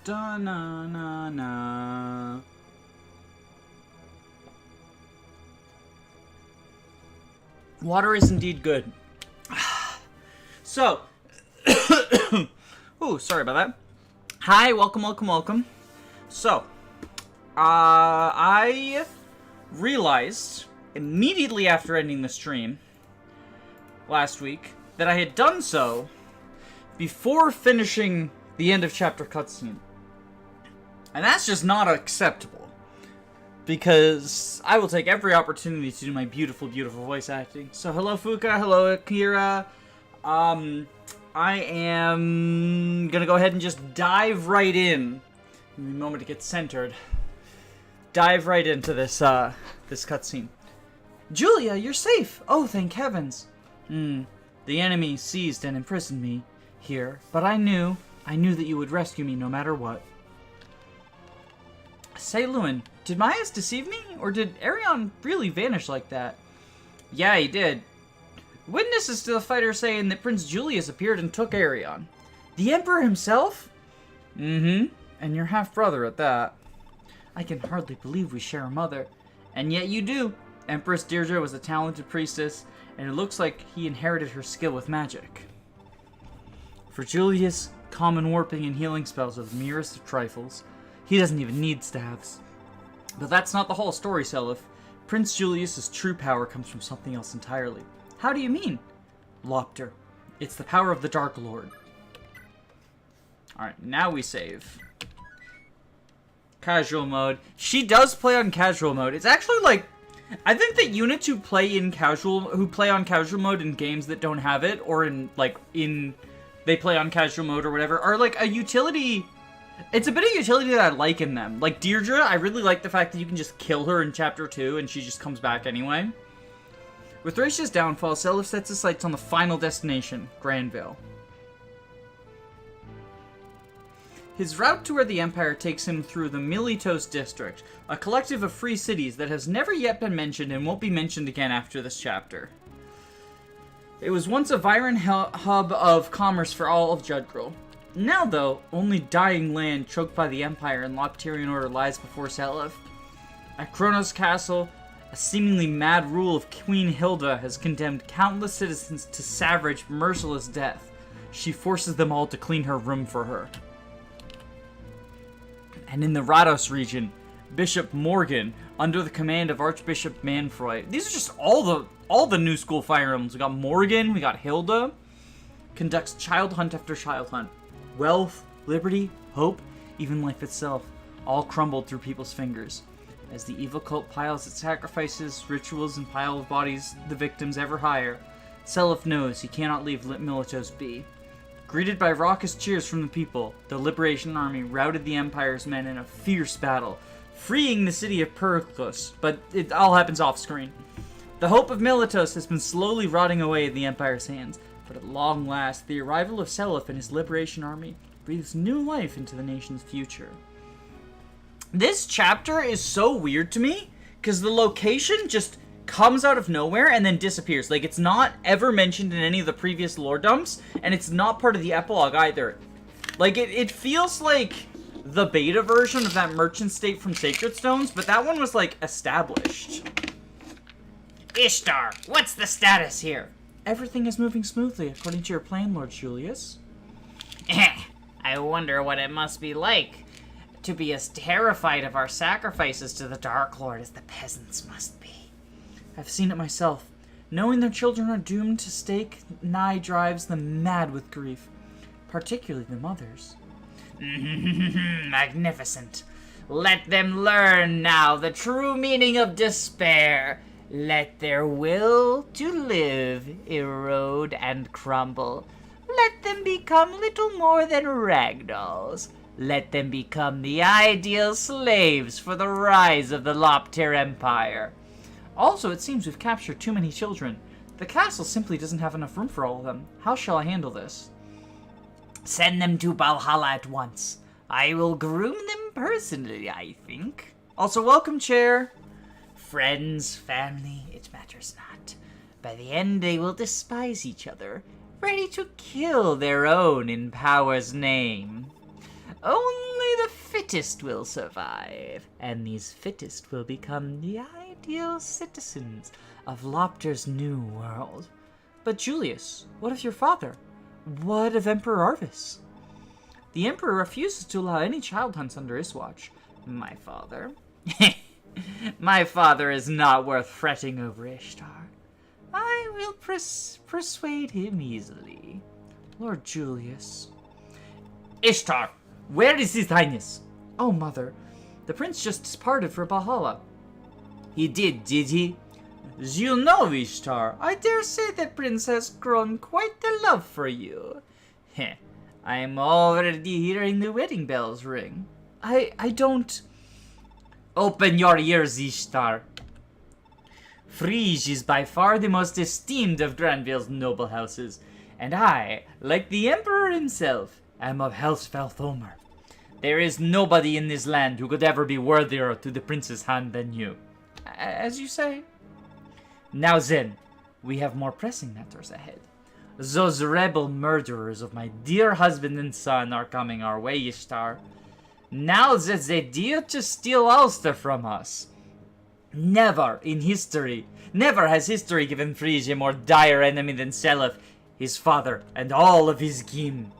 Da-na-na-na. Water is indeed good. So, oh, sorry about that. Hi, welcome. So, I realized immediately after ending the stream last week that I had done so before finishing the end of chapter cutscene. And that's just not acceptable. Because I will take every opportunity to do my beautiful, beautiful voice acting. So hello Fuka, hello Akira. I am gonna go ahead and just dive right in the moment it gets centered. Dive right into this this cutscene. Julia, you're safe! Oh, thank heavens! The enemy seized and imprisoned me here, but I knew that you would rescue me no matter what. Say, Lewin, did Myas deceive me? Or did Arion really vanish like that? Yeah, he did. Witnesses to the fighter saying that Prince Julius appeared and took Arion. The Emperor himself? And your half-brother at that. I can hardly believe we share a mother. And yet you do. Empress Deirdre was a talented priestess, and it looks like he inherited her skill with magic. For Julius, common warping and healing spells are the merest of trifles. He doesn't even need staves. But that's not the whole story, Seliph. Prince Julius's true power comes from something else entirely. How do you mean? Lopter. It's the power of the Dark Lord. Alright, now we save. Casual mode. She does play on casual mode. It's actually like, I think that units who play on casual mode in games that don't have it, or they play on casual mode or whatever, are like a utility. It's a bit of utility that I like in them. Like Deirdre, I really like the fact that you can just kill her in Chapter 2 and she just comes back anyway. With Thracia's downfall, Seliph sets his sights on the final destination, Granville. His route to where the Empire takes him through the Militos district, a collective of free cities that has never yet been mentioned and won't be mentioned again after this chapter. It was once a vibrant hub of commerce for all of Judgril. Now, though, only dying land choked by the Empire and Lopterian order lies before Seliph. At Kronos Castle, a seemingly mad rule of Queen Hilda has condemned countless citizens to savage, merciless death. She forces them all to clean her room for her. And in the Rados region, Bishop Morgan, under the command of Archbishop Manfroy. These are just all the new school Fire Emblems. We got Morgan, we got Hilda. Conducts child hunt after child hunt. Wealth, liberty, hope, even life itself, all crumbled through people's fingers. As the evil cult piles its sacrifices, rituals, and pile of bodies, the victims ever higher, Seliph knows he cannot leave Militos be. Greeted by raucous cheers from the people, the Liberation Army routed the Empire's men in a fierce battle, freeing the city of Periclus, but it all happens off-screen. The hope of Militos has been slowly rotting away in the Empire's hands, but at long last, the arrival of Seliph and his Liberation Army breathes new life into the nation's future. This chapter is so weird to me, because the location just comes out of nowhere and then disappears. Like, it's not ever mentioned in any of the previous lore dumps, and it's not part of the epilogue either. Like, it feels like the beta version of that merchant state from Sacred Stones, but that one was, like, established. Ishtar, what's the status here? Everything is moving smoothly, according to your plan, Lord Julius. I wonder what it must be like to be as terrified of our sacrifices to the Dark Lord as the peasants must be. I've seen it myself. Knowing their children are doomed to stake nigh drives them mad with grief, particularly the mothers. Magnificent. Let them learn now the true meaning of despair. Let their will to live erode and crumble. Let them become little more than ragdolls. Let them become the ideal slaves for the rise of the Lopter Empire. Also, it seems we've captured too many children. The castle simply doesn't have enough room for all of them. How shall I handle this? Send them to Valhalla at once. I will groom them personally, I think. Also, welcome, Chair. Friends, family, it matters not. By the end, they will despise each other, ready to kill their own in power's name. Only the fittest will survive, and these fittest will become the ideal citizens of Lopter's new world. But Julius, what of your father? What of Emperor Arvis? The Emperor refuses to allow any child hunts under his watch. My father? My father is not worth fretting over, Ishtar. I will persuade him easily. Lord Julius. Ishtar, where is his highness? Oh, mother, the prince just departed for Valhalla. He did he? You know, Ishtar, I dare say the prince has grown quite the love for you. Heh, I'm already hearing the wedding bells ring. I don't... Open your ears, Ishtar. Frege is by far the most esteemed of Granville's noble houses, and I, like the Emperor himself, am of House Valthomer. There is nobody in this land who could ever be worthier to the prince's hand than you. As you say. Now then, we have more pressing matters ahead. Those rebel murderers of my dear husband and son are coming our way, Ishtar. Now that they dare to steal Ulster from us. Never in history, never has history given Frege a more dire enemy than Seliph, his father, and all of his kin.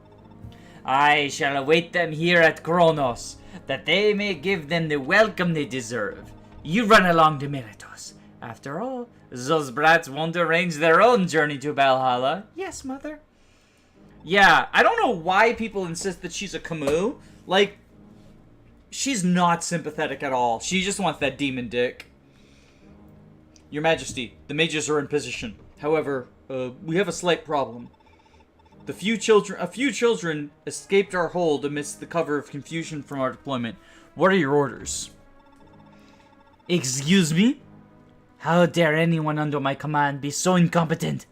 I shall await them here at Kronos, that they may give them the welcome they deserve. You run along to Meritos. After all, those brats won't arrange their own journey to Valhalla. Yes, mother. Yeah, I don't know why people insist that she's a Camus. Like, she's not sympathetic at all. She just wants that demon dick. Your Majesty, the mages are in position. However, we have a slight problem. A few children escaped our hold amidst the cover of confusion from our deployment. What are your orders? Excuse me? How dare anyone under my command be so incompetent?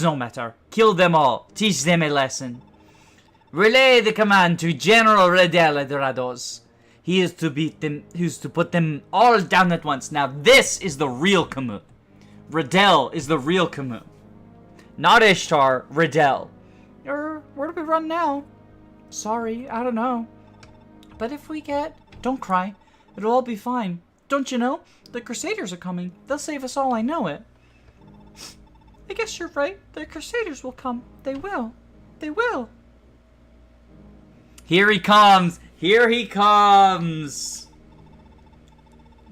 No matter. Kill them all. Teach them a lesson. Relay the command to General Redel Adorados. He is to beat them. Who's to put them all down at once. Now this is the real Camus. Redel is the real Camus. Not Ishtar. Redel. Where do we run now? Sorry, I don't know. But if we get... Don't cry. It'll all be fine. Don't you know? The Crusaders are coming. They'll save us all, I know it. I guess you're right. The Crusaders will come. They will. They will. Here he comes. Here he comes.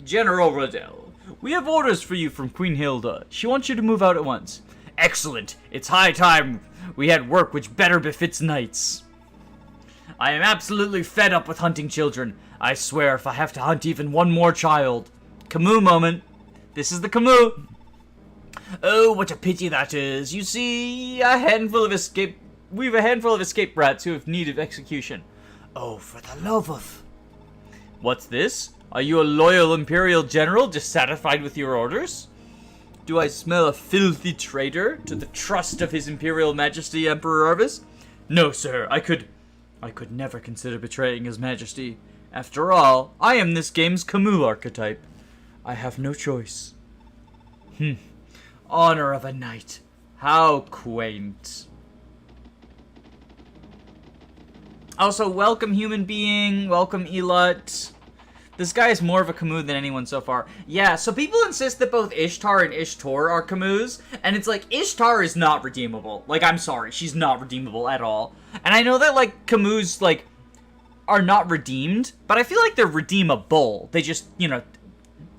General Rodell, we have orders for you from Queen Hilda. She wants you to move out at once. Excellent. It's high time we had work which better befits knights. I am absolutely fed up with hunting children. I swear if I have to hunt even one more child. Camus moment. This is the Camus. Oh, what a pity that is. You see, we have a handful of escape brats who have need of execution. Oh, for the love of... What's this? Are you a loyal Imperial General dissatisfied with your orders? Do I smell a filthy traitor to the trust of His Imperial Majesty Emperor Arvis? No, sir, I could never consider betraying His Majesty. After all, I am this game's Camus archetype. I have no choice. Honor of a knight. How quaint. Also, welcome human being. Welcome Elot. This guy is more of a Camus than anyone so far. Yeah, so people insist that both Ishtar and Ishtar are Camus, and it's like, Ishtar is not redeemable. Like, I'm sorry, she's not redeemable at all. And I know that, like, Camus, like, are not redeemed, but I feel like they're redeemable. They just, you know,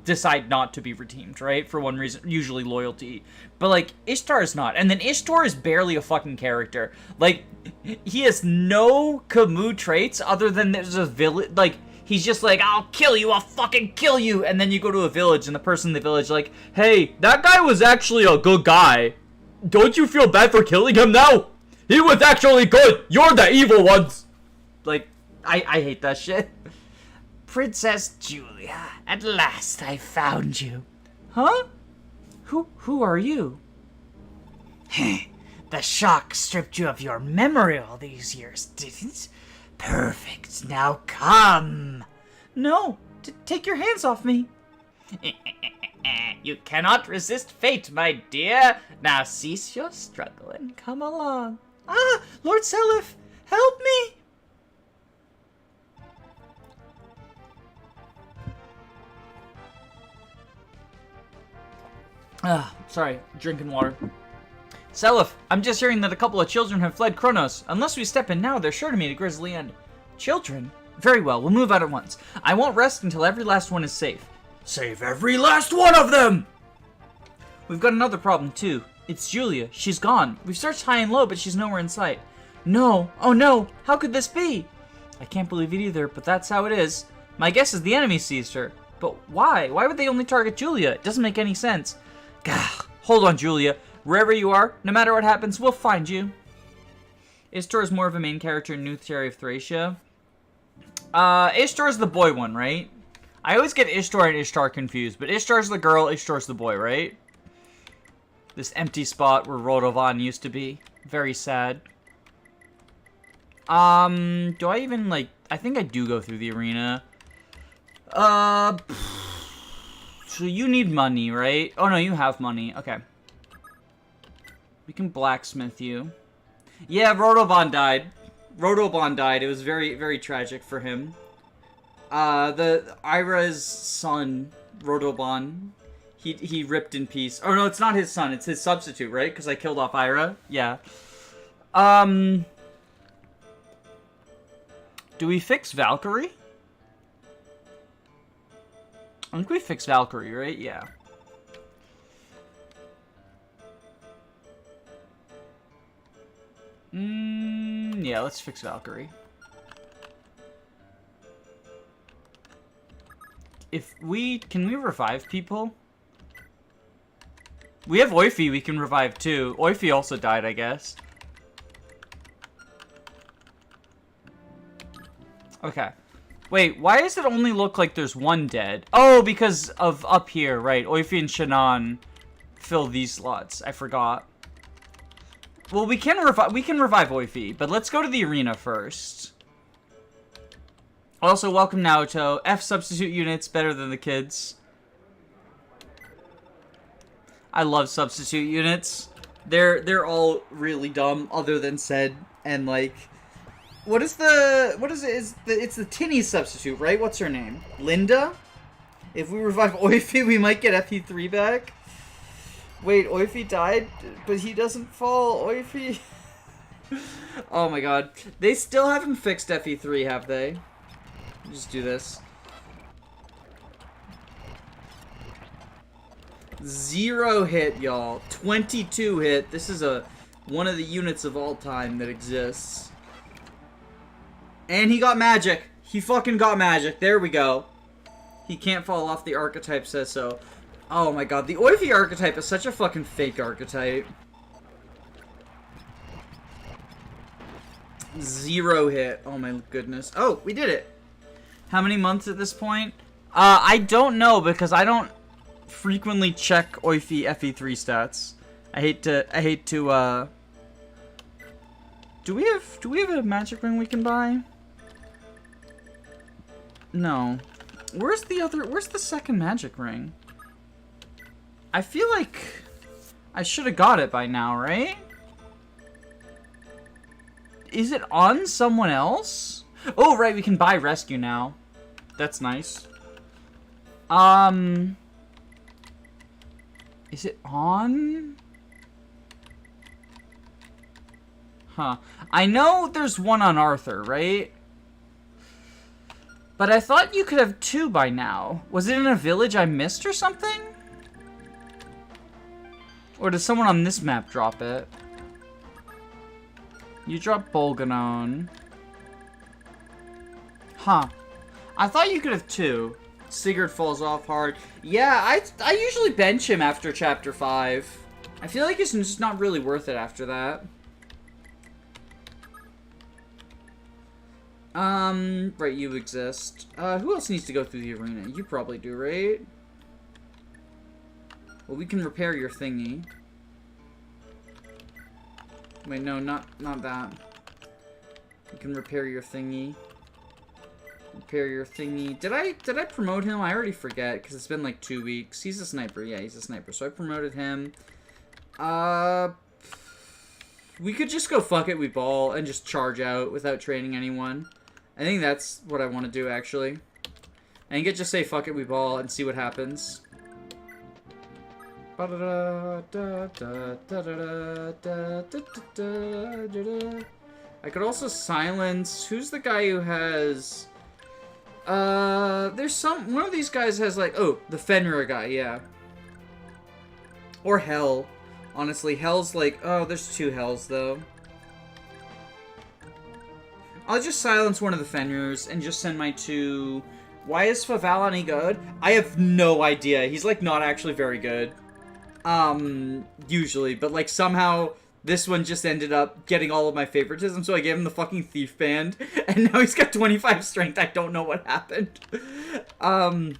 decide not to be redeemed, right? For one reason, usually loyalty. But, like, Ishtar is not. And then Ishtar is barely a fucking character. Like, he has no Camus traits other than there's a village, like, he's just like, I'll kill you, I'll fucking kill you. And then you go to a village, and the person in the village like, hey, that guy was actually a good guy. Don't you feel bad for killing him now? He was actually good. You're the evil ones. Like, I hate that shit. Princess Julia, at last I found you. Huh? Who are you? The shock stripped you of your memory all these years, didn't? Perfect. Now come. No, take your hands off me. You cannot resist fate, my dear. Now cease your struggle and come along. Ah, Lord Seliph, help me. Sorry, drinking water. Seliph, I'm just hearing that a couple of children have fled Kronos. Unless we step in now, they're sure to meet a grisly end. Children? Very well, we'll move out at once. I won't rest until every last one is safe. Save every last one of them! We've got another problem, too. It's Julia. She's gone. We've searched high and low, but she's nowhere in sight. No. Oh no. How could this be? I can't believe it either, but that's how it is. My guess is the enemy seized her. But why? Why would they only target Julia? It doesn't make any sense. Gah. Hold on, Julia. Wherever you are, no matter what happens, we'll find you. Ishtar is more of a main character in Nuthari of Thracia. Ishtar's the boy one, right? I always get Ishtar and Ishtar confused, but Ishtar's the girl, Ishtar's the boy, right? This empty spot where Rodovan used to be. Very sad. Do I even, like... I think I do go through the arena. So you need money, right? Oh, no, you have money. Okay. We can blacksmith you. Yeah, Rodovan died. Rodovan died. It was very, very tragic for him. The Ira's son, Rodovan... He ripped in peace. Oh, no, it's not his son. It's his substitute, right? Because I killed off Ira. Yeah. Do we fix Valkyrie? I think we fix Valkyrie, right? Yeah. Yeah, let's fix Valkyrie. Can we revive people? We have Oifi we can revive too. Oifi also died, I guess. Okay. Wait, why does it only look like there's one dead? Oh, because of up here, right. Oifi and Shannon fill these slots. I forgot. Well, we can revive Oifi, but let's go to the arena first. Also, welcome Naoto. F substitute units better than the kids. I love substitute units. They're all really dumb, other than Sed and like, it's the Tinny substitute, right? What's her name? Linda. If we revive Oifi, we might get FE3 back. Wait, Oifi died, but he doesn't fall. Oifi. Oh my god, they still haven't fixed FE3, have they? Just do this. 0 hit, y'all. 22 hit. This is one of the units of all time that exists. And he got magic. He fucking got magic. There we go. He can't fall off. The archetype says so. Oh my god. The Oifi archetype is such a fucking fake archetype. 0 hit. Oh my goodness. Oh, we did it. How many months at this point? I don't know because I don't frequently check Oifi FE3 stats. I hate to do we have a magic ring we can buy? No. Where's the second magic ring? I feel like I should have got it by now, right? Is it on someone else? Oh, right, we can buy rescue now. That's nice. Is it on? Huh. I know there's one on Arthur, right? But I thought you could have 2 by now. Was it in a village I missed or something? Or does someone on this map drop it? You drop Bolganon. Huh. I thought you could have 2. Sigurd falls off hard. Yeah, I usually bench him after Chapter 5. I feel like it's just not really worth it after that. Right, you exist. Who else needs to go through the arena? You probably do, right? Well, we can repair your thingy. Wait, no, not that. We can repair your thingy. Repair your thingy. Did I promote him? I already forget, because it's been like 2 weeks. He's a sniper. Yeah, he's a sniper. So I promoted him. We could just go fuck it, we ball, and just charge out without training anyone. I think that's what I want to do, actually. I think just say fuck it, we ball, and see what happens. I could also silence... Who's the guy who has... there's some... One of these guys has, like... Oh, the Fenrir guy, yeah. Or Hell. Honestly, Hell's like... Oh, there's 2 Hells, though. I'll just silence one of the Fenrirs and just send my 2... Why is Faval any good? I have no idea. He's, like, not actually very good. Usually. But, like, somehow... This one just ended up getting all of my favoritism, so I gave him the fucking Thief Band, and now he's got 25 strength. I don't know what happened. I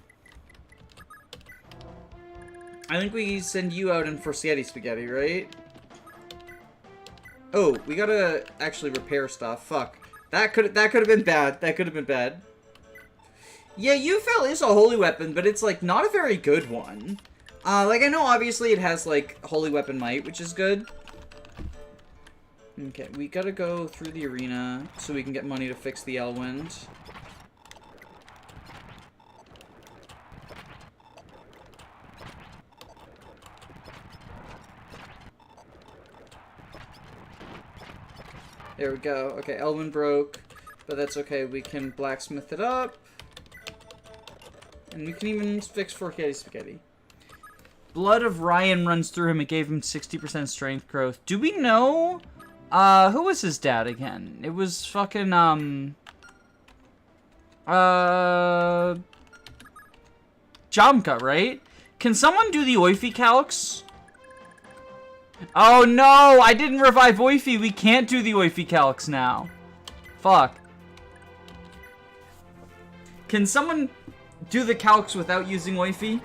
think we send you out in for Spaghetti, right? Oh, we gotta actually repair stuff. Fuck. That could have been bad. That could have been bad. Yeah, Ufel is a holy weapon, but it's, like, not a very good one. Like, I know obviously it has, like, holy weapon might, which is good. Okay, we gotta go through the arena so we can get money to fix the Elwind. There we go. Okay, Elwind broke, but that's okay. We can blacksmith it up. And we can even fix Spaghetti. Blood of Ryan runs through him. It gave him 60% strength growth. Do we know... who was his dad again? It was fucking, Jamka, right? Can someone do the Oifi calcs? Oh no, I didn't revive Oifi. We can't do the Oifi calcs now. Fuck. Can someone do the calcs without using Oifi?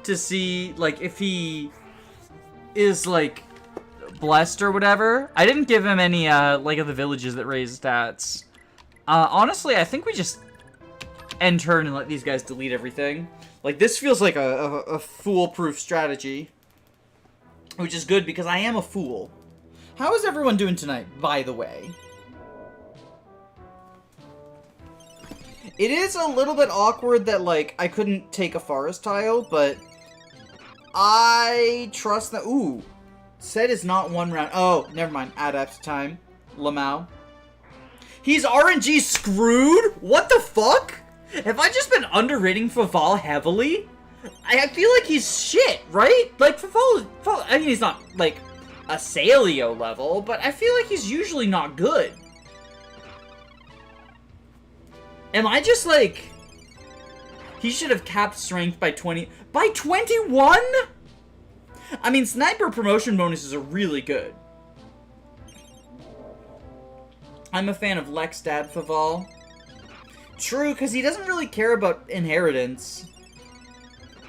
To see, like, if he is, like... blessed or whatever. I didn't give him any, like, of the villages that raise stats. Honestly, I think we just end turn and let these guys delete everything. Like, this feels like a foolproof strategy. Which is good, because I am a fool. How is everyone doing tonight, by the way? It is a little bit awkward that, like, I couldn't take a forest tile, but... I trust that... Ooh. Set is not 1 round. Oh, never mind. Adept time. Lamau. He's RNG screwed? What the fuck? Have I just been underrating Faval heavily? I feel like he's shit, right? Like, Faval, I mean, he's not, like, a Salio level, but I feel like he's usually not good. Am I just, like... He should have capped strength by 20... By 21?! I mean, sniper promotion bonuses are really good. I'm a fan of Lex Dad Faval. True, because he doesn't really care about inheritance.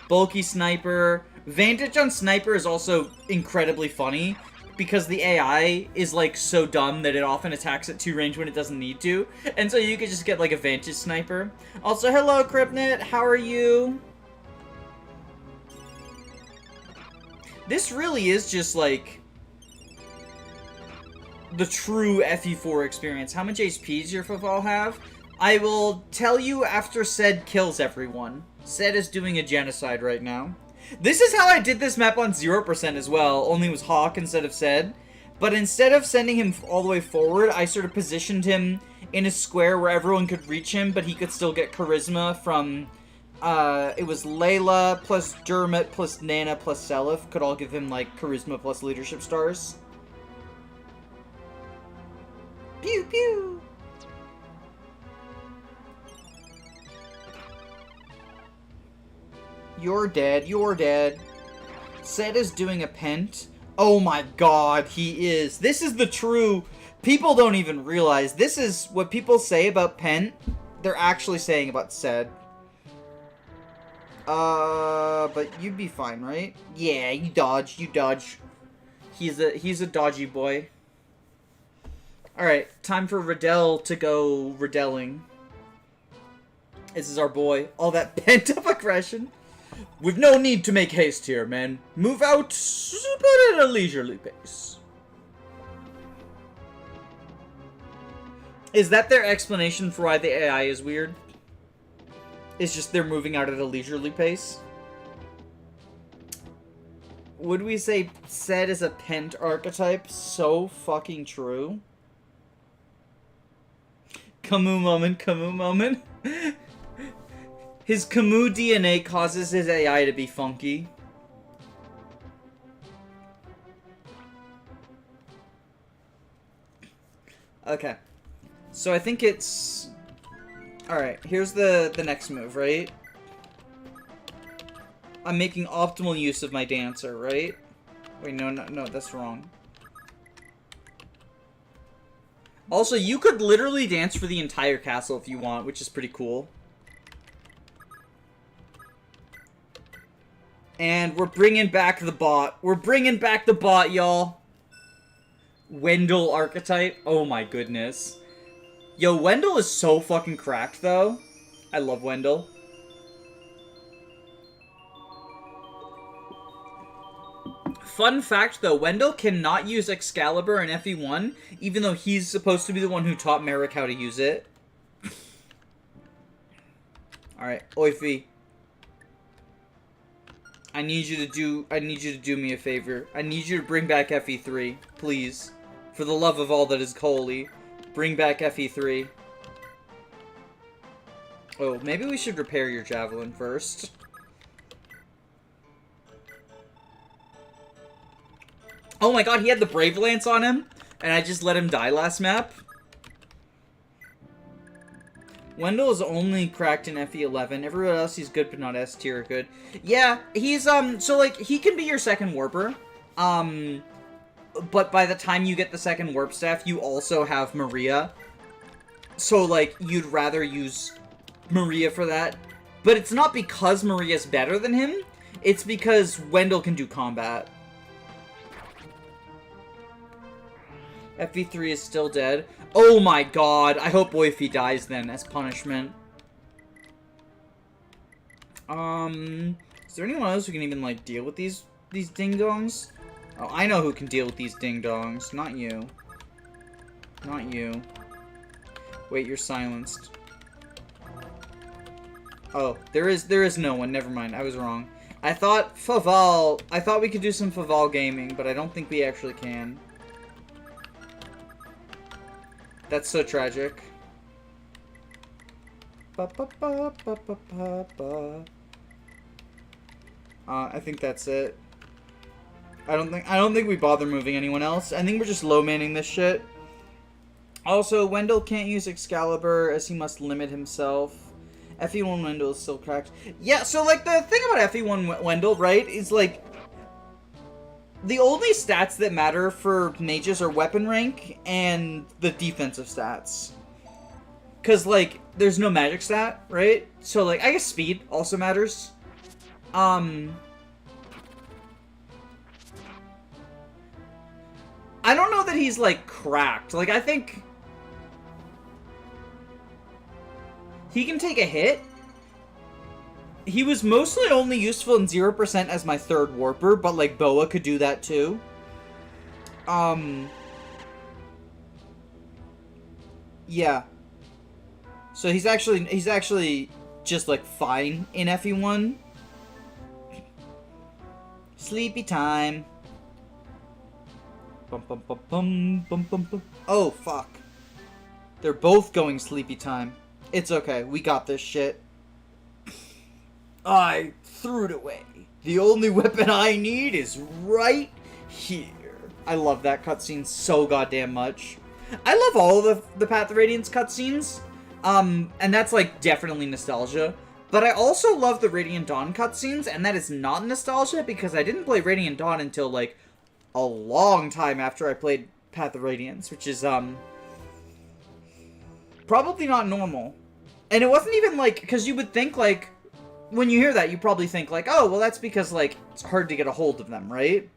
Bulky Sniper. Vantage on Sniper is also incredibly funny, because the AI is, like, so dumb that it often attacks at 2 range when it doesn't need to. And so you could just get, like, a Vantage Sniper. Also, hello, Cryptnet. How are you? This really is just, like, the true FE4 experience. How much HP does your Faval have? I will tell you after Sed kills everyone. Sed is doing a genocide right now. This is how I did this map on 0% as well, only it was Hawk instead of Sed. But instead of sending him all the way forward, I sort of positioned him in a square where everyone could reach him, but he could still get charisma from... it was Layla plus Dermot plus Nana plus Seliph could all give him, like, charisma plus leadership stars. Pew pew! You're dead, you're dead. Sed is doing a pent. Oh my god, he is. This is the true... People don't even realize. This is what people say about Pent. They're actually saying about Sed. But you'd be fine, right? Yeah, you dodge, you dodge. He's a dodgy boy. Alright, time for Riddell to go Riddelling. This is our boy. All that pent-up aggression. We've no need to make haste here, man. Move out, but at a leisurely pace. Is that their explanation for why the AI is weird? It's just they're moving out at a leisurely pace? Would we say Sed is a pent archetype? So fucking true. Camus moment, Camus moment. His Camus DNA causes his AI to be funky. Okay. So I think it's... Alright, here's the next move, right? I'm making optimal use of my dancer, right? Wait, no, that's wrong. Also, you could literally dance for the entire castle if you want, which is pretty cool. And we're bringing back the bot. We're bringing back the bot, y'all. Wendell archetype. Oh my goodness. Yo, Wendell is so fucking cracked, though. I love Wendell. Fun fact, though, Wendell cannot use Excalibur in FE1, even though he's supposed to be the one who taught Merrick how to use it. Alright, Oifi. I need you to do me a favor. I need you to bring back FE3, please. For the love of all that is holy, bring back FE3. Oh, maybe we should repair your javelin first. Oh my god, he had the Brave Lance on him, and I just let him die last map. Wendell is only cracked in FE11. Everyone else he's good, but not S tier good. Yeah, he's, so, like, he can be your second warper. But by the time you get the second warp staff, you also have Maria. So, like, you'd rather use Maria for that. But it's not because Maria's better than him. It's because Wendell can do combat. FE3 is still dead. Oh my god, I hope Oifi dies then as punishment. Is there anyone else who can even, like, deal with these ding-dongs? Oh, I know who can deal with these ding-dongs. Not you. Not you. Wait, you're silenced. Oh, there is no one. Never mind, I was wrong. I thought we could do some Faval gaming, but I don't think we actually can. That's so tragic. I think that's it. I don't think we bother moving anyone else. I think we're just low manning this shit. Also, Wendell can't use Excalibur as he must limit himself. FE1 Wendell is still cracked. Yeah, so like the thing about FE1 Wendell, right, is like the only stats that matter for mages are weapon rank and the defensive stats. Cause like there's no magic stat, right? So like I guess speed also matters. I don't know that he's like cracked. Like I think he can take a hit. He was mostly only useful in 0% as my third warper, but like Boa could do that too. Yeah. So he's actually just like fine in FE1. Sleepy time. Bum, bum, bum, bum, bum, bum, bum. Oh fuck. They're both going sleepy time. It's okay. We got this shit. I threw it away. The only weapon I need is right here. I love that cutscene so goddamn much. I love all of the Path of Radiance cutscenes. And that's like definitely nostalgia. But I also love the Radiant Dawn cutscenes, and that is not nostalgia because I didn't play Radiant Dawn until like a long time after I played Path of Radiance, which is probably not normal. And it wasn't even like, because you would think like, when you hear that, you probably think like, oh, well, that's because, like, it's hard to get a hold of them, right?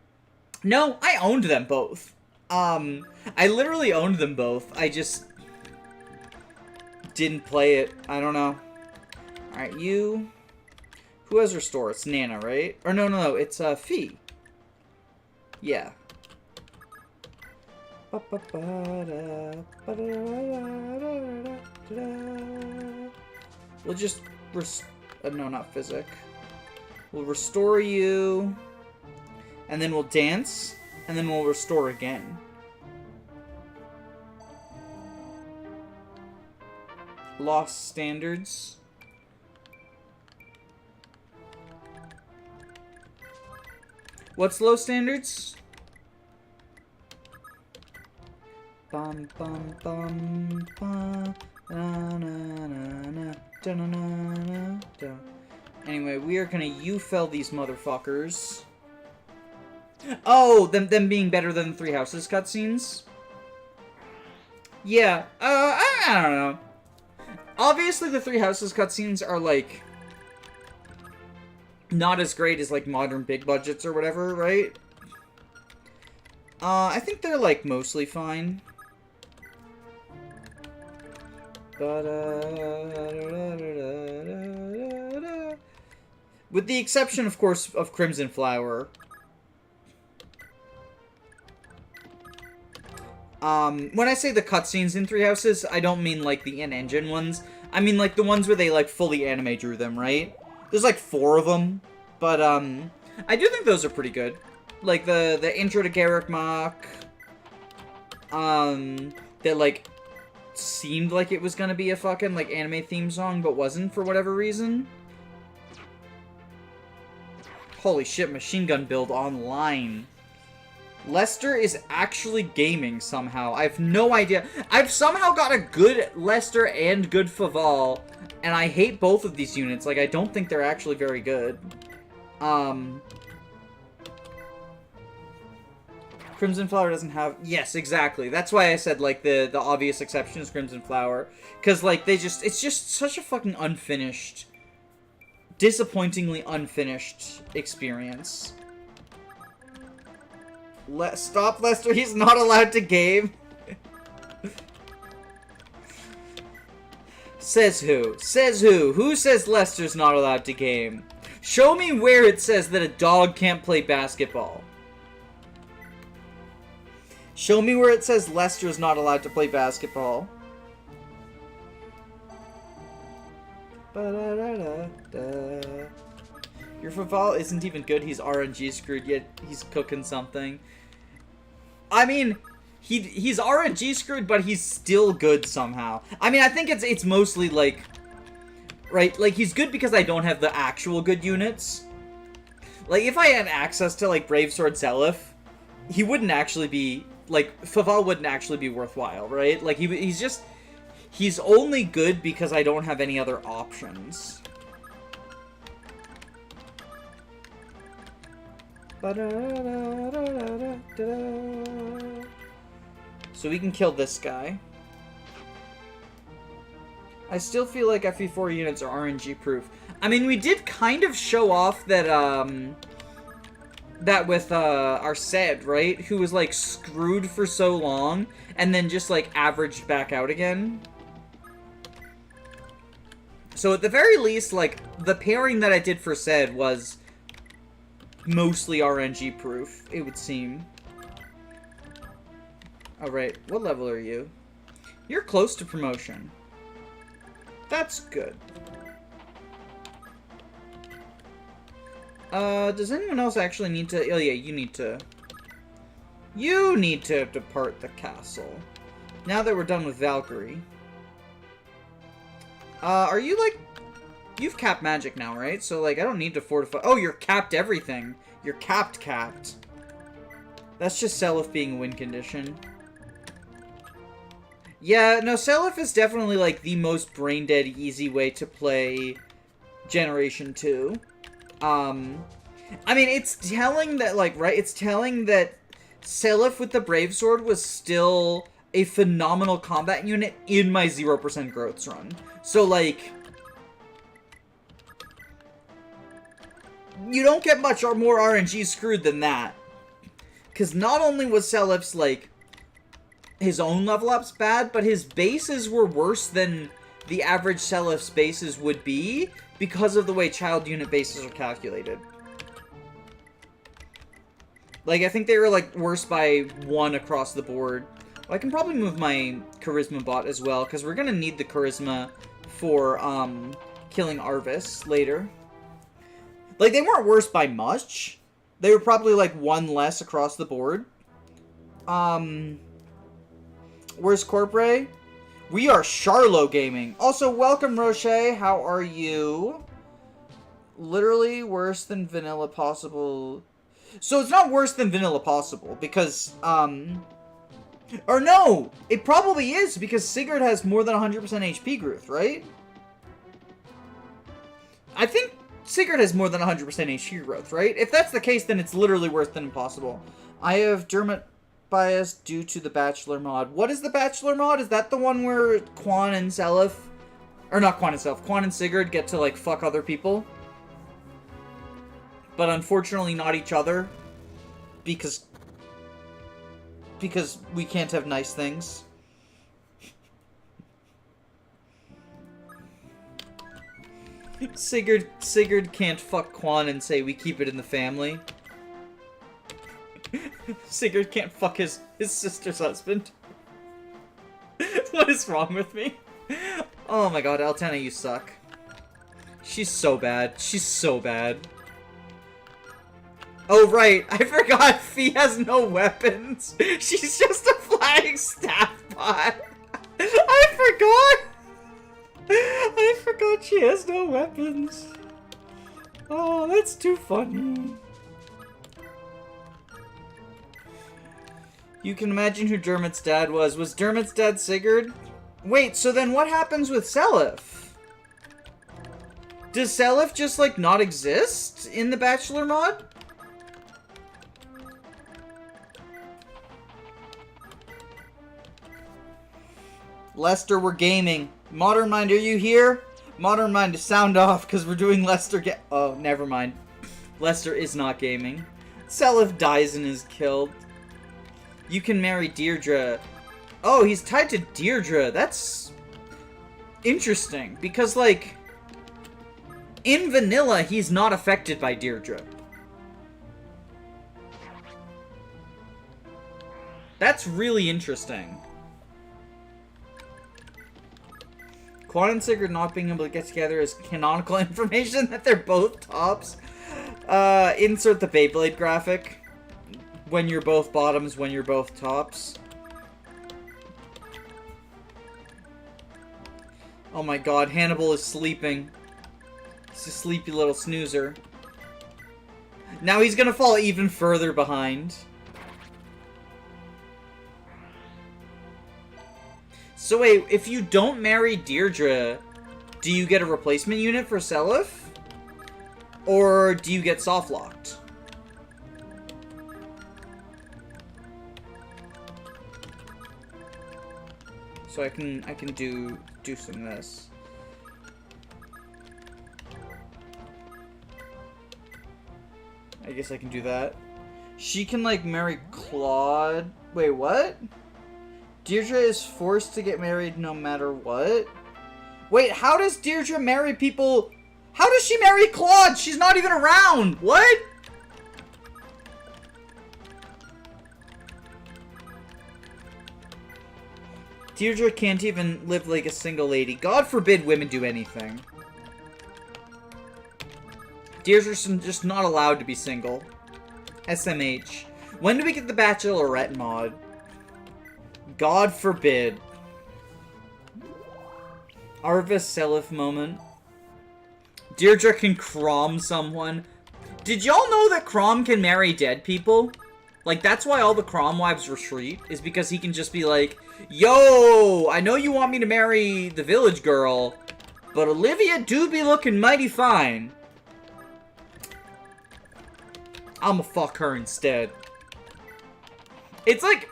No, I owned them both. I literally owned them both. I just didn't play it. I don't know. Alright, you... Who has Restore? It's Nana, right? Or no, it's, Fee. Yeah. We'll just... no, not Physic. We'll restore you. and then we'll dance, and then we'll restore again. Lost standards. What's low standards? Bum bum bum bum na na na na da na na na da. Anyway, we are gonna fell these motherfuckers. Oh, them being better than the Three Houses cutscenes? Yeah, I don't know. Obviously, the Three Houses cutscenes are, like, not as great as, like, modern big budgets or whatever, right? I think they're, like, mostly fine. But, with the exception, of course, of Crimson Flower. When I say the cutscenes in Three Houses, I don't mean, like, the in-engine ones. I mean, like, the ones where they, like, fully anime drew them, right? There's, like, 4 of them. But, I do think those are pretty good. Like, the intro to Garrick Mach. That, like, seemed like it was gonna be a fucking, like, anime theme song, but wasn't for whatever reason. Holy shit, machine gun build online. Lester is actually gaming somehow. I have no idea. I've somehow got a good Lester and good Faval, and I hate both of these units. Like, I don't think they're actually very good. Crimson Flower doesn't have... Yes, exactly. That's why I said, like, the obvious exception is Crimson Flower. Because, like, it's just such a fucking unfinished... disappointingly unfinished experience. Stop, Lester. He's not allowed to game. Says who? Says who? Who says Lester's not allowed to game? Show me where it says that a dog can't play basketball. Show me where it says Lester's not allowed to play basketball. Ba-da-da-da-da. Your Faval isn't even good. He's RNG screwed, yet he's cooking something. I mean, he's RNG screwed, but he's still good somehow. I mean, I think it's mostly, like... Right? Like, he's good because I don't have the actual good units. Like, if I had access to, like, Brave Sword Seliph, he wouldn't actually be... Like, Faval wouldn't actually be worthwhile, right? Like, he's just... He's only good because I don't have any other options. So we can kill this guy. I still feel like FE4 units are RNG proof. I mean, we did kind of show off that, that with, our Sed, right? Who was, like, screwed for so long, and then just, like, averaged back out again. So at the very least, like, the pairing that I did for Sed was mostly RNG proof, it would seem. Alright, what level are you? You're close to promotion. That's good. Does anyone else actually need to... Oh yeah, you need to... You need to depart the castle. Now that we're done with Valkyrie. Are you, like... You've capped magic now, right? So, like, I don't need to fortify... Oh, you're capped everything. You're capped. That's just Seliph being win condition. Yeah, no, Seliph is definitely, like, the most brain-dead, easy way to play Generation 2. I mean, it's telling that, like, right? It's telling that Seliph with the Brave Sword was still a phenomenal combat unit in my 0% growths run. So, like... You don't get much or more RNG screwed than that. Because not only was Seliph's, like, his own level ups bad, but his bases were worse than the average Seliph's bases would be because of the way child unit bases are calculated. Like, I think they were, like, worse by 1 across the board. Well, I can probably move my Charisma bot as well, because we're gonna need the Charisma for, killing Arvis later. Like, they weren't worse by much, They were probably like one less across the board. Where's Corpray? We are Charlo Gaming. Also, welcome, Roche. How are you? Literally worse than vanilla possible. So it's not worse than vanilla possible because, or no, it probably is because Sigurd has more than 100% HP growth, right? I think Sigurd has more than 100% HP growth, right? If that's the case, then it's literally worse than impossible. I have Dermot bias due to the Bachelor mod. What is the Bachelor mod? Is that the one where Quan and Seliph, or not Quan and Seliph, Quan and Sigurd get to, like, fuck other people? But unfortunately not each other. Because we can't have nice things. Sigurd can't fuck Quan and say we keep it in the family. Sigurd can't fuck his sister's husband. What is wrong with me? Oh my god, Altana, you suck. She's so bad. She's so bad. Oh right, I forgot Fee has no weapons. She's just a flying staff bot. I forgot she has no weapons. Oh, that's too funny. You can imagine who Dermot's dad was. Was Dermot's dad Sigurd? Wait, so then what happens with Seliph? Does Seliph just, like, not exist in the Bachelor mod? Lester, we're gaming. Modern Mind, are you here? Modern Mind, sound off, because we're doing Lester oh, never mind. Lester is not gaming. Seliph dies and is killed. You can marry Deirdre. Oh, he's tied to Deirdre. That's interesting, because, like, in vanilla, he's not affected by Deirdre. That's really interesting. Quan and Sigurd not being able to get together is canonical information that they're both tops. Insert the Beyblade graphic. When you're both bottoms, when you're both tops. Oh my god, Hannibal is sleeping. He's a sleepy little snoozer. Now he's gonna fall even further behind. So wait, if you don't marry Deirdre, do you get a replacement unit for Seliph? Or do you get soft-locked? So I can do some of this. I guess I can do that. She can, like, marry Claude. Wait, what? Deirdre is forced to get married no matter what? Wait, how does Deirdre marry people? How does she marry Claude? She's not even around. What? Deirdre can't even live like a single lady. God forbid women do anything. Deirdre's just not allowed to be single. SMH. When do we get the Bachelorette mod? God forbid. Arvis Seliph moment. Deirdre can Crom someone. Did y'all know that Crom can marry dead people? Like, that's why all the Crom wives retreat, is because he can just be like, yo, I know you want me to marry the village girl, but Olivia do be looking mighty fine. I'ma fuck her instead. It's like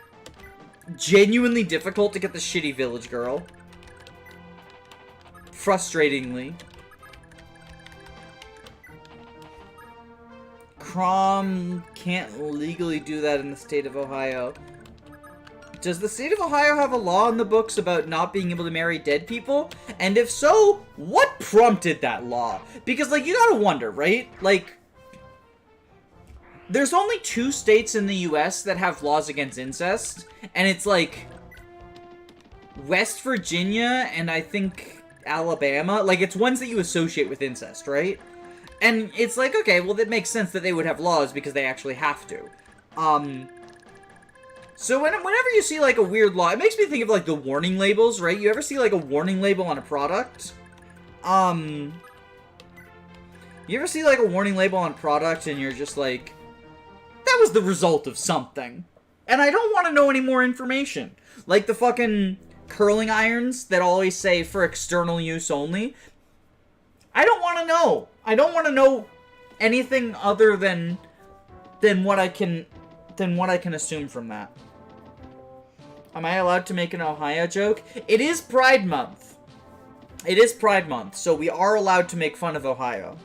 genuinely difficult to get the shitty village girl. Frustratingly. Crom can't legally do that in the state of Ohio. Does the state of Ohio have a law in the books about not being able to marry dead people? And if so, what prompted that law? Because, like, you gotta wonder, right? Like, there's only 2 states in the US that have laws against incest, and it's, like, West Virginia and I think Alabama. Like, it's ones that you associate with incest, right? And it's like, okay, well, that makes sense that they would have laws because they actually have to. So whenever you see, like, a weird law, it makes me think of, like, the warning labels, right? You ever see, like, a warning label on a product? You ever see, like, a warning label on a product and you're just like, that was the result of something. And I don't want to know any more information. Like the fucking curling irons that always say for external use only. I don't want to know. I don't want to know anything other than what I can assume from that. Am I allowed to make an Ohio joke? It is Pride Month. It is Pride Month, so we are allowed to make fun of Ohio.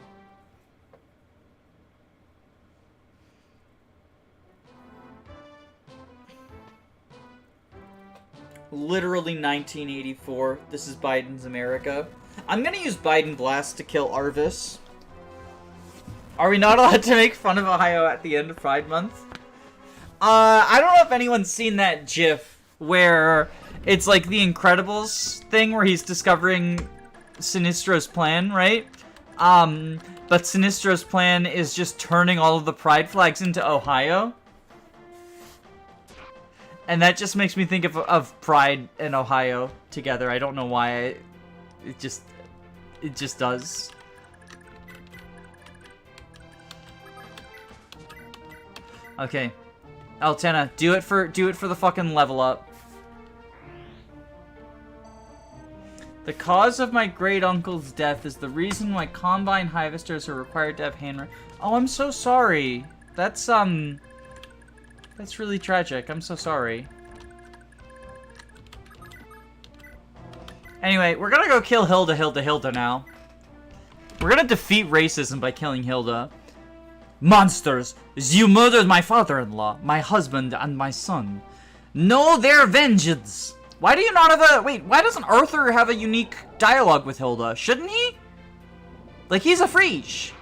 Literally 1984. This is Biden's America. I'm gonna use Biden Blast to kill Arvis. Are we not allowed to make fun of Ohio at the end of Pride Month? I don't know if anyone's seen that GIF where it's like the Incredibles thing where he's discovering Sinistro's plan, right? But Sinistro's plan is just turning all of the pride flags into Ohio. And that just makes me think of Pride and Ohio together. I don't know why. It just does. Okay. Altena, do it for the fucking level up. The cause of my great uncle's death is the reason why combine harvesters are required to have hand. Oh, I'm so sorry. That's really tragic. I'm so sorry. Anyway, we're gonna go kill Hilda now. We're gonna defeat racism by killing Hilda. Monsters! You murdered my father-in-law, my husband, and my son. Know their vengeance! Why do you not have a... Wait, why doesn't Arthur have a unique dialogue with Hilda? Shouldn't he? Like, he's a Frege.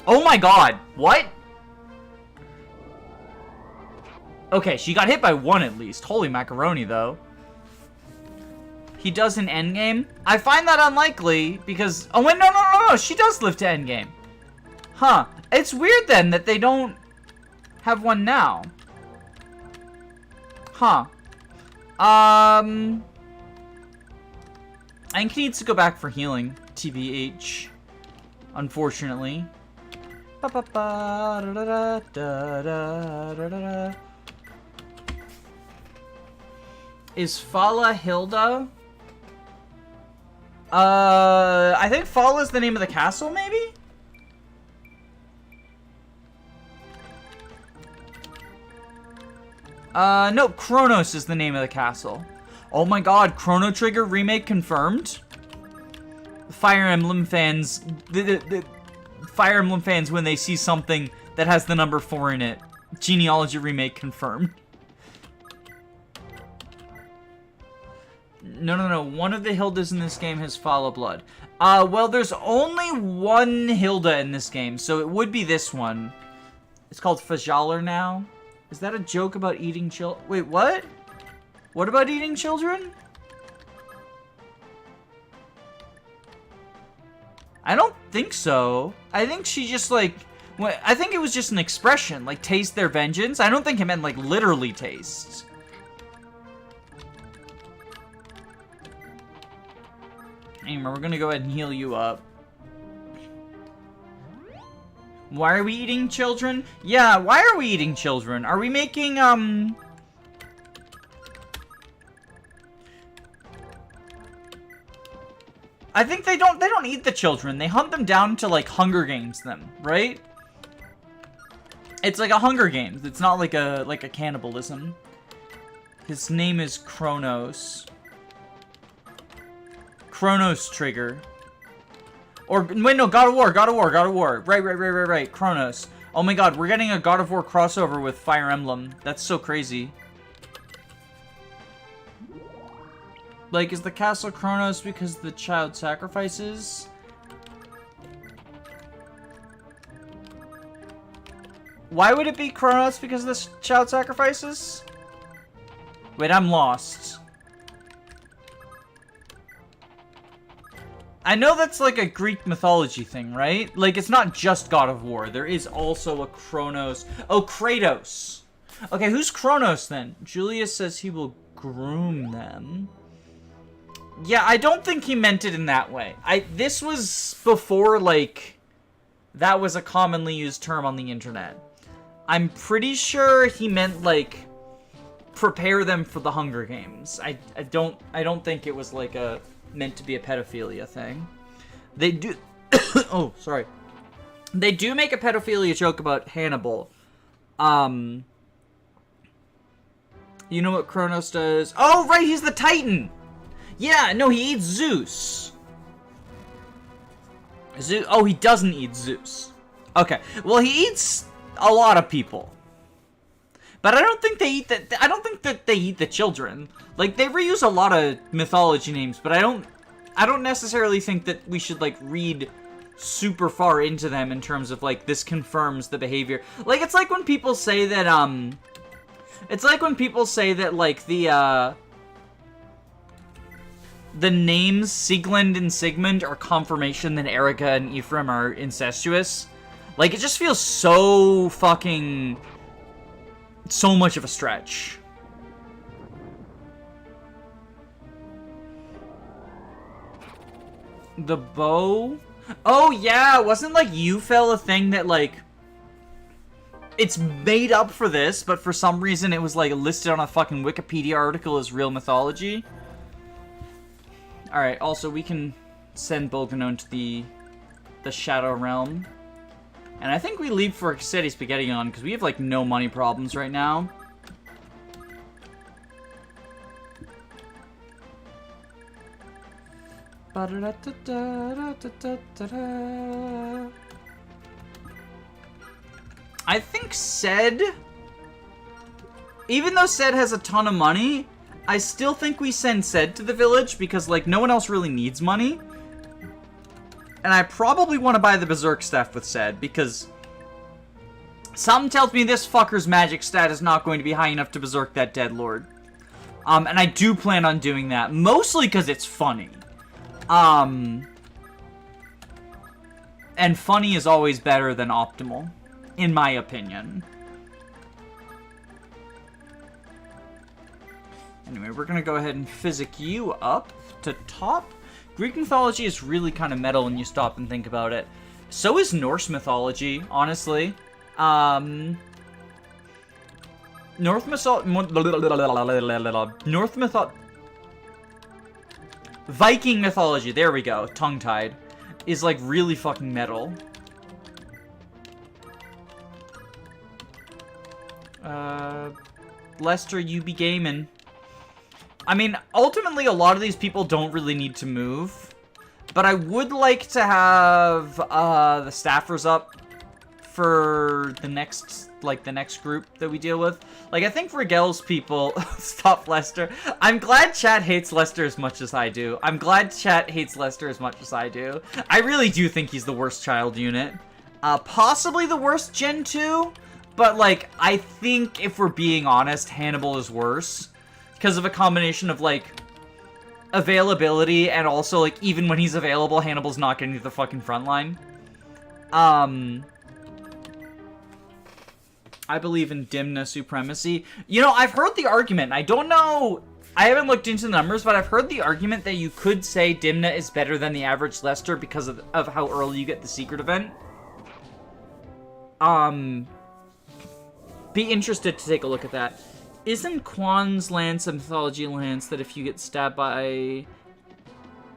Oh my god, what? Okay, she got hit by one at least. Holy macaroni, though. He does in endgame? I find that unlikely, because... Oh, wait, no, she does live to endgame. Huh. It's weird, then, that they don't have one now. Huh. I think he needs to go back for healing, TBH. Unfortunately. Is Fala Hilda? I think Fala is the name of the castle, maybe? No, Kronos is the name of the castle. Oh my god, Chrono Trigger remake confirmed? Fire Emblem fans, the Fire Emblem fans, when they see something that has the number 4 in it, genealogy remake confirmed. No. One of the Hildas in this game has Fala blood. Well, there's only one Hilda in this game, so it would be this one. It's called Fajaler now. Is that a joke about eating Wait, what? What about eating children? I don't think so. I think she just, like... I think it was just an expression, like, taste their vengeance. I don't think it meant, like, literally taste. Anyway, we're gonna go ahead and heal you up. Why are we eating children? Yeah, why are we eating children? Are we making, I think they don't eat the children. They hunt them down to, like, Hunger Games them, right? It's like a Hunger Games. It's not like a cannibalism. His name is Kronos. Kronos Trigger. Or, wait, no, God of War. Right. Kronos. Oh my god, we're getting a God of War crossover with Fire Emblem. That's so crazy. Like, is the castle Kronos because the child sacrifices? Why would it be Kronos because of the child sacrifices? Wait, I'm lost. I know that's like a Greek mythology thing, right? Like, it's not just God of War. There is also a Kronos. Oh, Kratos. Okay, who's Kronos then? Julius says he will groom them. Yeah, I don't think he meant it in that way. This was before, like, that was a commonly used term on the internet. I'm pretty sure he meant, like, prepare them for the Hunger Games. I don't think it was, like, meant to be a pedophilia thing. They do... oh, sorry. They do make a pedophilia joke about Hannibal. You know what Kronos does? Oh, right, he's the Titan! Yeah, no, he eats Zeus. Oh, he doesn't eat Zeus. Okay, well, he eats a lot of people. But I don't think they eat the... I don't think that they eat the children. Like, they reuse a lot of mythology names, but I don't necessarily think that we should, like, read super far into them in terms of, like, this confirms the behavior. Like, it's like when people say that, it's like when people say that, like, the names Sieglind and Sigmund are confirmation that Erica and Ephraim are incestuous. Like, it just feels so fucking... so much of a stretch. The bow? Oh, yeah, wasn't, like, Yufel a thing that, like... It's made up for this, but for some reason it was, like, listed on a fucking Wikipedia article as real mythology? Alright, also, we can send Bolganon to the Shadow Realm. And I think we leave for City Spaghetti on, because we have, like, no money problems right now. I think Ced... Even though Ced has a ton of money, I still think we send Ced to the village, because, like, no one else really needs money. And I probably want to buy the Berserk Staff with Ced, because... something tells me this fucker's magic stat is not going to be high enough to Berserk that Dead Lord. And I do plan on doing that, mostly because it's funny. And funny is always better than optimal, in my opinion. Anyway, we're gonna go ahead and physic you up to top. Greek mythology is really kind of metal when you stop and think about it. So is Norse mythology, honestly. Viking mythology, there we go, tongue-tied, is, like, really fucking metal. Lester, you be gaming. I mean, ultimately, a lot of these people don't really need to move, but I would like to have, the staffers up for the next, like, the next group that we deal with. Like, I think Rigel's people... Stop, Lester. I'm glad chat hates Lester as much as I do. I'm glad chat hates Lester as much as I do. I really do think he's the worst child unit. Possibly the worst Gen 2, but, like, I think, if we're being honest, Hannibal is worse. Because of a combination of, like, availability, and also, like, even when he's available, Hannibal's not getting to the fucking front line. I believe in Dimna supremacy. You know, I've heard the argument. I don't know... I haven't looked into the numbers, but I've heard the argument that you could say Dimna is better than the average Lester because of how early you get the secret event. Be interested to take a look at that. Isn't Quan's lance a mythology lance that if you get stabbed by...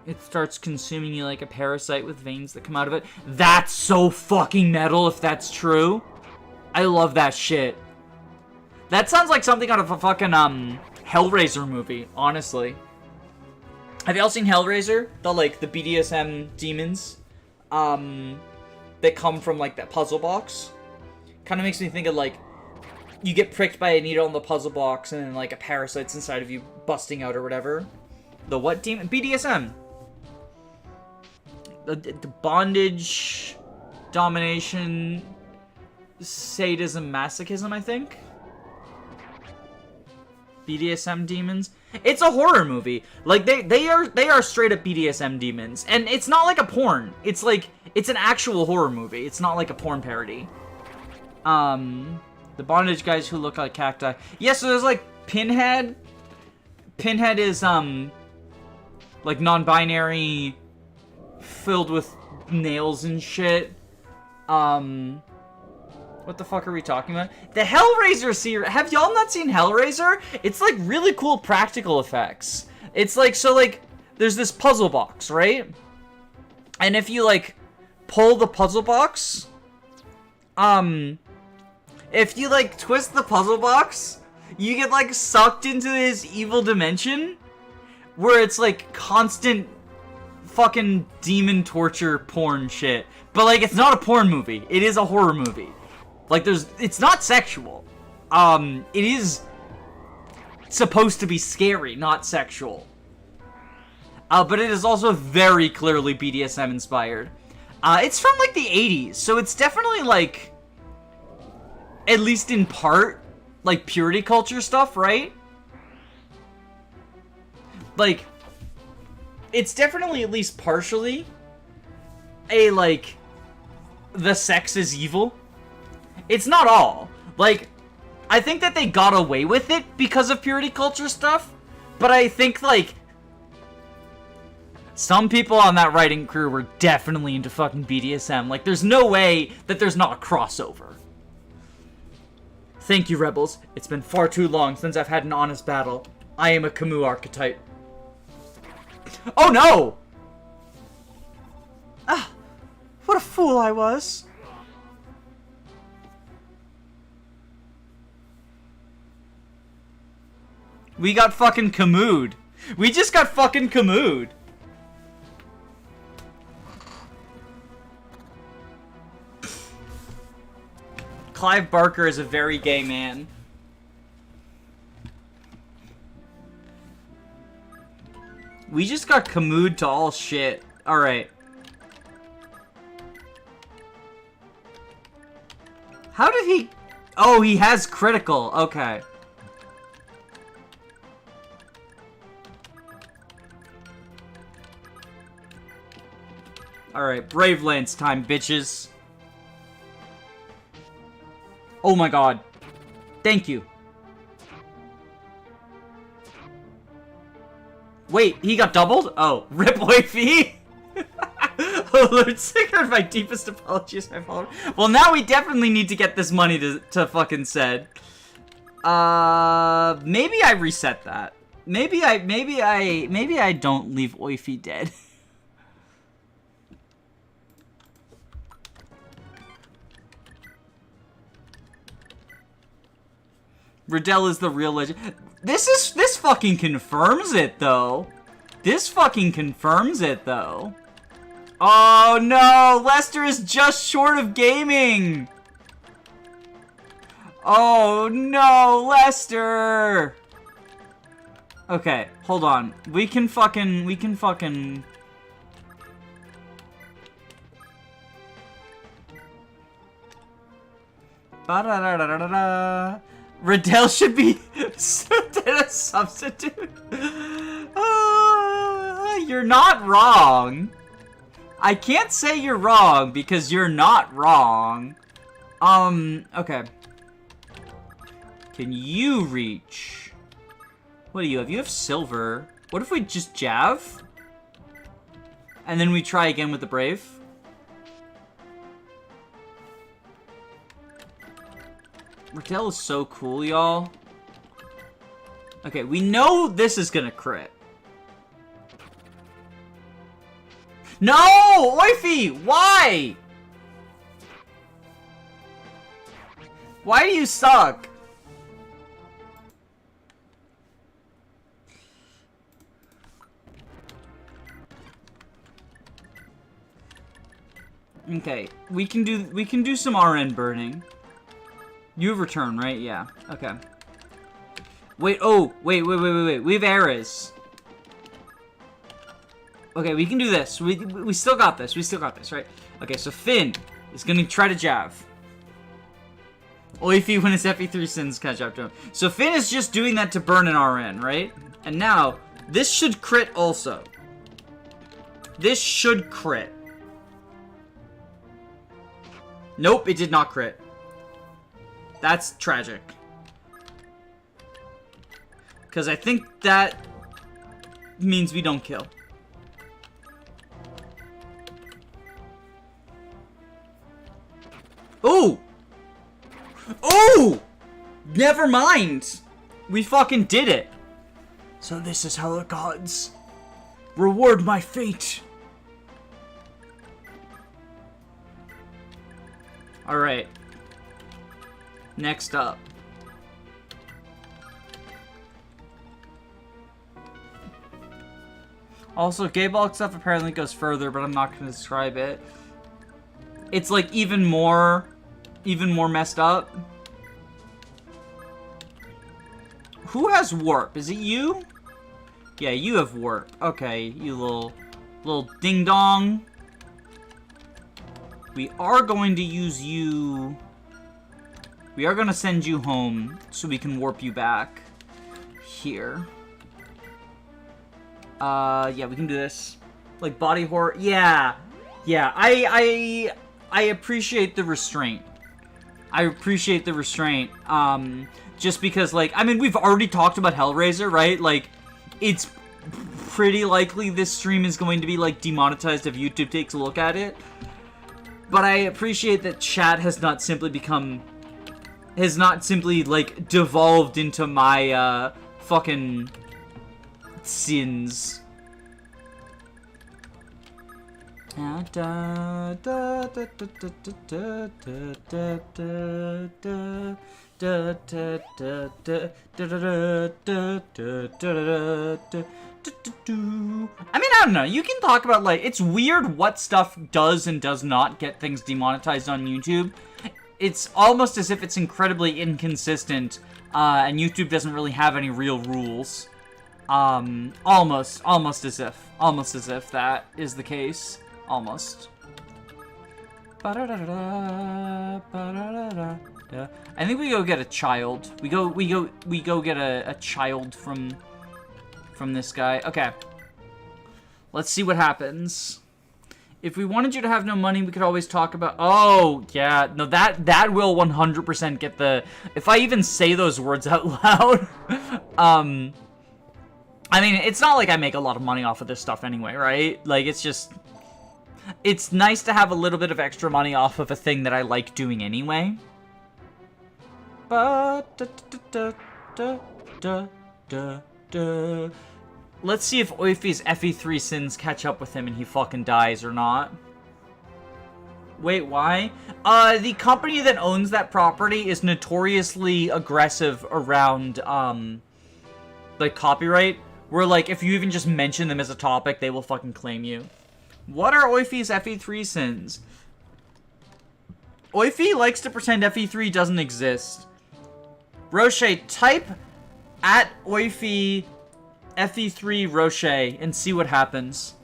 it starts consuming you like a parasite with veins that come out of it? That's so fucking metal if that's true. I love that shit. That sounds like something out of a fucking, Hellraiser movie, honestly. Have y'all seen Hellraiser? The, like, the BDSM demons, that come from, like, that puzzle box? Kind of makes me think of, like, you get pricked by a needle in the puzzle box and then, like, a parasite's inside of you busting out or whatever. The what demon? BDSM. The bondage, domination... sadism, masochism, I think. BDSM demons. It's a horror movie. Like, they are straight up BDSM demons. And it's not like a porn. It's like, it's an actual horror movie. It's not like a porn parody. The bondage guys who look like cacti. Yeah, so there's like Pinhead. Pinhead is, like non-binary, filled with nails and shit. What the fuck are we talking about? The Hellraiser series. Have y'all not seen Hellraiser? It's like really cool practical effects. It's like, so like, there's this puzzle box, right? And if you like pull the puzzle box, if you like twist the puzzle box, you get like sucked into this evil dimension where it's like constant fucking demon torture porn shit. But like, it's not a porn movie. It is a horror movie. Like, it's not sexual. It is supposed to be scary, not sexual. But it is also very clearly BDSM inspired. It's from like the 80s, so it's definitely like, at least in part, like purity culture stuff, right? Like, it's definitely at least partially a like, the sex is evil. It's not all. Like, I think that they got away with it because of purity culture stuff, but I think, like, some people on that writing crew were definitely into fucking BDSM. Like, there's no way that there's not a crossover. Thank you, Rebels. It's been far too long since I've had an honest battle. I am a Camus archetype. Oh, no! Ah, what a fool I was. We got fucking Camus'd. We just got fucking Camus'd. Clive Barker is a very gay man. We just got Camus'd to all shit. Alright. How did he... Oh, he has critical. Okay. Alright, Brave Lance time, bitches. Oh my god. Thank you. Wait, he got doubled? Oh, rip wifey. Oh, Lord Sigurd, my deepest apologies, my father. Well, now we definitely need to get this money to fucking said. Maybe I reset that. Maybe I don't leave Oify dead. Riddell is the real legend. This fucking confirms it, though. This fucking confirms it, though. Oh, no! Lester is just short of gaming! Oh, no! Lester! Okay, hold on. We can fucking... Ba-da-da-da-da-da-da. Riddell should be a substitute. You're not wrong. I can't say you're wrong because you're not wrong. Okay. Can you reach? What do you have? You have silver. What if we just jav? And then we try again with the brave? Riddell is so cool, y'all. Okay, we know this is gonna crit. No! Oify! Why? Why do you suck? Okay, we can do some RN burning. You have return, right? Yeah. Okay. Wait, oh, wait. We have Ares. Okay, we can do this. We still got this. We still got this, right? Okay, so Finn is gonna try to jav. Oify when his FE4 sins catch up to him. So Finn is just doing that to burn an RN, right? And now, this should crit also. This should crit. Nope, it did not crit. That's tragic. Because I think that means we don't kill. Ooh! Ooh! Never mind! We fucking did it! So this is how the gods reward my fate. Alright. Next up. Also, gay bulk stuff apparently goes further, but I'm not going to describe it. It's like even more messed up. Who has warp? Is it you? Yeah, you have warp. Okay, you little ding dong. We are going to use you. We are going to send you home so we can warp you back here. Yeah, we can do this. Like body horror. Yeah. Yeah, I appreciate the restraint. I appreciate the restraint. Just because, like, I mean, we've already talked about Hellraiser, right? Like, it's pretty likely this stream is going to be, like, demonetized if YouTube takes a look at it. But I appreciate that chat has not simply become... has not simply, like, devolved into my, fucking... sins. I mean, I don't know. You can talk about, like, it's weird what stuff does and does not get things demonetized on YouTube. It's almost as if it's incredibly inconsistent, and YouTube doesn't really have any real rules. Almost as if that is the case. Almost. Yeah. I think we go get a child. We go get a child from this guy. Okay. Let's see what happens. If we wanted you to have no money, we could always talk about... Oh, yeah. No, that will 100% get the... If I even say those words out loud... I mean, it's not like I make a lot of money off of this stuff anyway, right? Like, it's just... It's nice to have a little bit of extra money off of a thing that I like doing anyway. But... Let's see if Oify's FE4 sins catch up with him and he fucking dies or not. Wait, why? The company that owns that property is notoriously aggressive around, like, copyright. Where, like, if you even just mention them as a topic, they will fucking claim you. What are Oify's FE4 sins? Oify likes to pretend FE4 doesn't exist. Roche, type at Oify FE4 Roche and see what happens.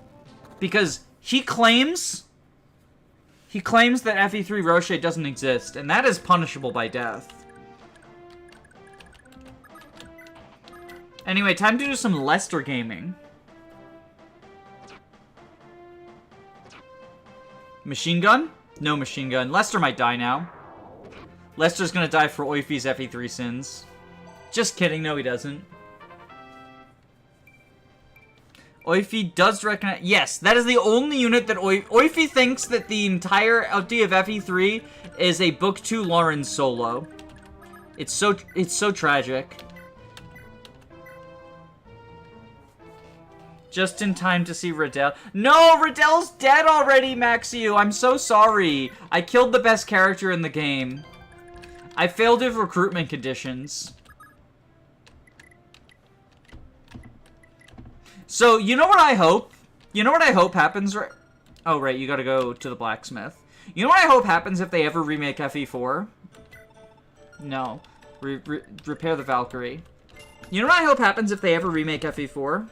Because he claims that FE4 Roche doesn't exist, and that is punishable by death. Anyway, time to do some Lester gaming. Machine gun? No machine gun. Lester might die now. Lester's gonna die for Oify's FE4 sins. Just kidding, no he doesn't. Oify does recognize... Yes, that is the only unit that Oify thinks that the entire update of FE4 is a Book 2 Lawrence solo. It's so tragic. Just in time to see Riddell. No, Riddell's dead already, Maxiu. I'm so sorry. I killed the best character in the game. I failed with recruitment conditions. So, you know what I hope? You know what I hope happens? Oh, right, you gotta go to the blacksmith. You know what I hope happens if they ever remake FE4? No. Repair the Valkyrie. You know what I hope happens if they ever remake FE4?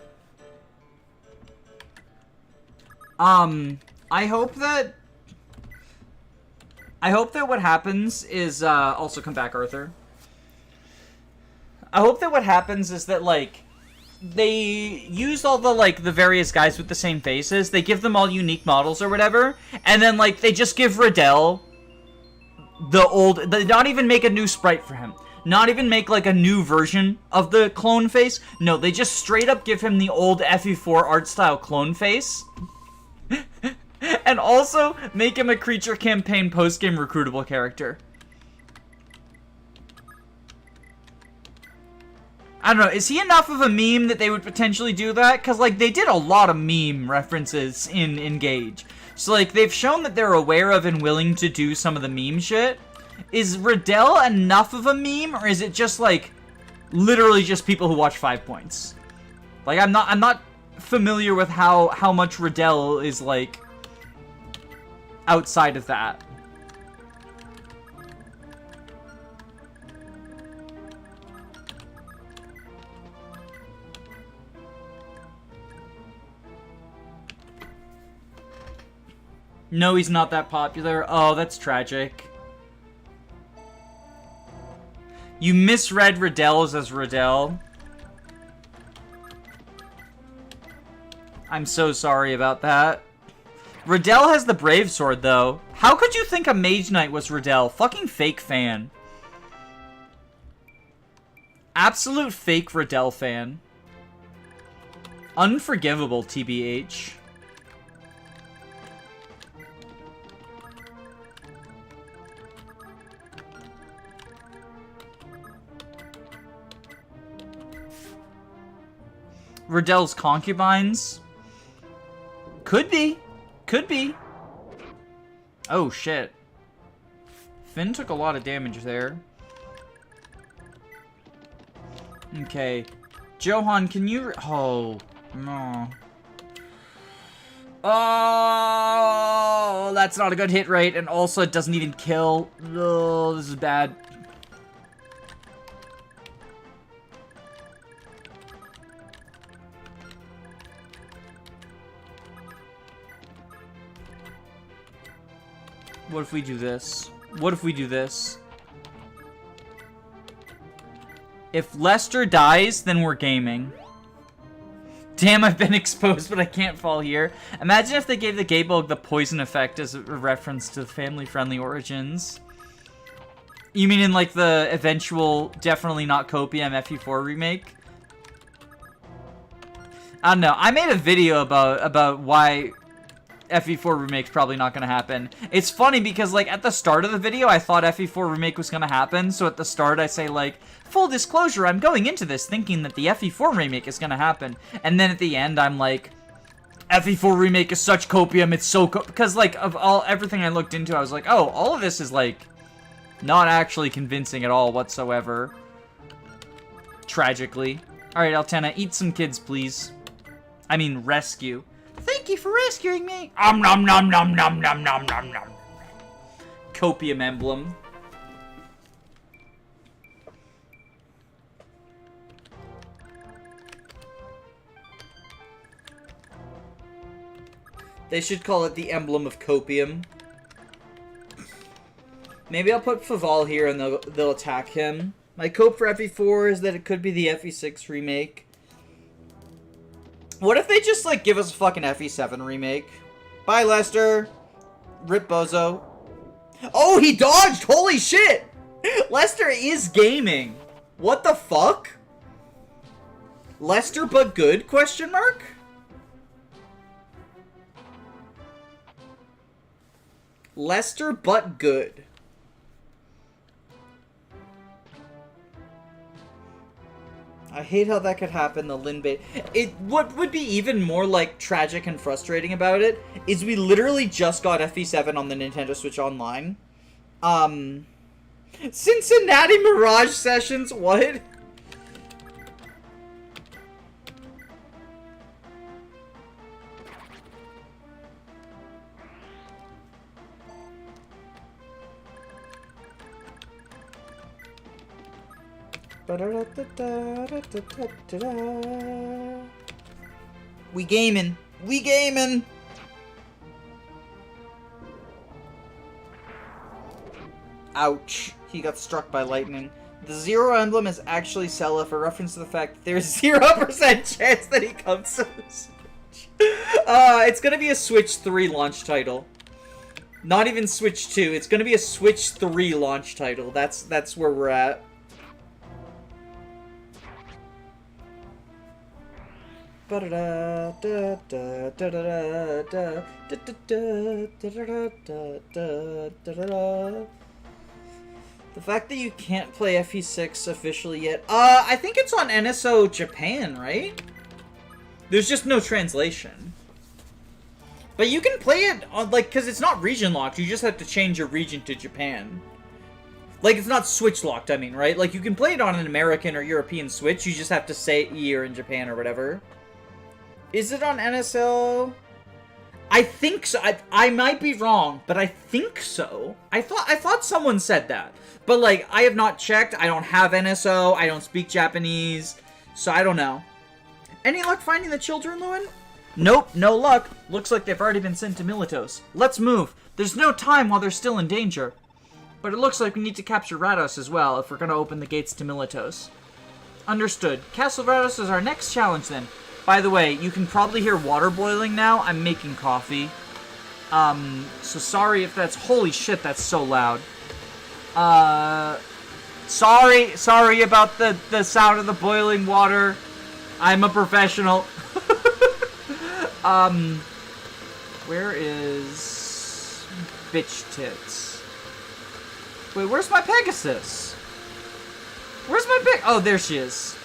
I hope that what happens is, also come back, Arthur. I hope that what happens is that, like, they use all the, like, the various guys with the same faces. They give them all unique models or whatever. And then, like, they just give Riddell the old... They not even make a new sprite for him. Not even make, like, a new version of the clone face. No, they just straight up give him the old FE4 art style clone face. And also make him a Creature Campaign post-game recruitable character. I don't know, is he enough of a meme that they would potentially do that? Because, like, they did a lot of meme references in Engage. So, like, they've shown that they're aware of and willing to do some of the meme shit. Is Riddell enough of a meme, or is it just, like, literally just people who watch 5 Points? Like, I'm not familiar with how much Riddell is, like, outside of that. No, he's not that popular. Oh, that's tragic. You misread Riddell's as Riddell. I'm so sorry about that. Riddell has the Brave Sword, though. How could you think a Mage Knight was Riddell? Fucking fake fan. Absolute fake Riddell fan. Unforgivable, TBH. Riddell's concubines? Could be. Could be. Oh, shit. Finn took a lot of damage there. Okay. Johan, can you... Oh, no. Oh, that's not a good hit rate, and also it doesn't even kill. Oh, this is bad. What if we do this? What if we do this? If Lester dies, then we're gaming. Damn, I've been exposed, but I can't fall here. Imagine if they gave the Gaybulg the poison effect as a reference to family-friendly origins. You mean in, like, the eventual, definitely not Copium FE4 remake? I don't know. I made a video about why FE4 remake's probably not gonna happen. It's funny because, like, at the start of the video, I thought FE4 remake was gonna happen, so at the start I say, like, full disclosure, I'm going into this thinking that the FE4 remake is gonna happen, and then at the end, I'm like, FE4 remake is such copium, it's so because, like, of everything I looked into, I was like, oh, all of this is, like, not actually convincing at all whatsoever. Tragically. Alright, Altena, eat some kids, please. I mean, rescue. Thank you for rescuing me. Nom nom nom nom nom nom nom nom nom. Copium emblem. They should call it the emblem of copium. Maybe I'll put Faval here and they'll attack him. My cope for FE4 is that it could be the FE6 remake. What if they just, like, give us a fucking FE7 remake? Bye, Lester. Rip Bozo. Oh, he dodged! Holy shit! Lester is gaming. What the fuck? Lester but good, question mark? Lester but good. I hate how that could happen, the Lin bait. What would be even more, like, tragic and frustrating about it is we literally just got FE7 on the Nintendo Switch Online. Cincinnati Mirage Sessions, what? We gaming. We gaming. Ouch. He got struck by lightning. The zero emblem is actually Seliph, a reference to the fact that there's 0% chance that he comes to the Switch. It's gonna be a Switch 3 launch title. Not even Switch 2. It's gonna be a Switch 3 launch title. That's where we're at. The fact that you can't play FE6 officially yet. I think it's on NSO Japan, right? There's just no translation. But you can play it on, like, because it's not region locked. You just have to change your region to Japan. Like, it's not Switch locked, I mean, right? Like, you can play it on an American or European Switch. You just have to say you're in Japan or whatever. Is it on NSL? I think so. I might be wrong, but I think so. I thought someone said that. But, like, I have not checked. I don't have NSO. I don't speak Japanese. So, I don't know. Any luck finding the children, Lewin? Nope, no luck. Looks like they've already been sent to Militos. Let's move. There's no time while they're still in danger. But it looks like we need to capture Rados as well if we're going to open the gates to Militos. Understood. Castle Rados is our next challenge, then. By the way, you can probably hear water boiling now. I'm making coffee. So sorry if that's... Holy shit, that's so loud. Sorry about the sound of the boiling water. I'm a professional. Where is bitch tits? Wait, where's my Pegasus? Where's my Peg? Oh, there she is.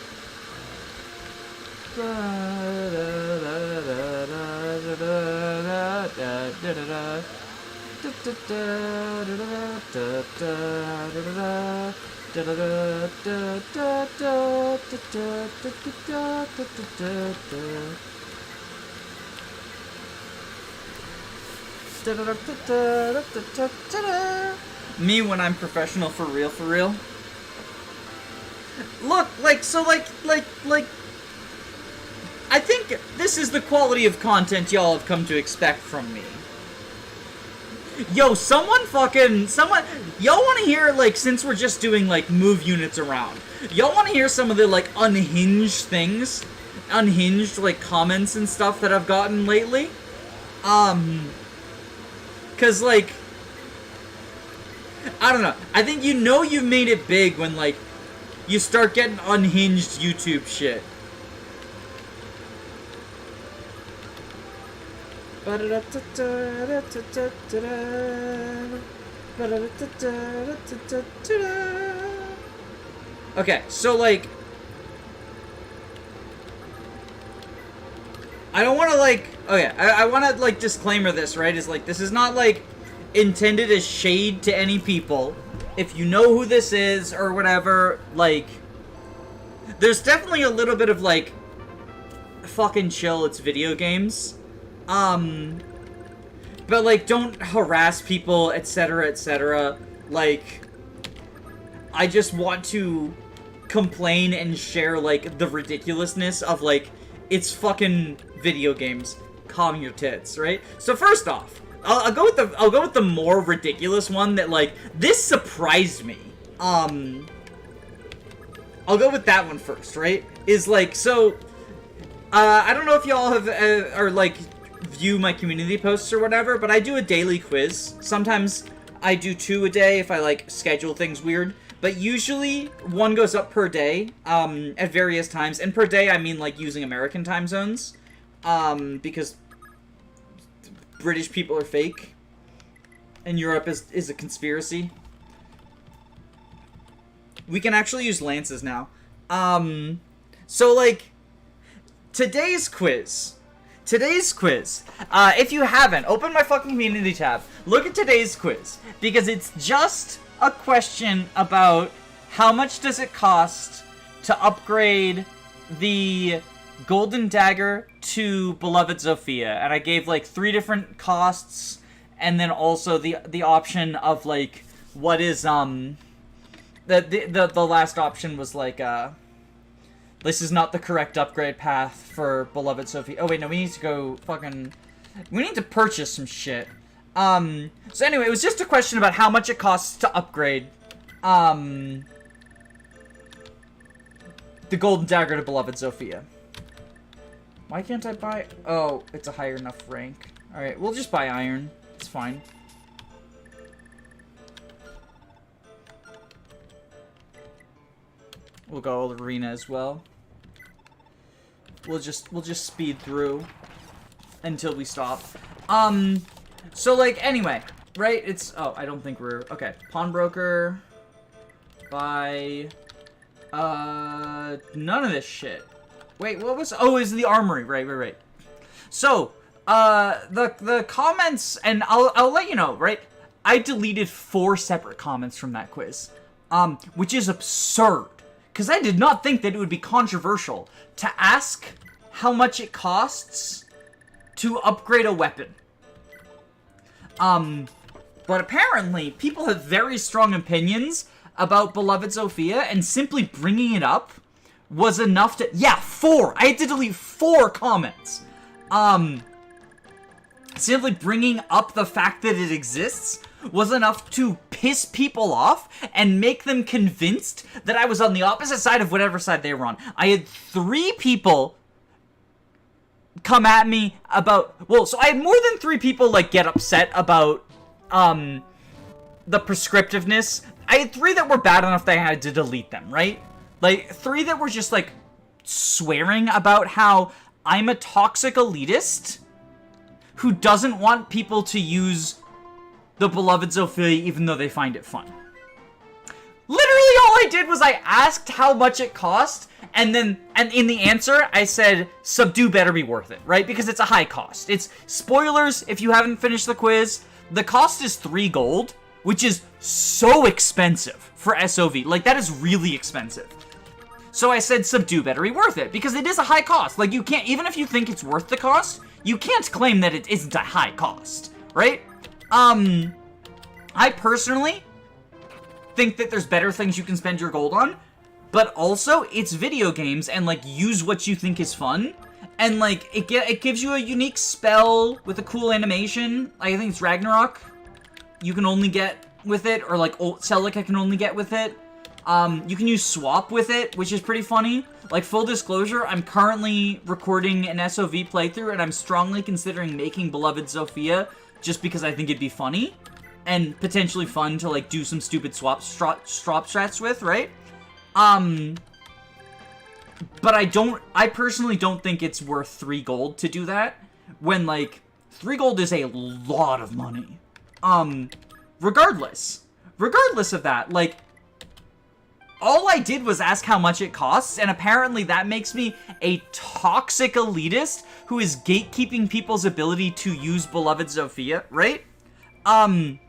Me when I'm professional, for real, for real. Look, like, so, like, I think this is the quality of content y'all have come to expect from me. Yo, y'all want to hear, like, since we're just doing, like, move units around, y'all want to hear some of the, like, unhinged things? Unhinged, like, comments and stuff that I've gotten lately? Cause, like, I don't know. I think you know you've made it big when, like, you start getting unhinged YouTube shit. Okay, so, like, I don't want to, like, okay, I want to, like, disclaimer this, right, is, like, this is not, like, intended as shade to any people. If you know who this is, or whatever, like, there's definitely a little bit of, like, fucking chill, it's video games. But, like, don't harass people, etc., etc. Like, I just want to complain and share, like, the ridiculousness of, like, it's fucking video games. Calm your tits, right? So first off, I'll go with the more ridiculous one that, like, this surprised me. I'll go with that one first, right? Is, like, so, I don't know if y'all have, are, like, view my community posts or whatever, but I do a daily quiz. Sometimes I do 2 a day if I, like, schedule things weird. But usually, 1 goes up per day, at various times. And per day, I mean, like, using American time zones. Because British people are fake. And Europe is a conspiracy. We can actually use lances now. So, like, today's quiz. If you haven't, open my fucking community tab. Look at today's quiz. Because it's just a question about how much does it cost to upgrade the Golden Dagger to Beloved Zofia. And I gave, like, 3 different costs. And then also the option of, like, what is, the last option was, like, this is not the correct upgrade path for Beloved Zofia. Oh, wait, no, we need to go fucking... We need to purchase some shit. So anyway, it was just a question about how much it costs to upgrade, the golden dagger to beloved Zofia. Why can't I buy... Oh, it's a higher enough rank. Alright, we'll just buy iron. It's fine. We'll go arena as well. We'll just speed through until we stop. So like anyway, right? It's I don't think we're okay. Pawnbroker. Buy none of this shit. Wait, what was is the armory, right. So, the comments, and I'll let you know, right? I deleted 4 separate comments from that quiz. Which is absurd. Because I did not think that it would be controversial to ask how much it costs to upgrade a weapon. But apparently, people have very strong opinions about Beloved Zofia, and simply bringing it up was enough to... Yeah, 4! I had to delete 4 comments. Simply bringing up the fact that it exists was enough to piss people off and make them convinced that I was on the opposite side of whatever side they were on. I had 3 people come at me about... Well, so I had more than 3 people, like, get upset about, the prescriptiveness. I had 3 that were bad enough that I had to delete them, right? Like, 3 that were just, like, swearing about how I'm a toxic elitist who doesn't want people to use the beloved Zofia even though they find it fun. Literally all I did was I asked how much it cost, and in the answer, I said, Subdue better be worth it, right? Because it's a high cost. It's, spoilers, if you haven't finished the quiz, the cost is 3 gold, which is so expensive for SOV. Like, that is really expensive. So I said, Subdue better be worth it, because it is a high cost. Like, you can't, even if you think it's worth the cost, you can't claim that it isn't a high cost, right? I personally think that there's better things you can spend your gold on, but also, it's video games, and, like, use what you think is fun, and, like, it gives you a unique spell with a cool animation. I think it's Ragnarok you can only get with it, or, like, Celica can only get with it. You can use Swap with it, which is pretty funny. Like, full disclosure, I'm currently recording an SOV playthrough, and I'm strongly considering making Beloved Zofia, just because I think it'd be funny, and potentially fun to, like, do some stupid swap strats with, right? But I personally don't think it's worth 3 gold to do that, when, like, 3 gold is a lot of money. Regardless of that, like, all I did was ask how much it costs, and apparently that makes me a toxic elitist who is gatekeeping people's ability to use Beloved Zofia, right? But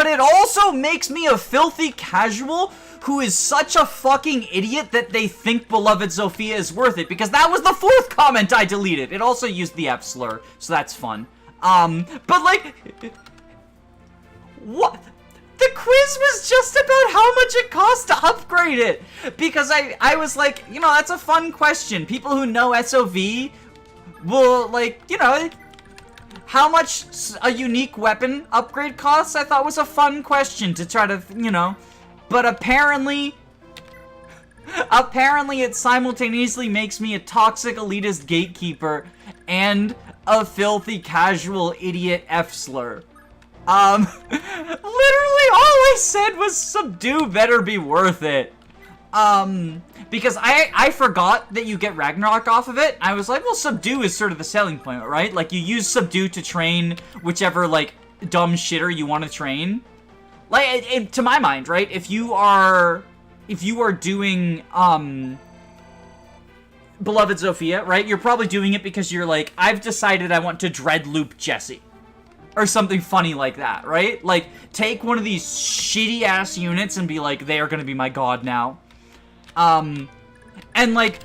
it also makes me a filthy casual who is such a fucking idiot that they think Beloved Zofia is worth it, because that was the 4th comment I deleted. It also used the F slur, so that's fun. But like, what? The quiz was just about how much it costs to upgrade it, because I was like, you know, that's a fun question. People who know SOV will, like, you know, how much a unique weapon upgrade costs, I thought was a fun question to try to, you know, but apparently it simultaneously makes me a toxic elitist gatekeeper and a filthy casual idiot F slur. Literally all I said was Subdue better be worth it. Because I forgot that you get Ragnarok off of it. I was like, well, Subdue is sort of the selling point, right? Like, you use Subdue to train whichever, like, dumb shitter you want to train. Like, to my mind, right? If you are doing, Beloved Zofia, right? You're probably doing it because you're like, I've decided I want to dread loop Jesse. Or something funny like that, right? Like, take one of these shitty-ass units and be like, they are gonna be my god now. And, like,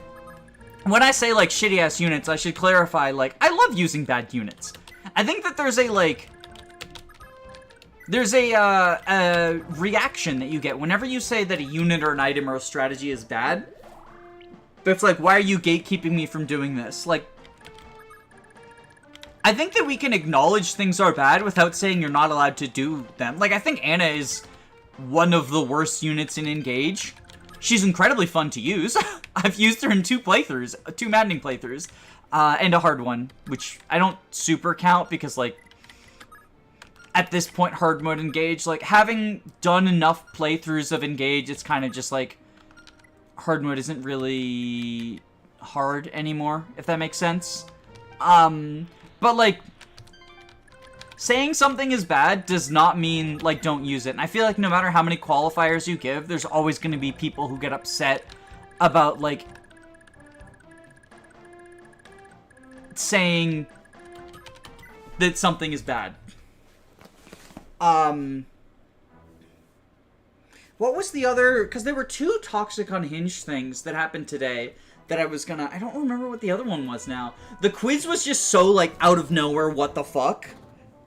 when I say, like, shitty-ass units, I should clarify, like, I love using bad units. I think that there's a, like, there's a reaction that you get whenever you say that a unit or an item or a strategy is bad. That's like, why are you gatekeeping me from doing this? Like, I think that we can acknowledge things are bad without saying you're not allowed to do them. Like, I think Anna is one of the worst units in Engage. She's incredibly fun to use. I've used her in 2 playthroughs, 2 maddening playthroughs, and a hard one, which I don't super count because, like, at this point, hard mode Engage, like, having done enough playthroughs of Engage, it's kind of just, like, hard mode isn't really hard anymore, if that makes sense. But, like, saying something is bad does not mean, like, don't use it. And I feel like no matter how many qualifiers you give, there's always going to be people who get upset about, like, saying that something is bad. What was the other... Because there were 2 Toxic Unhinged things that happened today that I was gonna... I don't remember what the other one was now. The quiz was just so, like, out of nowhere, what the fuck?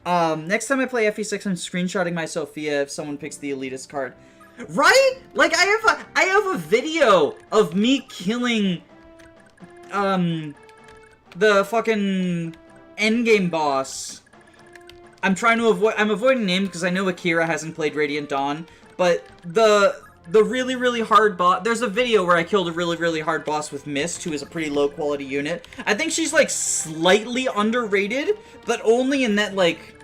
Next time I play FE6, I'm screenshotting my Sophia if someone picks the elitist card. Right? Like, I have a video of me killing, the fucking endgame boss. I'm avoiding names because I know Akira hasn't played Radiant Dawn, but the really, really hard boss, there's a video where I killed a really, really hard boss with Mist, who is a pretty low quality unit. I think she's, like, slightly underrated, but only in that, like,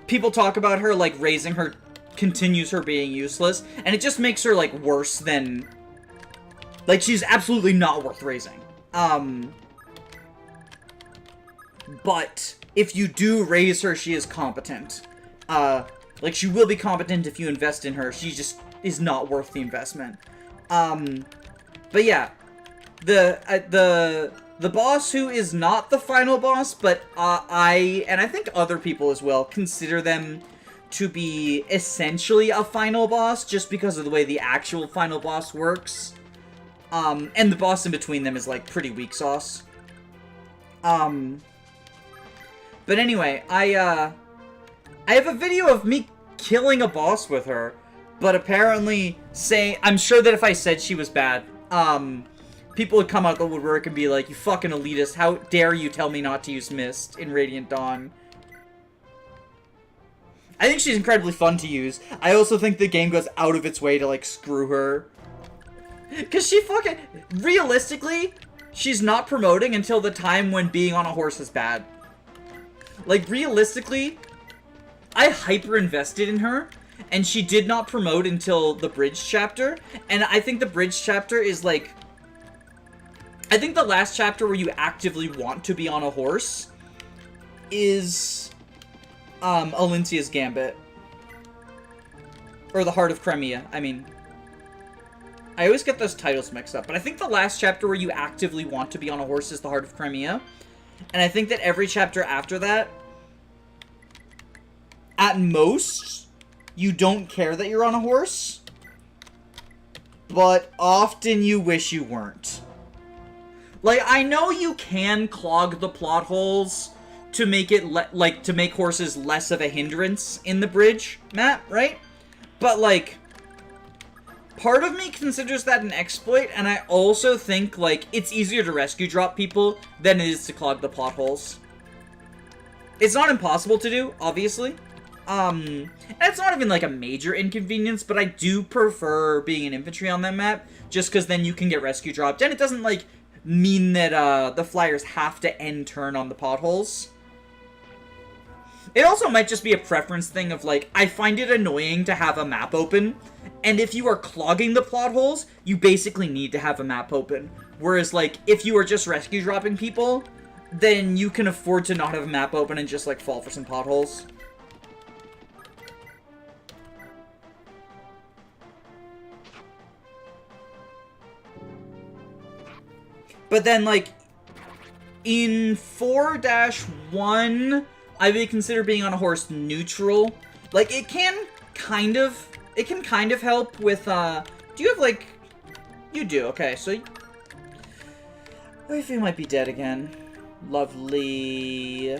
people talk about her, like, raising her continues her being useless, and it just makes her, like, worse than, like, she's absolutely not worth raising. But if you do raise her, she is competent. Like, she will be competent if you invest in her. She just is not worth the investment. But yeah, the boss who is not the final boss, but and I think other people as well, consider them to be essentially a final boss just because of the way the actual final boss works. And the boss in between them is, like, pretty weak sauce. But anyway, I have a video of me killing a boss with her, but apparently I'm sure that if I said she was bad, people would come out the woodwork and be like, you fucking elitist, how dare you tell me not to use Mist in Radiant Dawn. I think she's incredibly fun to use. I also think the game goes out of its way to, like, screw her. Because she fucking... Realistically, she's not promoting until the time when being on a horse is bad. Like, realistically, I hyper-invested in her, and she did not promote until the Bridge chapter, and I think the Bridge chapter is, like... I think the last chapter where you actively want to be on a horse is... Alincia's Gambit. Or the Heart of Crimea, I mean... I always get those titles mixed up, but I think the last chapter where you actively want to be on a horse is the Heart of Crimea. And I think that every chapter after that, at most, you don't care that you're on a horse, but often you wish you weren't. Like, I know you can clog the plot holes to make it, to make horses less of a hindrance in the Bridge map, right? But, like, part of me considers that an exploit, and I also think, like, it's easier to rescue drop people than it is to clog the plot holes. It's not impossible to do, obviously. And it's not even, like, a major inconvenience, but I do prefer being an infantry on that map, just because then you can get rescue dropped, and it doesn't, like, mean that, the flyers have to end turn on the potholes. It also might just be a preference thing of, like, I find it annoying to have a map open, and if you are clogging the plot holes, you basically need to have a map open. Whereas, like, if you are just rescue dropping people, then you can afford to not have a map open and just, like, fall for some potholes. But then, like, in 4-1... I would consider being on a horse neutral. Like, it can kind of help with, do you have, like, you do, okay, so, I think might be dead again. Lovely.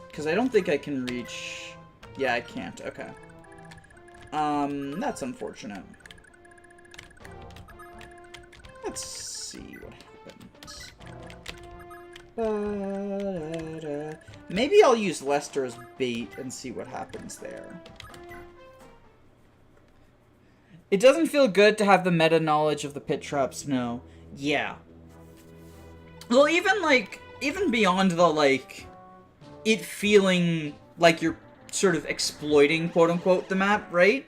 Because I don't think I can reach, yeah, I can't, okay. That's unfortunate. Let's see what happens. Maybe I'll use Lester as bait and see what happens there. It doesn't feel good to have the meta knowledge of the pit traps, no. Yeah. Well, even beyond the, like, it feeling like you're sort of exploiting, quote-unquote, the map, right?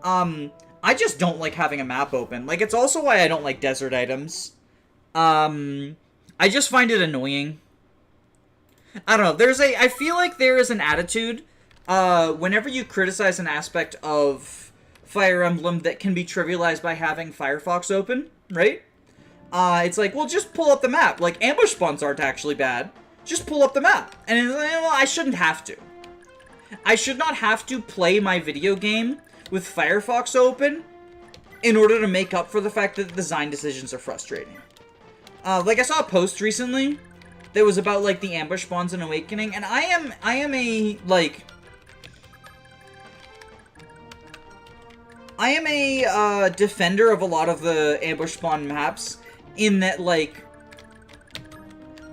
I just don't like having a map open. Like, it's also why I don't like desert items. I just find it annoying. I don't know, I feel like there is an attitude, whenever you criticize an aspect of Fire Emblem that can be trivialized by having Firefox open, right? It's like, well, just pull up the map. Like, ambush spawns aren't actually bad. Just pull up the map. And it's like, well, I shouldn't have to. I should not have to play my video game with Firefox open in order to make up for the fact that the design decisions are frustrating. Like, I saw a post recently that was about, like, the ambush spawns in Awakening, and I am a, like... I am a, defender of a lot of the ambush spawn maps, in that, like...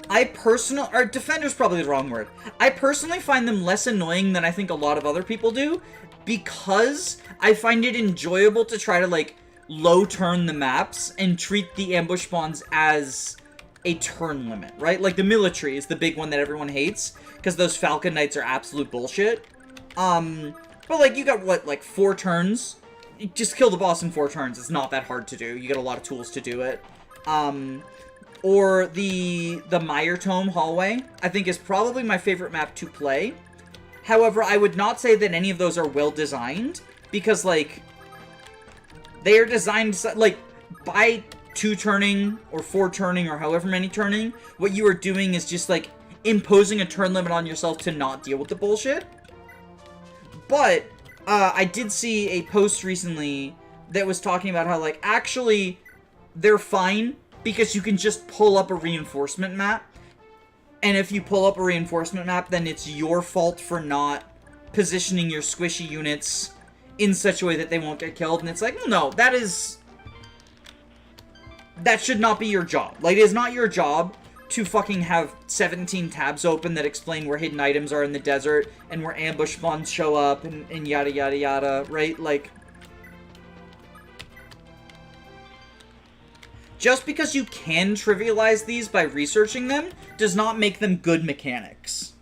or defender's probably the wrong word. I personally find them less annoying than I think a lot of other people do, because I find it enjoyable to try to, like, low turn the maps and treat the ambush spawns as a turn limit, right? Like, the military is the big one that everyone hates, because those Falcon Knights are absolute bullshit. But, like, you got, what, like, 4 turns? You just kill the boss in 4 turns. It's not that hard to do. You get a lot of tools to do it. Or the Meyer Tome hallway, I think, is probably my favorite map to play. However, I would not say that any of those are well designed, because, like, they are designed, like, by 2 turning, or 4 turning, or however many turning, what you are doing is just, like, imposing a turn limit on yourself to not deal with the bullshit. But, I did see a post recently that was talking about how, like, actually, they're fine, because you can just pull up a reinforcement map. And if you pull up a reinforcement map, then it's your fault for not positioning your squishy units in such a way that they won't get killed. And it's like, well, no, that should not be your job. Like, it is not your job to fucking have 17 tabs open that explain where hidden items are in the desert and where ambush spawns show up and yada yada yada, right? Like, just because you can trivialize these by researching them does not make them good mechanics.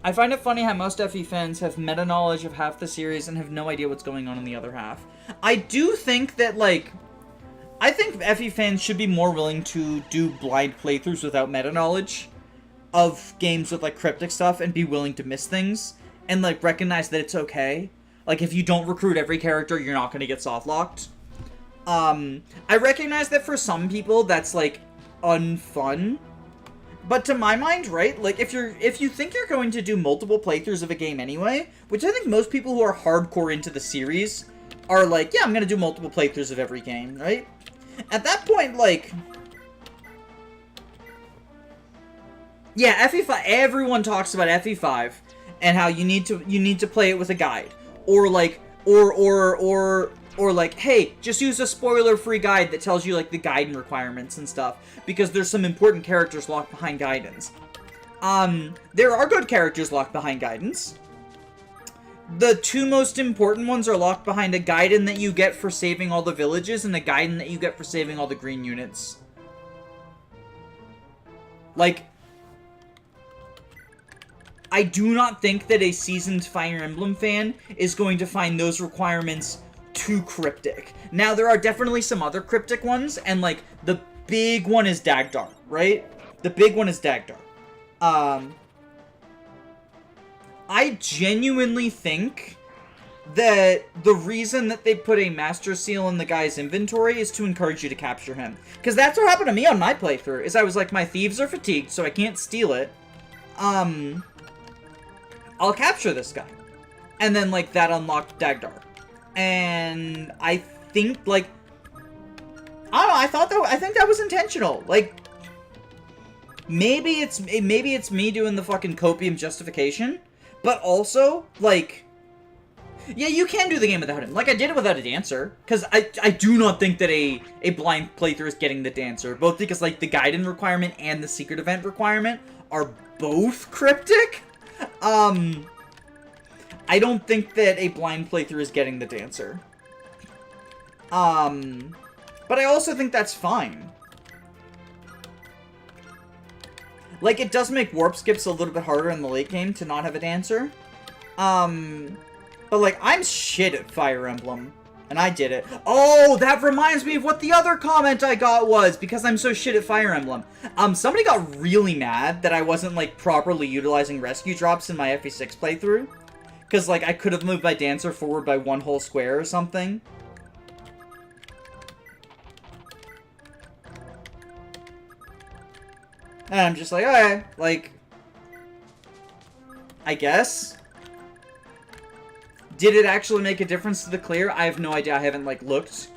I find it funny how most FE fans have meta-knowledge of half the series and have no idea what's going on in the other half. I do think that, like... I think FE fans should be more willing to do blind playthroughs without meta-knowledge of games with, like, cryptic stuff and be willing to miss things and, like, recognize that it's okay. Like, if you don't recruit every character, you're not going to get soft-locked. I recognize that for some people, that's, like, unfun. But to my mind, right, like, if you think you're going to do multiple playthroughs of a game anyway, which I think most people who are hardcore into the series are like, yeah, I'm going to do multiple playthroughs of every game, right? At that point, like... Yeah, FE5, everyone talks about FE5 and how you need to play it with a guide. Or, like, or like, hey, just use a spoiler-free guide that tells you, like, the guidance requirements and stuff, because there's some important characters locked behind guidance. There are good characters locked behind guidance. The 2 most important ones are locked behind a guidance that you get for saving all the villages and a guidance that you get for saving all the green units. Like, I do not think that a seasoned Fire Emblem fan is going to find those requirements too cryptic. Now, there are definitely some other cryptic ones, and, like, the big one is Dagdar, right? The big one is Dagdar. I genuinely think that the reason that they put a Master Seal in the guy's inventory is to encourage you to capture him. Because that's what happened to me on my playthrough, is I was like, my thieves are fatigued, so I can't steal it. I'll capture this guy. And then, like, that unlocked Dagdar. And I think, like, I don't know, I think that was intentional. Like, maybe it's me doing the fucking copium justification, but also, like, yeah, you can do the game without him. Like, I did it without a dancer, because I do not think that a blind playthrough is getting the dancer, both because, like, the guidance requirement and the secret event requirement are both cryptic. I don't think that a blind playthrough is getting the dancer. But I also think that's fine. Like, it does make warp skips a little bit harder in the late game to not have a dancer. But, like, I'm shit at Fire Emblem. And I did it. Oh, that reminds me of what the other comment I got was, because I'm so shit at Fire Emblem. Somebody got really mad that I wasn't, like, properly utilizing rescue drops in my FE6 playthrough. Because, like, I could have moved my dancer forward by one whole square or something. And I'm just like, alright, like, I guess. Did it actually make a difference to the clear? I have no idea. I haven't, like, looked.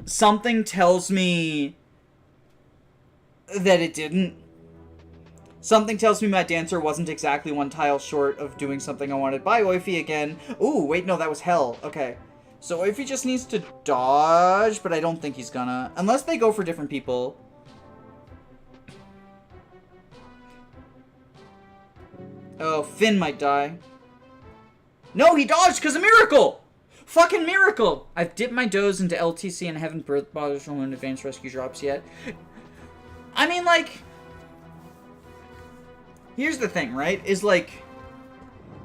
Something tells me that it didn't. Something tells me my dancer wasn't exactly one tile short of doing something I wanted. Bye, Oify again. Ooh, wait, no, that was hell. Okay. So Oify just needs to dodge, but I don't think he's gonna. Unless they go for different people. Oh, Finn might die. No, he dodged because of Miracle! Fucking Miracle! I've dipped my does into LTC and haven't bothered from an advanced rescue drops yet. I mean, like... Here's the thing, right? Is, like...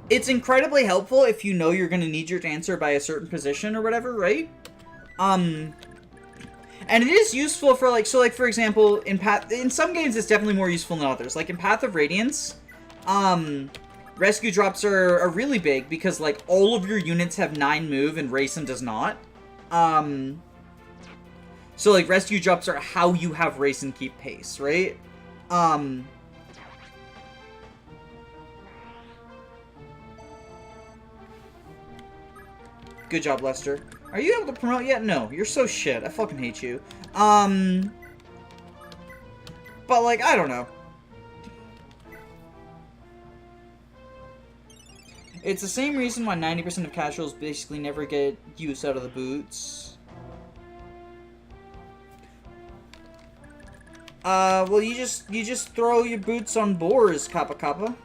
It's incredibly helpful if you know you're gonna need your dancer by a certain position or whatever, right? And it is useful for, like... So, like, for example, in some games it's definitely more useful than others. Like, in Path of Radiance... Rescue drops are really big because, like, all of your units have 9 move and Rayson does not. So, like, rescue drops are how you have Rayson keep pace, right? Good job, Lester. Are you able to promote yet? No, you're so shit. I fucking hate you. But, like, I don't know. It's the same reason why 90% of casuals basically never get use out of the boots. Well, you just throw your boots on boars, Kappa Kappa.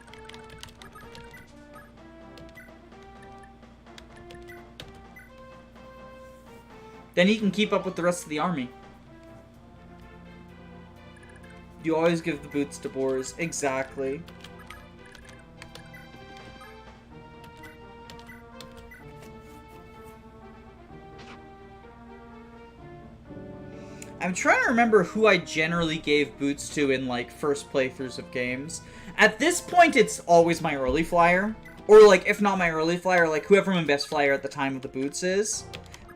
Then he can keep up with the rest of the army. You always give the boots to boars. Exactly. I'm trying to remember who I generally gave boots to in, like, first playthroughs of games. At this point, it's always my early flyer. Or, like, if not my early flyer, like, whoever my best flyer at the time of the boots is.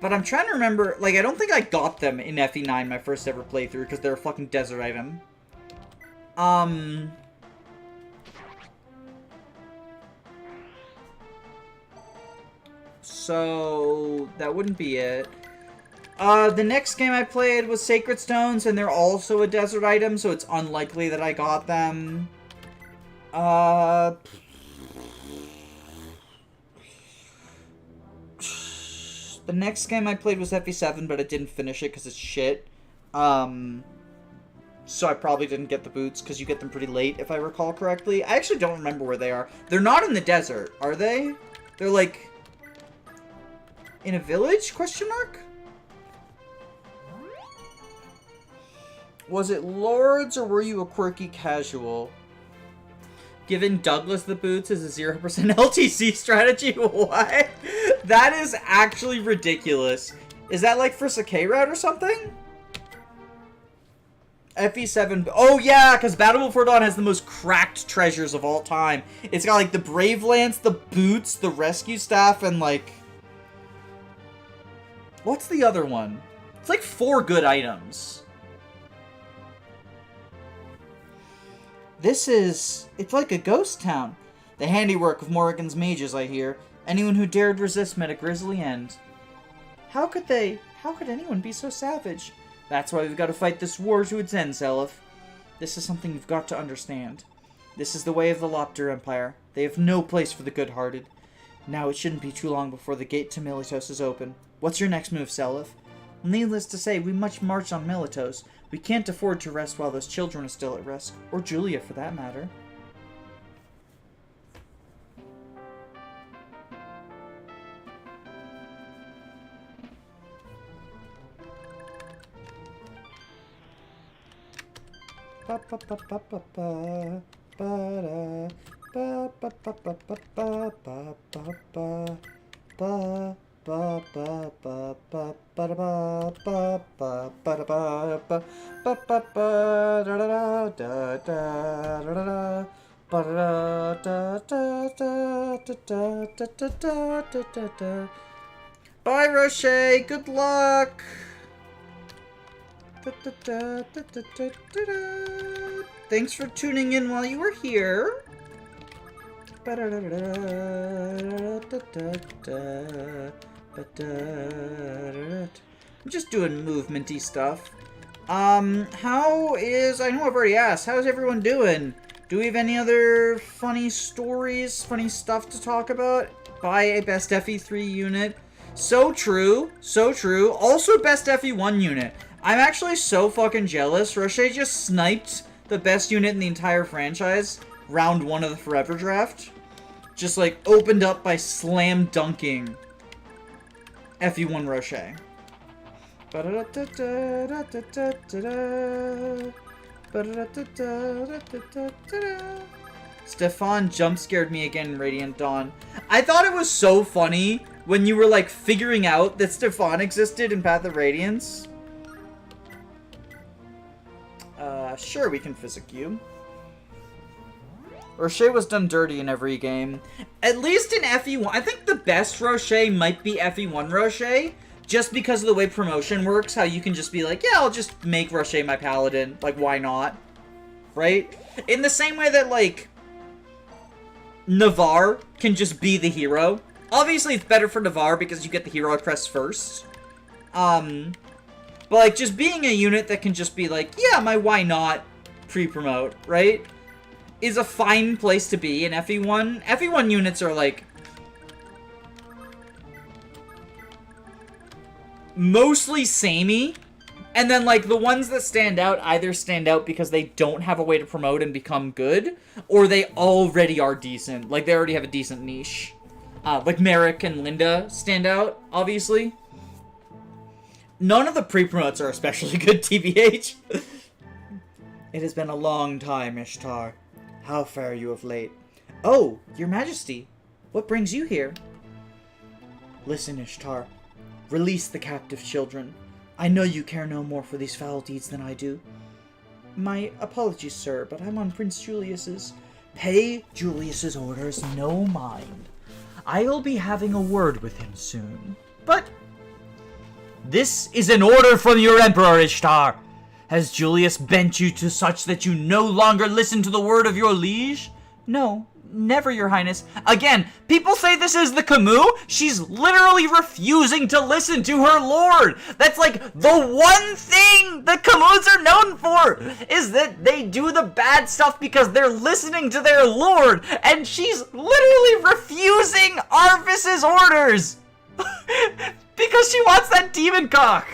But I'm trying to remember, like, I don't think I got them in FE9, my first ever playthrough, because they're a fucking desert item. So, that wouldn't be it. The next game I played was Sacred Stones, and they're also a desert item, so it's unlikely that I got them. The next game I played was FE7, but I didn't finish it because it's shit. So I probably didn't get the boots, because you get them pretty late, if I recall correctly. I actually don't remember where they are. They're not in the desert, are they? They're, like, in a village, question mark? Was it Lords, or were you a quirky casual? Giving Douglas the boots is a 0% LTC strategy? What? That is actually ridiculous. Is that like for Sakai route or something? FE7. Oh yeah, because Battle Before Dawn has the most cracked treasures of all time. It's got like the Brave Lance, the boots, the rescue staff, and like... What's the other one? It's like 4 good items. It's like a ghost town. The handiwork of Morrigan's mages, I hear. Anyone who dared resist met a grisly end. How could anyone be so savage? That's why we've got to fight this war to its end, Seliph. This is something you've got to understand. This is the way of the Lopter Empire. They have no place for the good-hearted. Now it shouldn't be too long before the gate to Militos is open. What's your next move, Seliph? Needless to say, we must march on Militos. We can't afford to rest while those children are still at risk. Or Julia, for that matter. Bye, Roche. Good luck. Thanks for tuning in while you were here. I'm just doing movementy stuff. How is... I know I've already asked. How's everyone doing? Do we have any other funny stories, funny stuff to talk about? Buy a best FE3 unit. So true. So true. Also best FE1 unit. I'm actually so fucking jealous. Roche just sniped the best unit in the entire franchise. Round 1 of the Forever Draft. Just, like, opened up by slam dunking FE1 Roche. Stefan jump scared me again in Radiant Dawn. I thought it was so funny when you were, like, figuring out that Stefan existed in Path of Radiance. Sure, we can physic you. Roche was done dirty in every game. At least in FE1. I think the best Roche might be FE1 Roche. Just because of the way promotion works. How you can just be like, yeah, I'll just make Roche my paladin. Like, why not? Right? In the same way that, like, Navarre can just be the hero. Obviously, it's better for Navarre because you get the hero crest first. But, like, just being a unit that can just be like, yeah, my why not pre-promote, right? Is a fine place to be in FE1. FE1 units are, like, mostly samey. And then, like, the ones that stand out either stand out because they don't have a way to promote and become good, or they already are decent. Like, they already have a decent niche. Like, Merrick and Linda stand out, obviously. None of the pre-promotes are especially good, TBH. It has been a long time, Ishtar. How fare you of late? Oh, your majesty. What brings you here? Listen, Ishtar. Release the captive children. I know you care no more for these foul deeds than I do. My apologies, sir, but I'm on Prince Julius's. Pay Julius's orders no mind. I'll be having a word with him soon. But this is an order from your Emperor, Ishtar. Has Julius bent you to such that you no longer listen to the word of your liege? No, never, your highness. Again, people say this is the Camus. She's literally refusing to listen to her lord. That's like the one thing the Camus are known for, is that they do the bad stuff because they're listening to their lord. And she's literally refusing Arvis's orders. Because she wants that demon cock.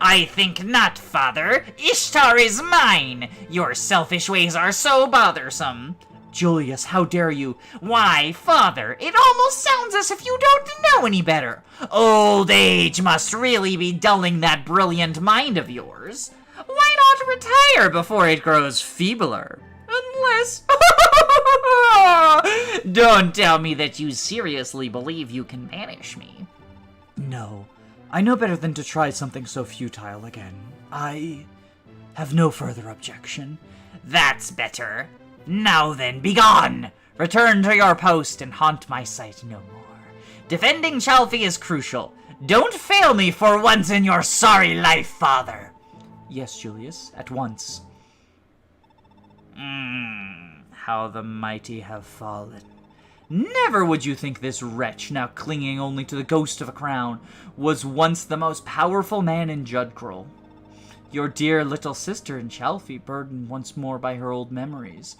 I think not, father. Ishtar is mine. Your selfish ways are so bothersome. Julius, how dare you? Why, father, it almost sounds as if you don't know any better. Old age must really be dulling that brilliant mind of yours. Why not retire before it grows feebler? Unless... Don't tell me that you seriously believe you can banish me. No, I know better than to try something so futile again. I have no further objection. That's better. Now then, begone! Return to your post and haunt my sight no more. Defending Chalfie is crucial. Don't fail me for once in your sorry life, father. Yes, Julius, at once. How the mighty have fallen. Never would you think this wretch, now clinging only to the ghost of a crown, was once the most powerful man in Judkrul. Your dear little sister in Chalfie, burdened once more by her old memories.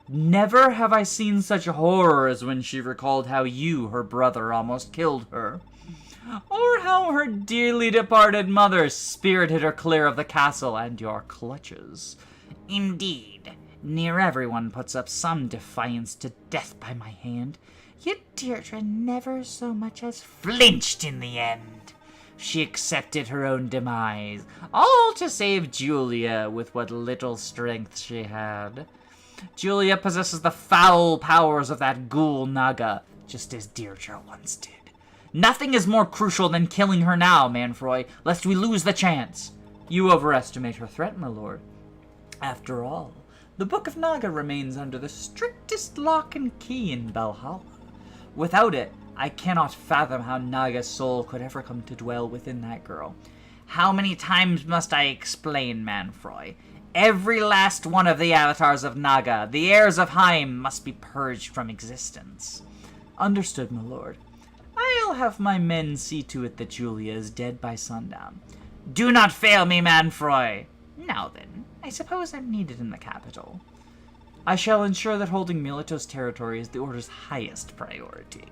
Never have I seen such horror as when she recalled how you, her brother, almost killed her. Or how her dearly departed mother spirited her clear of the castle and your clutches. Indeed, near everyone puts up some defiance to death by my hand, yet Deirdre never so much as flinched in the end. she accepted her own demise, all to save Julia with what little strength she had. Julia possesses the foul powers of that ghoul Naga, just as Deirdre once did. Nothing is more crucial than killing her now, Manfroy, lest we lose the chance. You overestimate her threat, my lord. After all, the Book of Naga remains under the strictest lock and key in Valhalla. Without it, I cannot fathom how Naga's soul could ever come to dwell within that girl. How many times must I explain, Manfroy? Every last one of the avatars of Naga, the heirs of Haim, must be purged from existence. Understood, my lord. I'll have my men see to it that Julia is dead by sundown. Do not fail me, Manfroy. Now then, I suppose I'm needed in the capital. I shall ensure that holding Miletos territory is the Order's highest priority.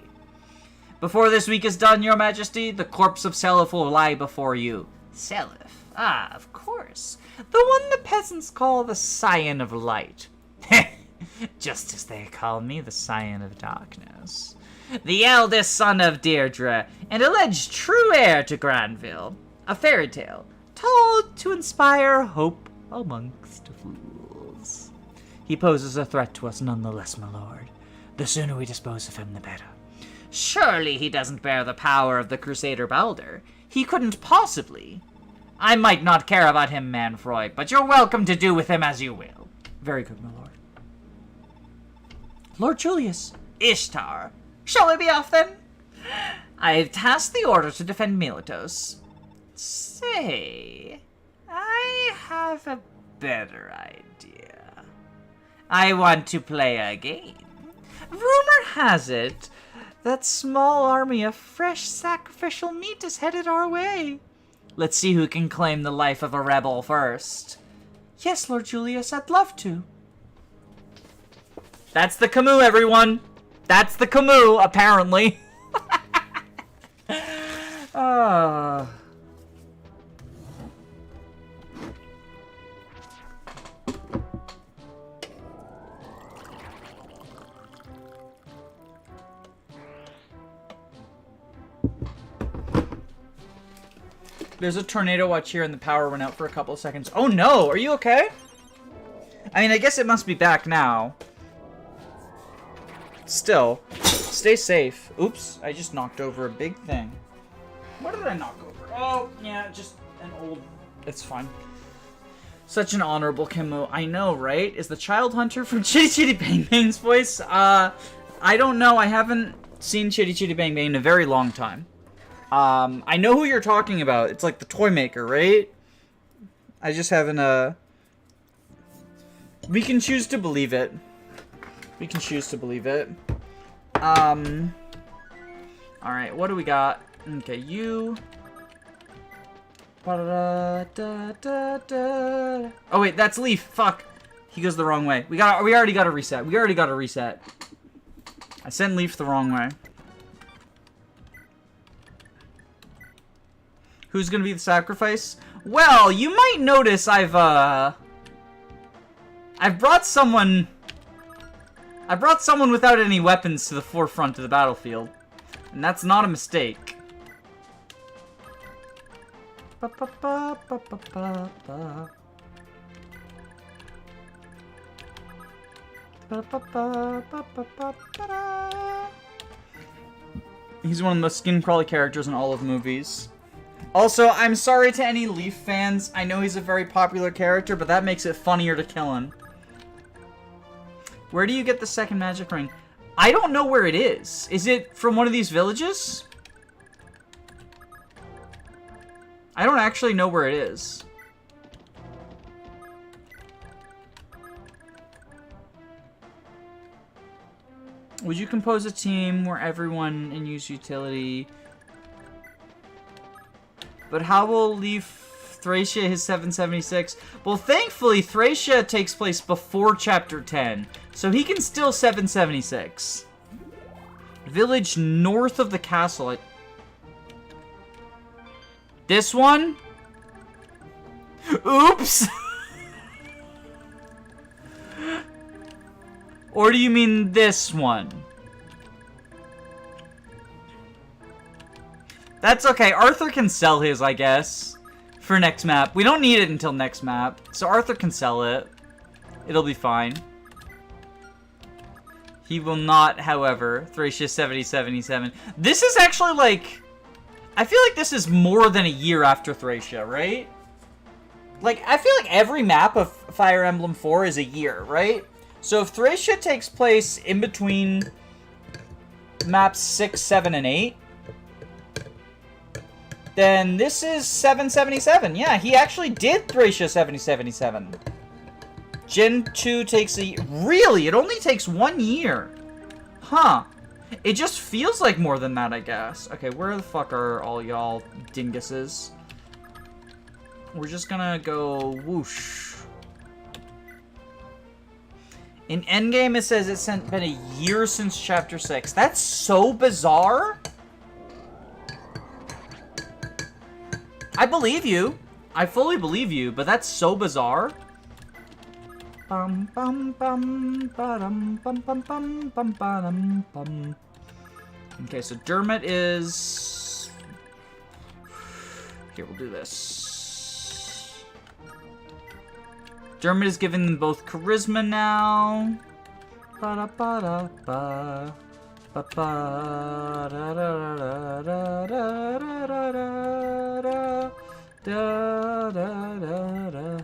Before this week is done, your majesty, the corpse of Seliph will lie before you. Seliph? Ah, of course. The one the peasants call the Scion of Light. Just as they call me the Scion of Darkness. The eldest son of Deirdre, and alleged true heir to Granville. A fairy tale, told to inspire hope amongst fools. He poses a threat to us nonetheless, my lord. The sooner we dispose of him, the better. Surely he doesn't bear the power of the Crusader Balder. He couldn't possibly. I might not care about him, Manfroy, but you're welcome to do with him as you will. Very good, my lord. Lord Julius. Ishtar. Shall we be off, then? I've tasked the Order to defend Miletos. Say, I have a better idea. I want to play a game. Rumor has it that small army of fresh sacrificial meat is headed our way. Let's see who can claim the life of a rebel first. Yes, Lord Julius, I'd love to. That's the Camus, everyone. That's the Camus, apparently. There's a tornado watch here and the power went out for a couple of seconds. Oh no, are you okay? I mean, I guess it must be back now. Still, stay safe. Oops, I just knocked over a big thing. What did I knock over? Oh, yeah, just an old... It's fine. Such an honorable Camus. I know, right? Is the child hunter from Chitty Chitty Bang Bang's voice? I don't know. I haven't seen Chitty Chitty Bang Bang in a very long time. I know who you're talking about. It's like the toy maker, right? I just haven't, We can choose to believe it. We can choose to believe it. Alright, what do we got? Okay, you... Oh wait, that's Leaf. Fuck. He goes the wrong way. We already got a reset. We already got a reset. I sent Leaf the wrong way. Who's gonna be the sacrifice? Well, you might notice I've brought someone without any weapons to the forefront of the battlefield. And that's not a mistake. He's one of the most skin-crawly characters in all of movies. Also, I'm sorry to any Leaf fans. I know he's a very popular character, but that makes it funnier to kill him. Where do you get the second magic ring? I don't know where it is. Is it from one of these villages? I don't actually know where it is. Would you compose a team where everyone and use utility? But how will leave Thracia his 776? Well, thankfully, Thracia takes place before Chapter 10, so he can still 776. Village north of the castle. This one? Oops! Or do you mean this one? That's okay. Arthur can sell his, I guess, for next map. We don't need it until next map, so Arthur can sell it. It'll be fine. He will not, however. Thracia 7077. This is actually like... I feel like this is more than a year after Thracia, right? Like, I feel like every map of Fire Emblem 4 is a year, right? So if Thracia takes place in between maps 6, 7, and 8, then this is 777. Yeah, he actually did Thracia 7077. Gen 2 takes a... Really? It only takes 1 year. Huh. It just feels like more than that, I guess. Okay, where the fuck are all y'all dinguses? We're just gonna go whoosh. In Endgame, it says it's been a year since Chapter 6. That's so bizarre. I believe you. I fully believe you, but that's so bizarre. Bum bum bum ba-dum bum bum bum bum ba-dum bum. Okay, so Dermot is... Here, we'll do this. Dermot is giving them both charisma now. Ba-da-ba-da-ba. Ba-ba-da-da-da-da-da-da-da-da-da.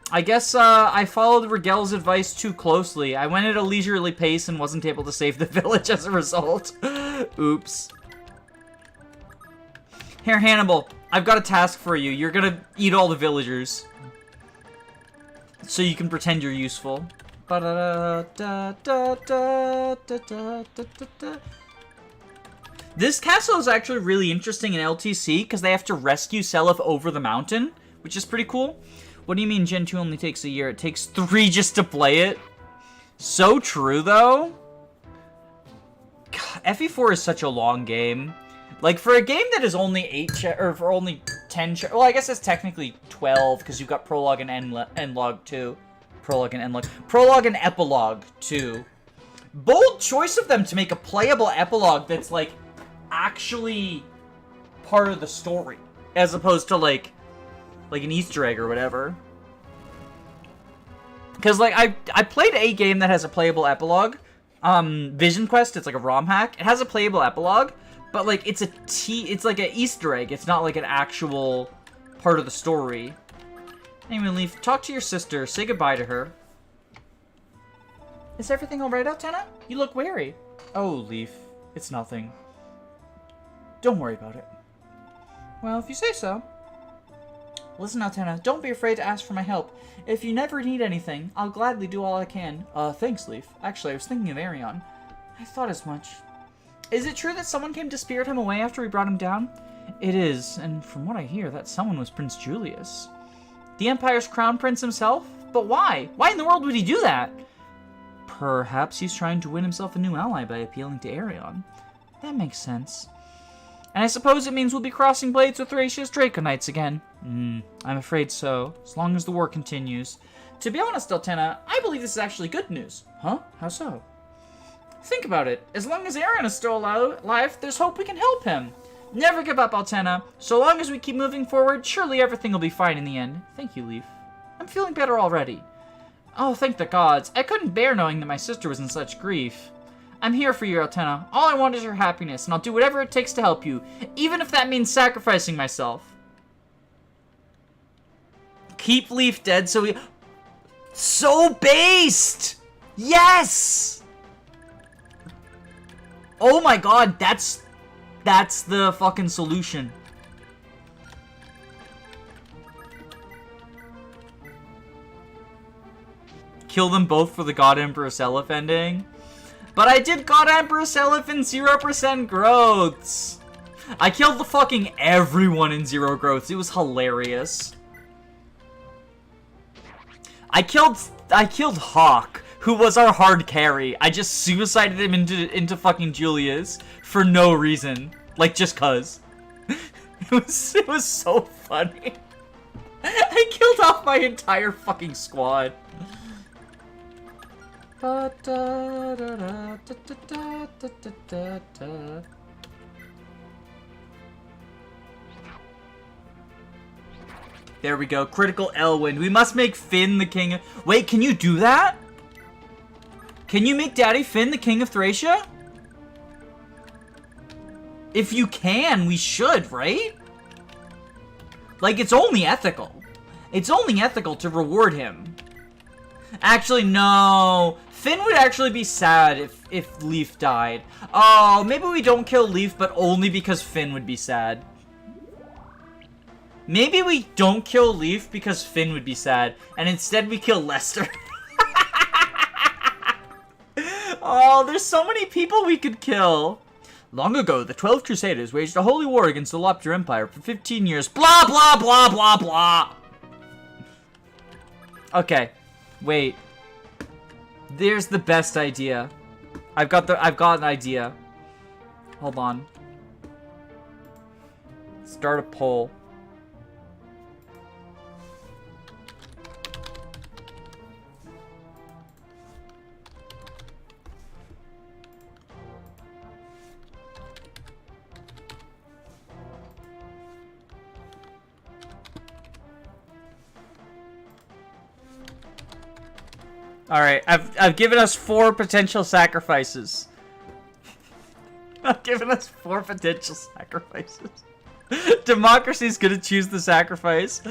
I guess I followed Rigel's advice too closely. I went at a leisurely pace and wasn't able to save the village as a result. Oops. Here, Hannibal, I've got a task for you. You're gonna eat all the villagers. So you can pretend you're useful. This castle is actually really interesting in LTC because they have to rescue Seliph over the mountain, which is pretty cool. What do you mean Gen 2 only takes a year? It takes 3 just to play it. So true, though. God, FE4 is such a long game. Like, for a game that is only 8 or for only 10 well, I guess it's technically 12, because you've got Prologue and Endlog too. Prologue and Endlog. Prologue and Epilogue too. Bold choice of them to make a playable epilogue that's, like, actually part of the story. As opposed to, like an Easter egg or whatever. Because, like, I played a game that has a playable epilogue. Vision Quest, it's like a ROM hack. It has a playable epilogue, but, like, it's like an Easter egg. It's not, like, an actual part of the story. Anyway, Leaf, talk to your sister. Say goodbye to her. Is everything alright, Altena? You look wary. Oh, Leaf, it's nothing. Don't worry about it. Well, if you say so. Listen, Altena, don't be afraid to ask for my help. If you never need anything, I'll gladly do all I can. Thanks, Leaf. Actually, I was thinking of Arion. I thought as much. Is it true that someone came to spirit him away after we brought him down? It is, and from what I hear, that someone was Prince Julius. The Empire's crown prince himself? But why? Why in the world would he do that? Perhaps he's trying to win himself a new ally by appealing to Arion. That makes sense. And I suppose it means we'll be crossing blades with Thracia's Draco Knights again. I'm afraid so, as long as the war continues. To be honest, Altena, I believe this is actually good news. Huh? How so? Think about it. As long as Arion is still alive, there's hope we can help him. Never give up, Altena. So long as we keep moving forward, surely everything will be fine in the end. Thank you, Leaf. I'm feeling better already. Oh, thank the gods. I couldn't bear knowing that my sister was in such grief. I'm here for you, Altena. All I want is your happiness, and I'll do whatever it takes to help you, even if that means sacrificing myself. Keep Leaf dead so we... So based! Yes! Oh my god, that's the fucking solution. Kill them both for the God Emperor Seliph ending. But I did God Emperor Seliph in 0% growths. I killed the fucking everyone in 0 growths. It was hilarious. I killed Hawk, who was our hard carry. I just suicided him into fucking Julius for no reason. Like, just cuz. It was so funny. I killed off my entire fucking squad. There we go. Critical Elwind. We must make Finn the king of... Wait, can you do that? Can you make Daddy Finn the king of Thracia? If you can, we should, right? Like, it's only ethical. It's only ethical to reward him. Actually, no. Finn would actually be sad if Leaf died. Oh, maybe we don't kill Leaf, but only because Finn would be sad. Maybe we don't kill Leaf because Finn would be sad, and instead we kill Lester. Oh, there's so many people we could kill. Long ago, the 12 Crusaders waged a holy war against the Lopter Empire for 15 years. Blah, blah, blah, blah, blah. Okay, wait. There's the best idea. I've got an idea. Hold on. Start a poll. Alright, I've given us 4 potential sacrifices. I've given us 4 potential sacrifices. Democracy's gonna choose the sacrifice.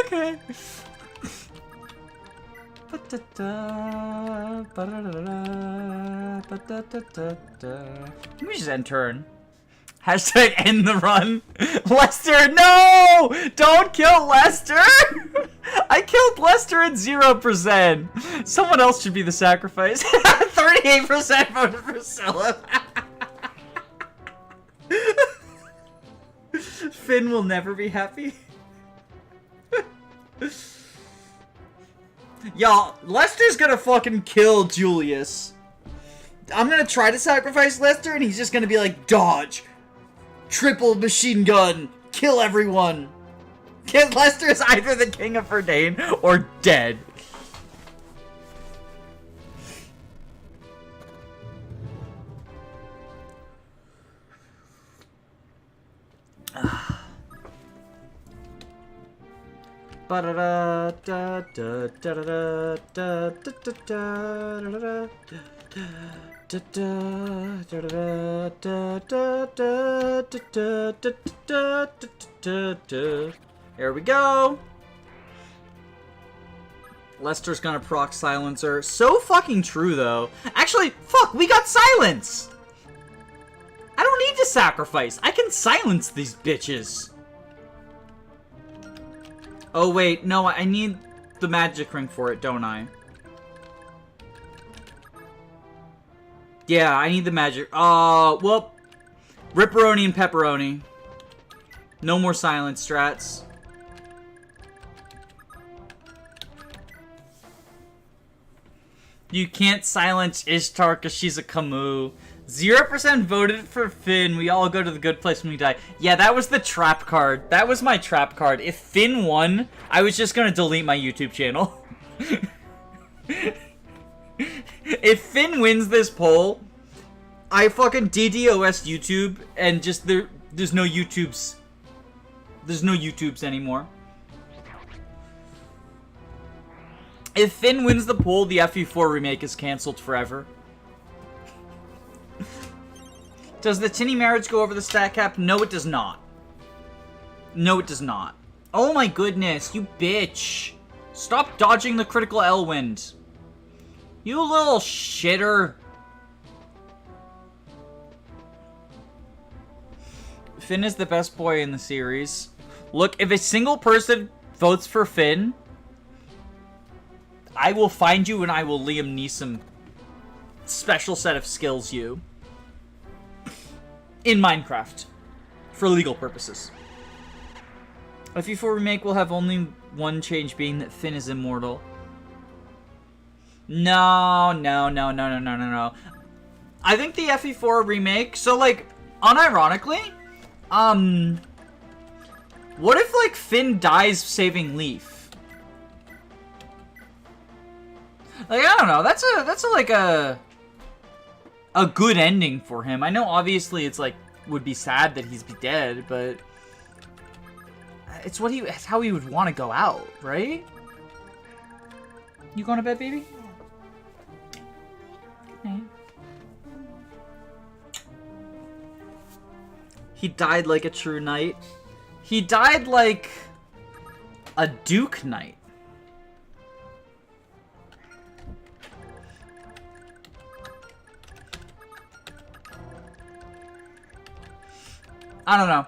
Okay. Let me just end turn. Hashtag end the run. Lester, no! Don't kill Lester! I killed Lester at 0%. Someone else should be the sacrifice. 38% voted for Seliph. Finn will never be happy. Y'all, Lester's gonna fucking kill Julius. I'm gonna try to sacrifice Lester and he's just gonna be like, dodge. Triple machine gun. Kill everyone. Lester is either the king of Verdane or dead. Here we go. Lester's gonna proc silencer. So fucking true though. Actually, fuck, we got silence. I don't need to sacrifice. I can silence these bitches. Oh wait, no, I need the magic ring for it, don't I? Yeah, I need the magic. Well, Ripperoni and Pepperoni. No more silence strats. You can't silence Ishtar because she's a Camus. 0% voted for Finn. We all go to the good place when we die. Yeah, that was the trap card. That was my trap card. If Finn won, I was just gonna delete my YouTube channel. If Finn wins this poll, I fucking DDoS YouTube and just there's no YouTubes. There's no YouTubes anymore. If Finn wins the poll, the FE4 remake is cancelled forever. Does the tinny marriage go over the stat cap? No, it does not. No, it does not. Oh my goodness, you bitch. Stop dodging the critical Elwind. You little shitter. Finn is the best boy in the series. Look, if a single person votes for Finn, I will find you and I will Liam Neeson special set of skills you. In Minecraft. For legal purposes. FE4 remake will have only one change, being that Finn is immortal. No. I think the FE4 remake, so like, unironically, what if like Finn dies saving Leaf? Like, I don't know, that's a good ending for him. I know obviously it's like would be sad that he's dead, but it's how he would want to go out, right? You going to bed, baby? Okay. He died like a true knight. He died like a Duke knight. I don't know.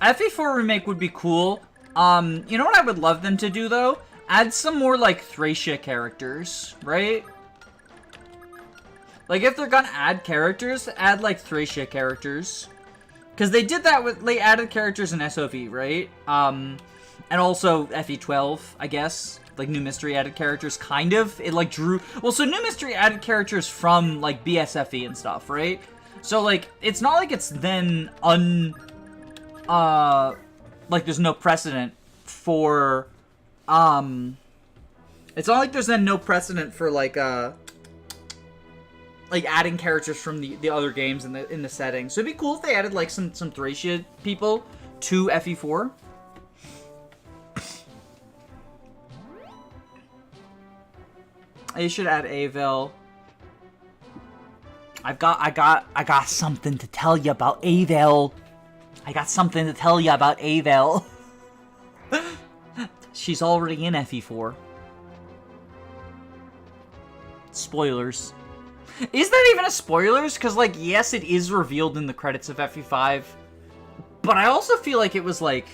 FE4 remake would be cool. You know what I would love them to do, though? Add some more, like, Thracia characters, right? Like, if they're gonna add characters, add, like, Thracia characters. Because they did that with, they added characters in SOV, right? And also FE12, I guess. Like, New Mystery added characters, kind of. It, like, drew... Well, so New Mystery added characters from, like, BSFE and stuff, right? So, like, it's not like it's then like, there's no precedent for, it's not like there's then no precedent for, like adding characters from the other games in the setting. So it'd be cool if they added, like, some Thracia people to FE4. You should add Avel. I got something to tell you about Avel. I got something to tell you about Avel. She's already in FE4. Spoilers. Is that even a spoilers? Because, like, yes, it is revealed in the credits of FE5. But I also feel like it was, like,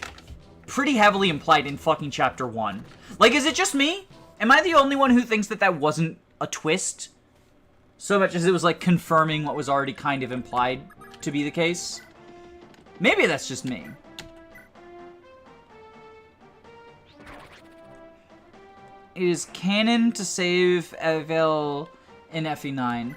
pretty heavily implied in fucking Chapter 1. Like, is it just me? Am I the only one who thinks that that wasn't a twist? So much as it was, like, confirming what was already kind of implied to be the case? Maybe that's just me. It is canon to save Avel in FE9.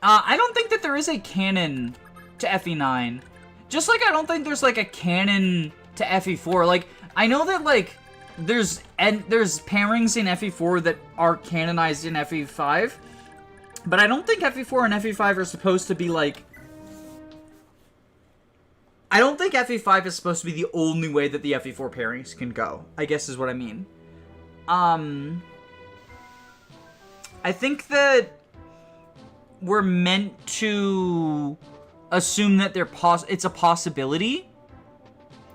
I don't think that there is a canon to FE9. Just like I don't think there's, like, a canon to FE4. Like, I know that, like, there's pairings in FE4 that are canonized in FE5. But I don't think FE4 and FE5 are supposed to be, like... I don't think FE5 is supposed to be the only way that the FE4 pairings can go, I guess is what I mean. I think that we're meant to assume that it's a possibility.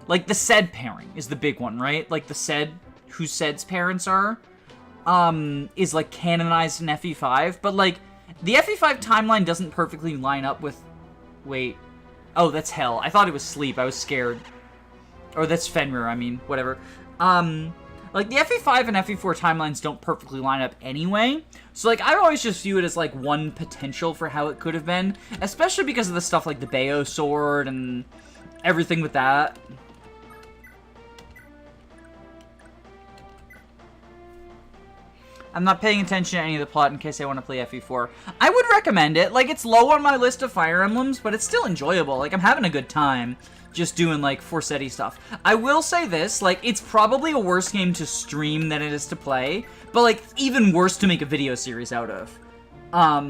Like, the Sed pairing is the big one, right? Like, the Sed, who Sed's parents are, is, like, canonized in FE5. But, like, the FE5 timeline doesn't perfectly line up with... Wait. Oh, that's Hell. I thought it was Sleep. I was scared. Or that's Fenrir, I mean. Whatever. Like, the FE5 and FE4 timelines don't perfectly line up anyway. So, like, I always just view it as, like, one potential for how it could have been. Especially because of the stuff like the Bayo sword and everything with that. I'm not paying attention to any of the plot in case I want to play FE4. I would recommend it. Like, it's low on my list of Fire Emblems, but it's still enjoyable. Like, I'm having a good time just doing, like, Forseti stuff. I will say this, like, it's probably a worse game to stream than it is to play, but, like, even worse to make a video series out of. Are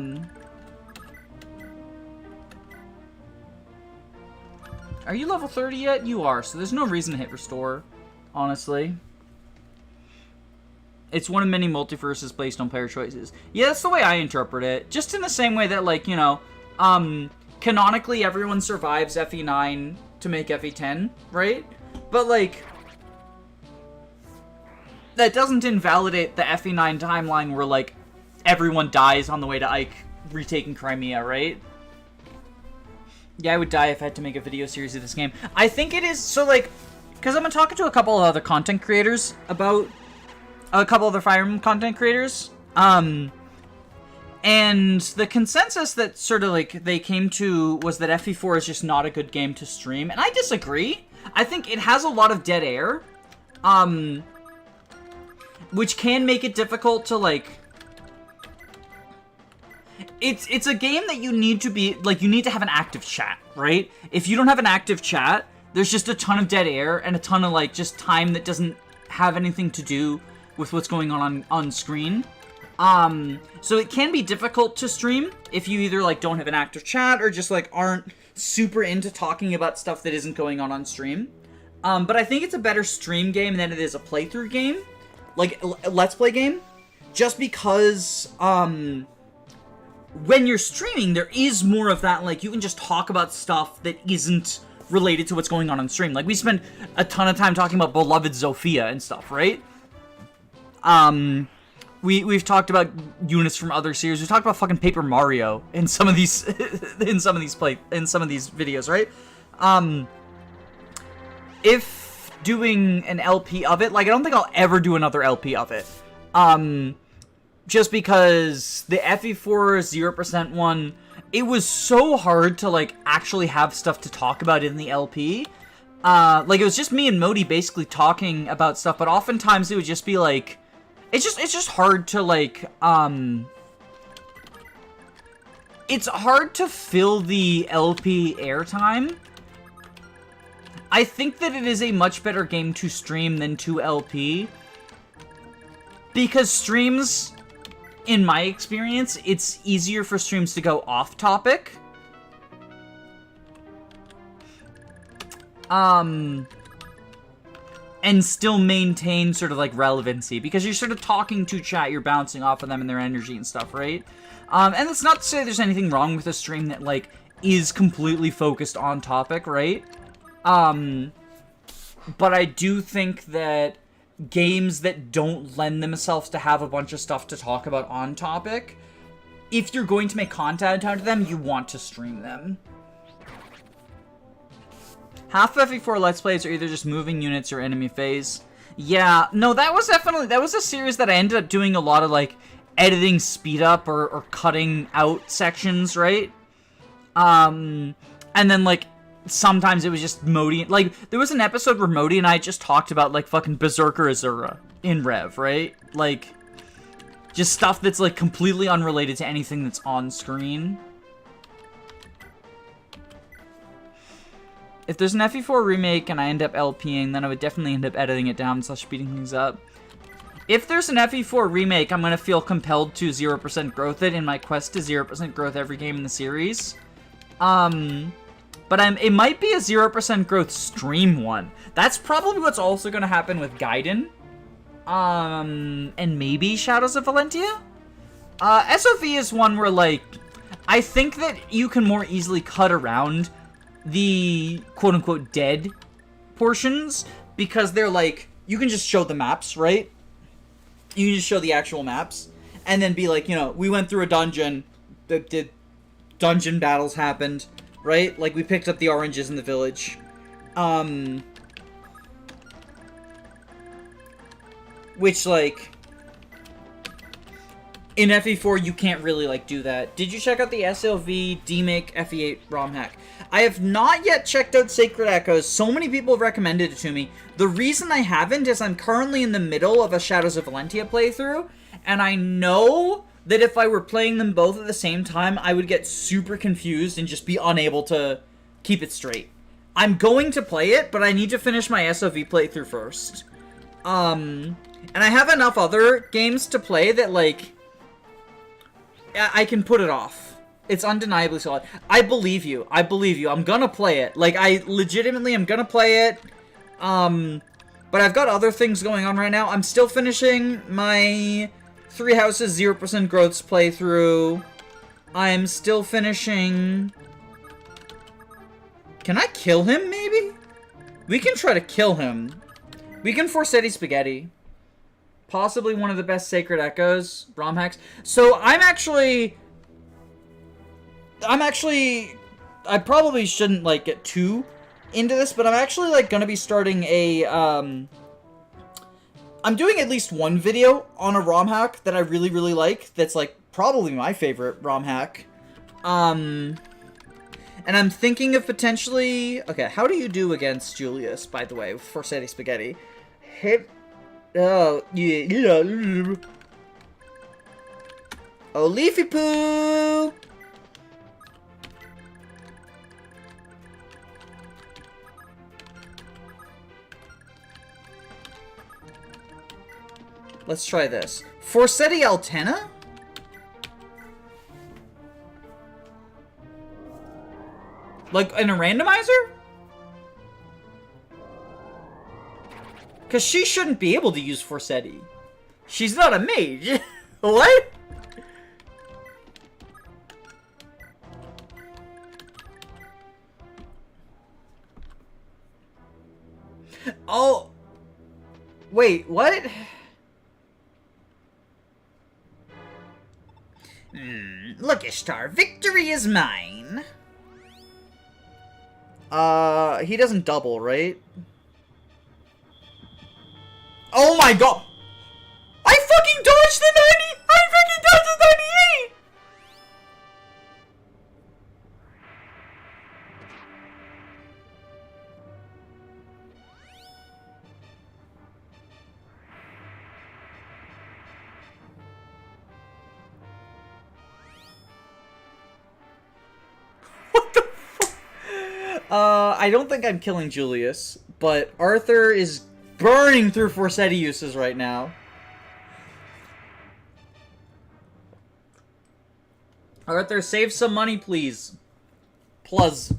you level 30 yet? You are, so there's no reason to hit restore, honestly. It's one of many multiverses based on player choices. Yeah, that's the way I interpret it. Just in the same way that, like, you know, canonically everyone survives FE9 to make FE10, right? But, like, that doesn't invalidate the FE9 timeline where, like, everyone dies on the way to Ike retaking Crimea, right? Yeah, I would die if I had to make a video series of this game. I think it is, so, like, because I've been talking to a couple of other content creators about... a couple other Fire Emblem content creators, and the consensus that sort of, like, they came to was that FE4 is just not a good game to stream, and I disagree. I think it has a lot of dead air, which can make it difficult to, like... It's a game that you need to be, like, you need to have an active chat, right? If you don't have an active chat, there's just a ton of dead air, and a ton of, like, just time that doesn't have anything to do with what's going on screen. So it can be difficult to stream if you either, like, don't have an active chat or just, like, aren't super into talking about stuff that isn't going on stream. But I think it's a better stream game than it is a playthrough game. Like, let's play game. Just because, when you're streaming, there is more of that, like, you can just talk about stuff that isn't related to what's going on stream. Like, we spend a ton of time talking about beloved Zofia and stuff, right? We've talked about units from other series. We talked about fucking Paper Mario in some of these in some of these videos, right? If doing an LP of it, like, I don't think I'll ever do another LP of it. Just because the FE4 0% one, it was so hard to, like, actually have stuff to talk about in the LP. Like, it was just me and Modi basically talking about stuff, but oftentimes it would just be, like, it's just hard to, like, it's hard to fill the LP airtime. I think that it is a much better game to stream than to LP. Because streams, in my experience, it's easier for streams to go off topic. And still maintain sort of, like, relevancy. Because you're sort of talking to chat, you're bouncing off of them and their energy and stuff, right? And that's not to say there's anything wrong with a stream that, like, is completely focused on topic, right? But I do think that games that don't lend themselves to have a bunch of stuff to talk about on topic, if you're going to make content out of them, you want to stream them. Half of FE4 Let's Plays are either just moving units or enemy phase. Yeah, no, that was a series that I ended up doing a lot of, like, editing speed up or cutting out sections, right? And then, like, sometimes it was just Modi, like, there was an episode where Modi and I just talked about, like, fucking Berserker Azura in Rev, right? Like, just stuff that's, like, completely unrelated to anything that's on screen. If there's an FE4 remake and I end up LPing, then I would definitely end up editing it down / speeding things up. If there's an FE4 remake, I'm gonna feel compelled to 0% growth it in my quest to 0% growth every game in the series. But it might be a 0% growth stream one. That's probably what's also gonna happen with Gaiden. And maybe Shadows of Valentia? SOV is one where, like, I think that you can more easily cut around the quote-unquote dead portions, because they're, like, you can just show the maps, right? You can just show the actual maps, and then be like, you know, we went through a dungeon, the dungeon battles happened, right? Like, we picked up the oranges in the village. Which, like, in FE4, you can't really, like, do that. Did you check out the SLV DMake FE8 ROM hack? I have not yet checked out Sacred Echoes. So many people have recommended it to me. The reason I haven't is I'm currently in the middle of a Shadows of Valentia playthrough, and I know that if I were playing them both at the same time, I would get super confused and just be unable to keep it straight. I'm going to play it, but I need to finish my SOV playthrough first. And I have enough other games to play that, like, I can put it off. It's undeniably solid. I believe you. I believe you. I'm gonna play it. Like, I legitimately am gonna play it. But I've got other things going on right now. I'm still finishing my Three Houses 0% Growths playthrough. I'm still finishing... Can I kill him, maybe? We can try to kill him. We can Forsetti Spaghetti. Possibly one of the best Sacred Echoes ROM hacks. So I probably shouldn't, like, get too into this, but I'm actually, like, gonna be starting a, I'm doing at least one video on a ROM hack that I really, really like, that's, like, probably my favorite ROM hack. And I'm thinking of potentially, okay, how do you do against Julius, by the way, with Forsetti Spaghetti? Oh, yeah. Oh, Leafy Poo! Let's try this. Forsetti Altena? Like, in a randomizer? Because she shouldn't be able to use Forsetti. She's not a mage. What? Oh. Wait, what? Look, Ishtar, victory is mine. He doesn't double, right? Oh my god! I fucking dodged the 90! I fucking dodged the 98! What the fuck? I don't think I'm killing Julius, but Arthur is burning through Forsetti uses right now. Arthur, save some money, please. Plus.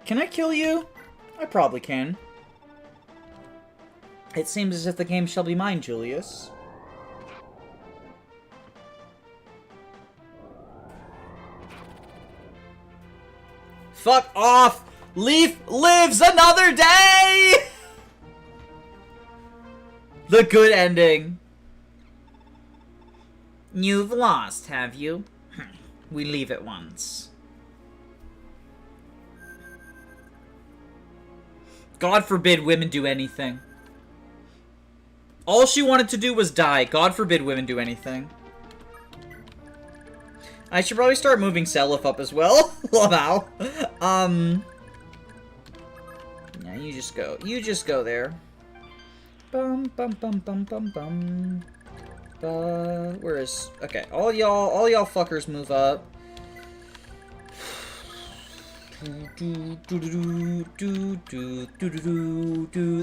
Can I kill you? I probably can. It seems as if the game shall be mine, Julius. Fuck off! Leaf lives another day! The good ending. You've lost, have you? We leave at once. God forbid women do anything. All she wanted to do was die. God forbid women do anything. I should probably start moving Seliph up as well. Love how. Yeah, you just go. You just go there. Bum bum bum bum bum bum. Where is? Okay, all y'all fuckers move up.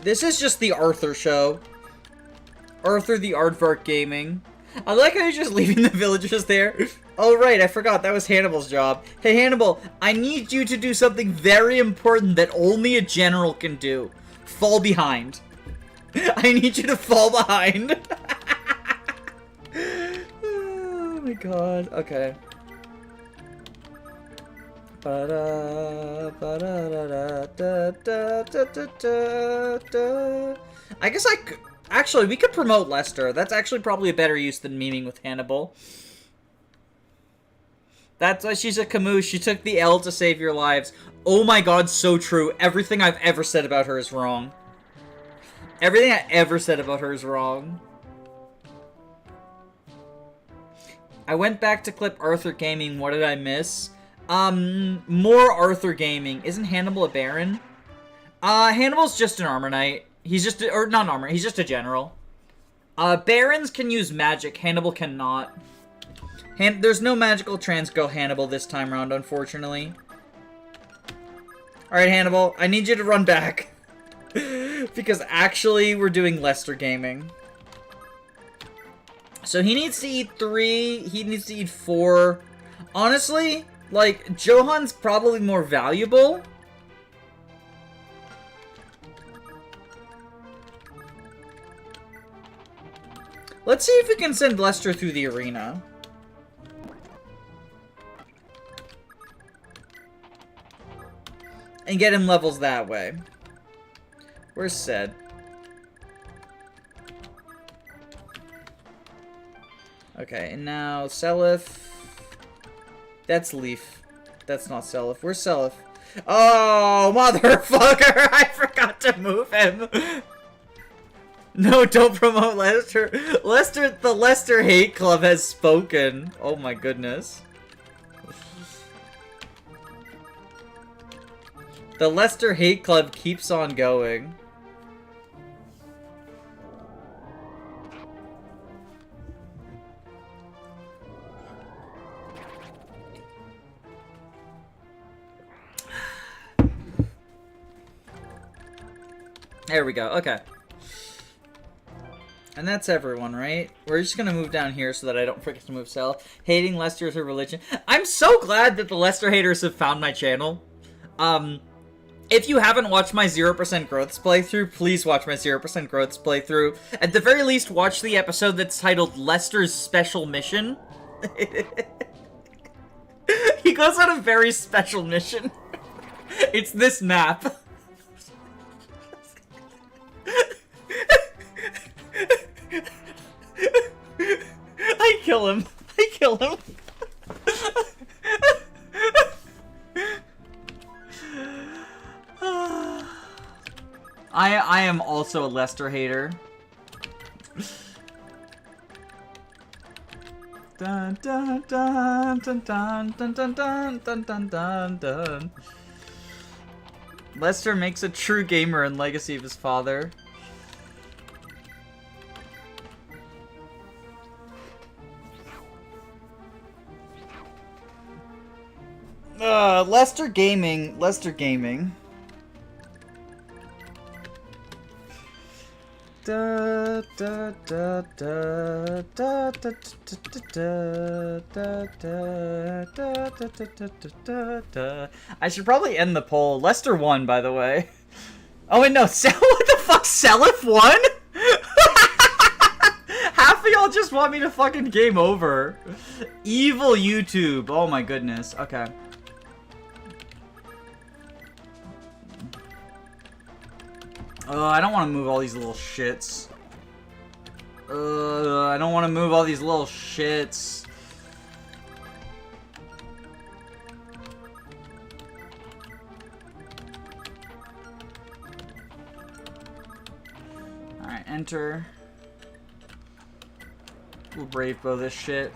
This is just the Arthur show. Arthur the Aardvark Gaming. I like how you're just leaving the villagers there. Oh right, I forgot, that was Hannibal's job. Hey Hannibal, I need you to do something very important that only a general can do. Fall behind. I need you to fall behind. Oh my god, okay. I guess I could... Actually, we could promote Lester. That's actually probably a better use than memeing with Hannibal. That's why she's a Camus. She took the L to save your lives. Oh my god, so true. Everything I've ever said about her is wrong. Everything I ever said about her is wrong. I went back to clip Arthur Gaming. What did I miss? More Arthur Gaming. Isn't Hannibal a Baron? Hannibal's just an Armor Knight. He's just, or not an armor, he's just a general. Barons can use magic, Hannibal cannot. There's no magical transgo Hannibal this time around, unfortunately. Alright, Hannibal, I need you to run back. Because actually, we're doing Lester Gaming. So he needs to eat 3, he needs to eat 4. Honestly, like, Johan's probably more valuable. Let's see if we can send Lester through the arena. And get him levels that way. Where's Sed? Okay, and now Seliph. That's Leaf. That's not Seliph. Where's Seliph? Oh, motherfucker! I forgot to move him! No, don't promote Lester. The Lester Hate Club has spoken. Oh my goodness. The Lester Hate Club keeps on going. There we go. Okay. And that's everyone, right? We're just gonna move down here so that I don't forget to move Seliph. Hating Lester is a religion. I'm so glad that the Lester haters have found my channel. If you haven't watched my 0% Growths playthrough, please watch my 0% Growths playthrough. At the very least, watch the episode that's titled Lester's Special Mission. He goes on a very special mission. It's this map. I kill him. I kill him. I am also a Lester hater. Dun dun dun dun dun dun dun dun dun dun dun dun. Lester makes a true gamer in legacy of his father. Lester Gaming. Lester Gaming. Da, da, da, da, da, da, da, da, da, da, da, da, da. I should probably end the poll. Lester won, by the way. Oh wait, no. What the fuck? Seliph won? Half of y'all just want me to fucking game over. Evil YouTube. Oh my goodness. Okay. I don't want to move all these little shits. I don't want to move all these little shits. Alright, enter. We'll brave bow this shit.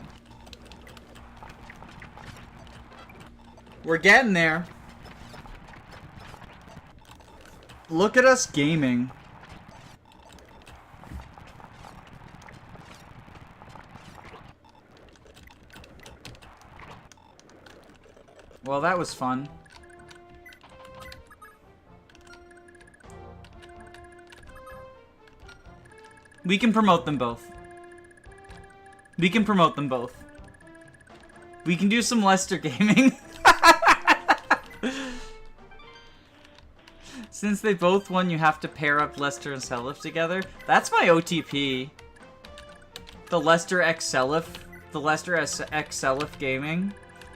We're getting there. Look at us gaming. Well, that was fun. We can promote them both. We can promote them both. We can do some Lester gaming. Since they both won, you have to pair up Lester and Seliph together. That's my OTP. The Lester X Seliph. The Lester X Seliph gaming.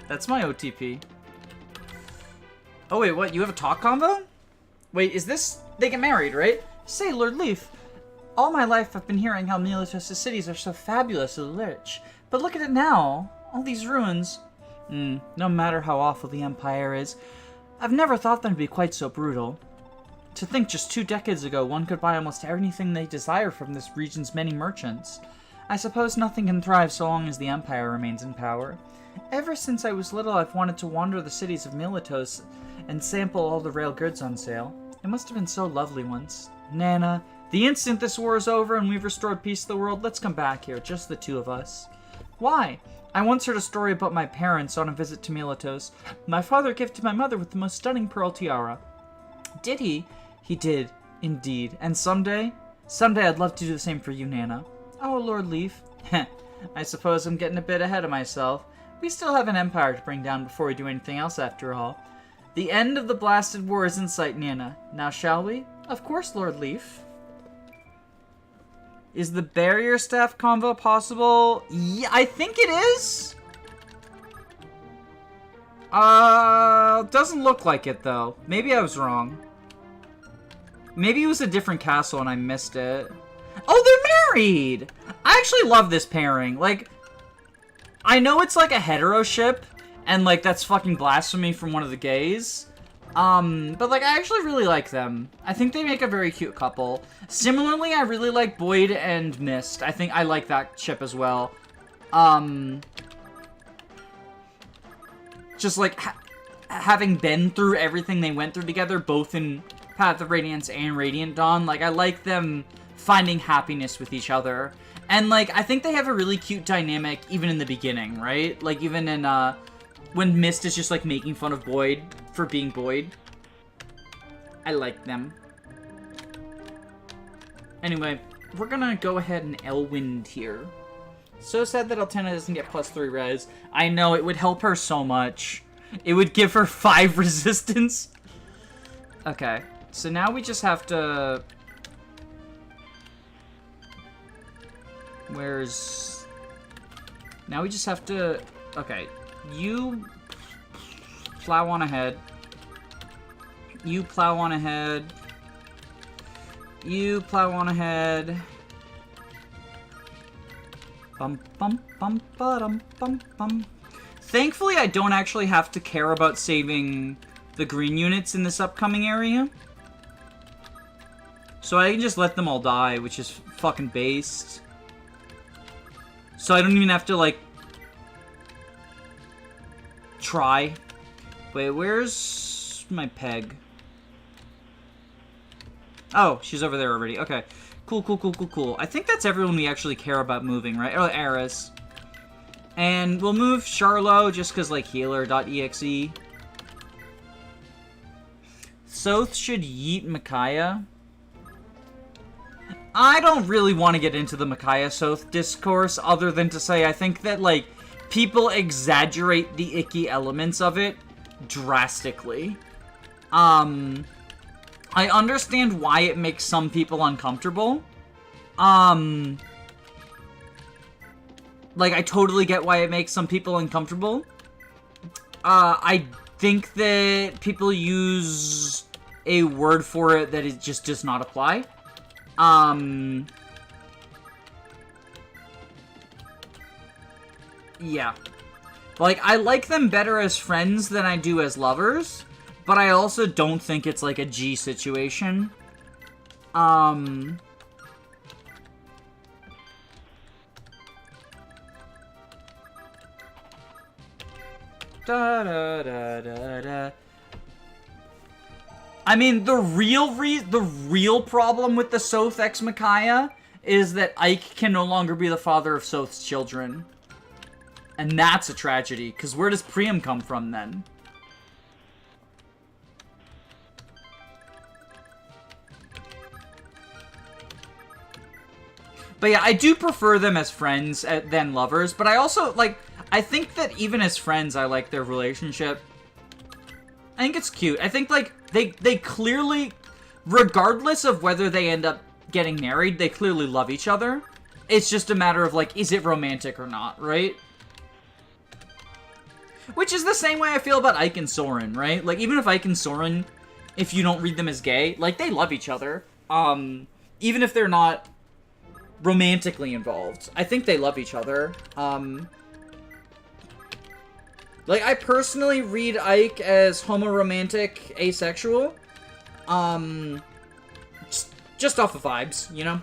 That's my OTP. Oh wait, what? You have a talk combo? Wait, is this... They get married, right? Say, Lord Leaf. All my life I've been hearing how Miletos' cities are so fabulously rich. But look at it now. All these ruins. No matter how awful the Empire is, I've never thought them to be quite so brutal. To think just 2 decades ago one could buy almost anything they desire from this region's many merchants. I suppose nothing can thrive so long as the Empire remains in power. Ever since I was little I've wanted to wander the cities of Miletos and sample all the rare goods on sale. It must have been so lovely once. Nana, the instant this war is over and we've restored peace to the world, let's come back here, just the 2 of us. Why? I once heard a story about my parents on a visit to Miletos. My father gifted my mother with the most stunning pearl tiara. Did he? He did, indeed. And someday I'd love to do the same for you, Nana. Oh, Lord Leaf. Heh, I suppose I'm getting a bit ahead of myself. We still have an empire to bring down before we do anything else, after all. The end of the blasted war is in sight, Nana. Now shall we? Of course, Lord Leaf. Is the barrier staff combo possible? Yeah, I think it is. Doesn't look like it, though. Maybe I was wrong. Maybe it was a different castle and I missed it. Oh, they're married! I actually love this pairing. Like, I know it's like a hetero ship, and like that's fucking blasphemy from one of the gays. But like I actually really like them. I think they make a very cute couple. Similarly, I really like Boyd and Mist. I think I like that ship as well. Just like having been through everything they went through together, both in Path of Radiance and Radiant Dawn, like I like them finding happiness with each other. And like I think they have a really cute dynamic even in the beginning, right? Like even in when Mist is just like making fun of Boyd for being Boyd. I like them. Anyway, we're gonna go ahead and Elwind here. So sad that Altena doesn't get +3 res. I know, it would help her so much. It would give her 5 resistance. Okay, so now we just have to... Where's... Now we just have to... Okay, you plow on ahead. You plow on ahead. You plow on ahead. Bum bum bum ba-dum bum bum. Thankfully, I don't actually have to care about saving the green units in this upcoming area. So I can just let them all die, which is fucking based. So I don't even have to, like, try. Wait, where's my peg? Oh, she's over there already. Okay. Cool, cool, cool, cool, cool. I think that's everyone we actually care about moving, right? Or Eris. And we'll move Charlo just because, like, healer.exe. Soth should yeet Micaiah. I don't really want to get into the Micaiah Soth discourse other than to say I think that, like, people exaggerate the icky elements of it drastically. I understand why it makes some people uncomfortable. Like, I totally get why it makes some people uncomfortable. I think that people use a word for it that it just does not apply. Yeah. Like, I like them better as friends than I do as lovers. But I also don't think it's like a G situation. Da, da, da, da, da. I mean, the real problem with the Soth ex Micaiah is that Ike can no longer be the father of Soth's children. And that's a tragedy, because where does Priam come from then? But yeah, I do prefer them as friends than lovers, but I also, like, I think that even as friends, I like their relationship. I think it's cute. I think, like, they clearly, regardless of whether they end up getting married, they clearly love each other. It's just a matter of, like, is it romantic or not, right? Which is the same way I feel about Ike and Soren, right? Like, even if Ike and Soren, if you don't read them as gay, like, they love each other. Even if they're not romantically involved. I think they love each other. Like, I personally read Ike as homoromantic, asexual. Just off of vibes, you know?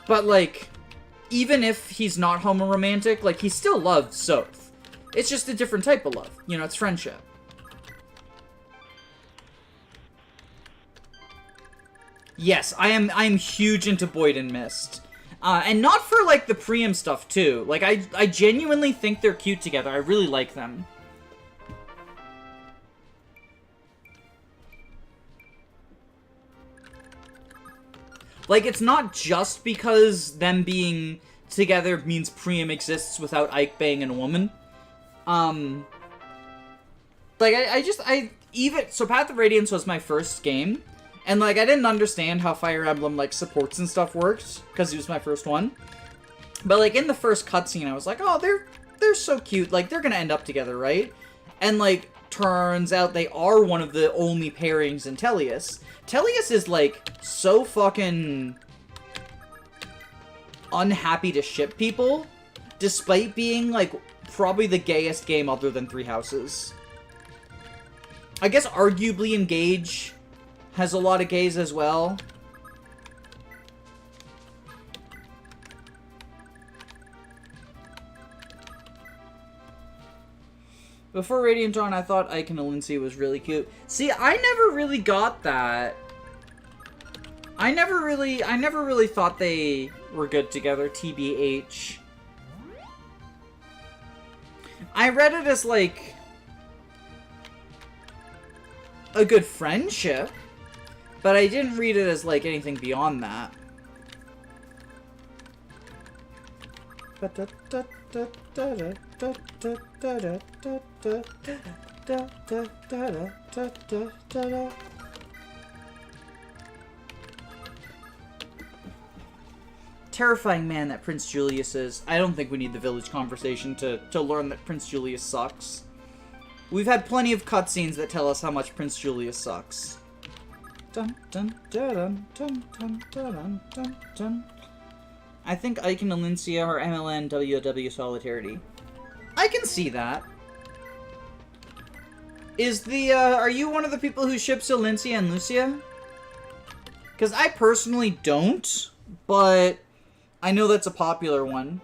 But, like, even if he's not homoromantic, like, he still loves Soth. It's just a different type of love. You know, it's friendship. Yes, I'm huge into Boyd and Mist. And not for, like, the Priam stuff, too. Like, I genuinely think they're cute together. I really like them. Like, it's not just because them being together means Priam exists without Ike banging a woman. Like, so Path of Radiance was my first game. And, like, I didn't understand how Fire Emblem, like, supports and stuff worked, because it was my first one. But, like, in the first cutscene, I was like, oh, they're so cute. Like, they're gonna end up together, right? And, like, turns out they are one of the only pairings in Tellius. Tellius is, like, so fucking unhappy to ship people, despite being, like, probably the gayest game other than Three Houses. I guess arguably Engage has a lot of gays as well. Before Radiant Dawn, I thought Ike and Lindsay was really cute. See, I never really got that. I never really thought they were good together, TBH. I read it as, like, a good friendship. But I didn't read it as, like, anything beyond that. Terrifying man that Prince Julius is. I don't think we need the village conversation to learn that Prince Julius sucks. We've had plenty of cutscenes that tell us how much Prince Julius sucks. Dun, dun, dun, dun, dun, dun, dun, dun. I think Ike and Alincia are MLN WW Solidarity. I can see that. Is the, are you one of the people who ships Alincia and Lucia? Because I personally don't, but I know that's a popular one.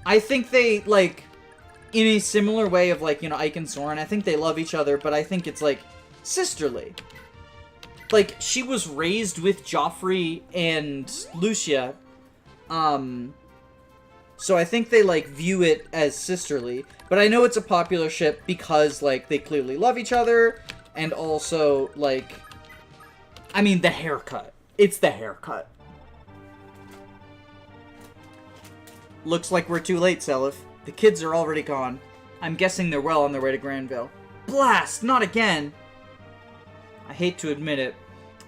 I think they, like, in a similar way of, like, you know, Ike and Soren, I think they love each other, but I think it's, like, sisterly. Like, she was raised with Joffrey and Lucia, so I think they, like, view it as sisterly. But I know it's a popular ship because, like, they clearly love each other, and also, like, I mean, the haircut. It's the haircut. Looks like we're too late, Seliph. The kids are already gone. I'm guessing they're well on their way to Granville. Blast! Not again! I hate to admit it,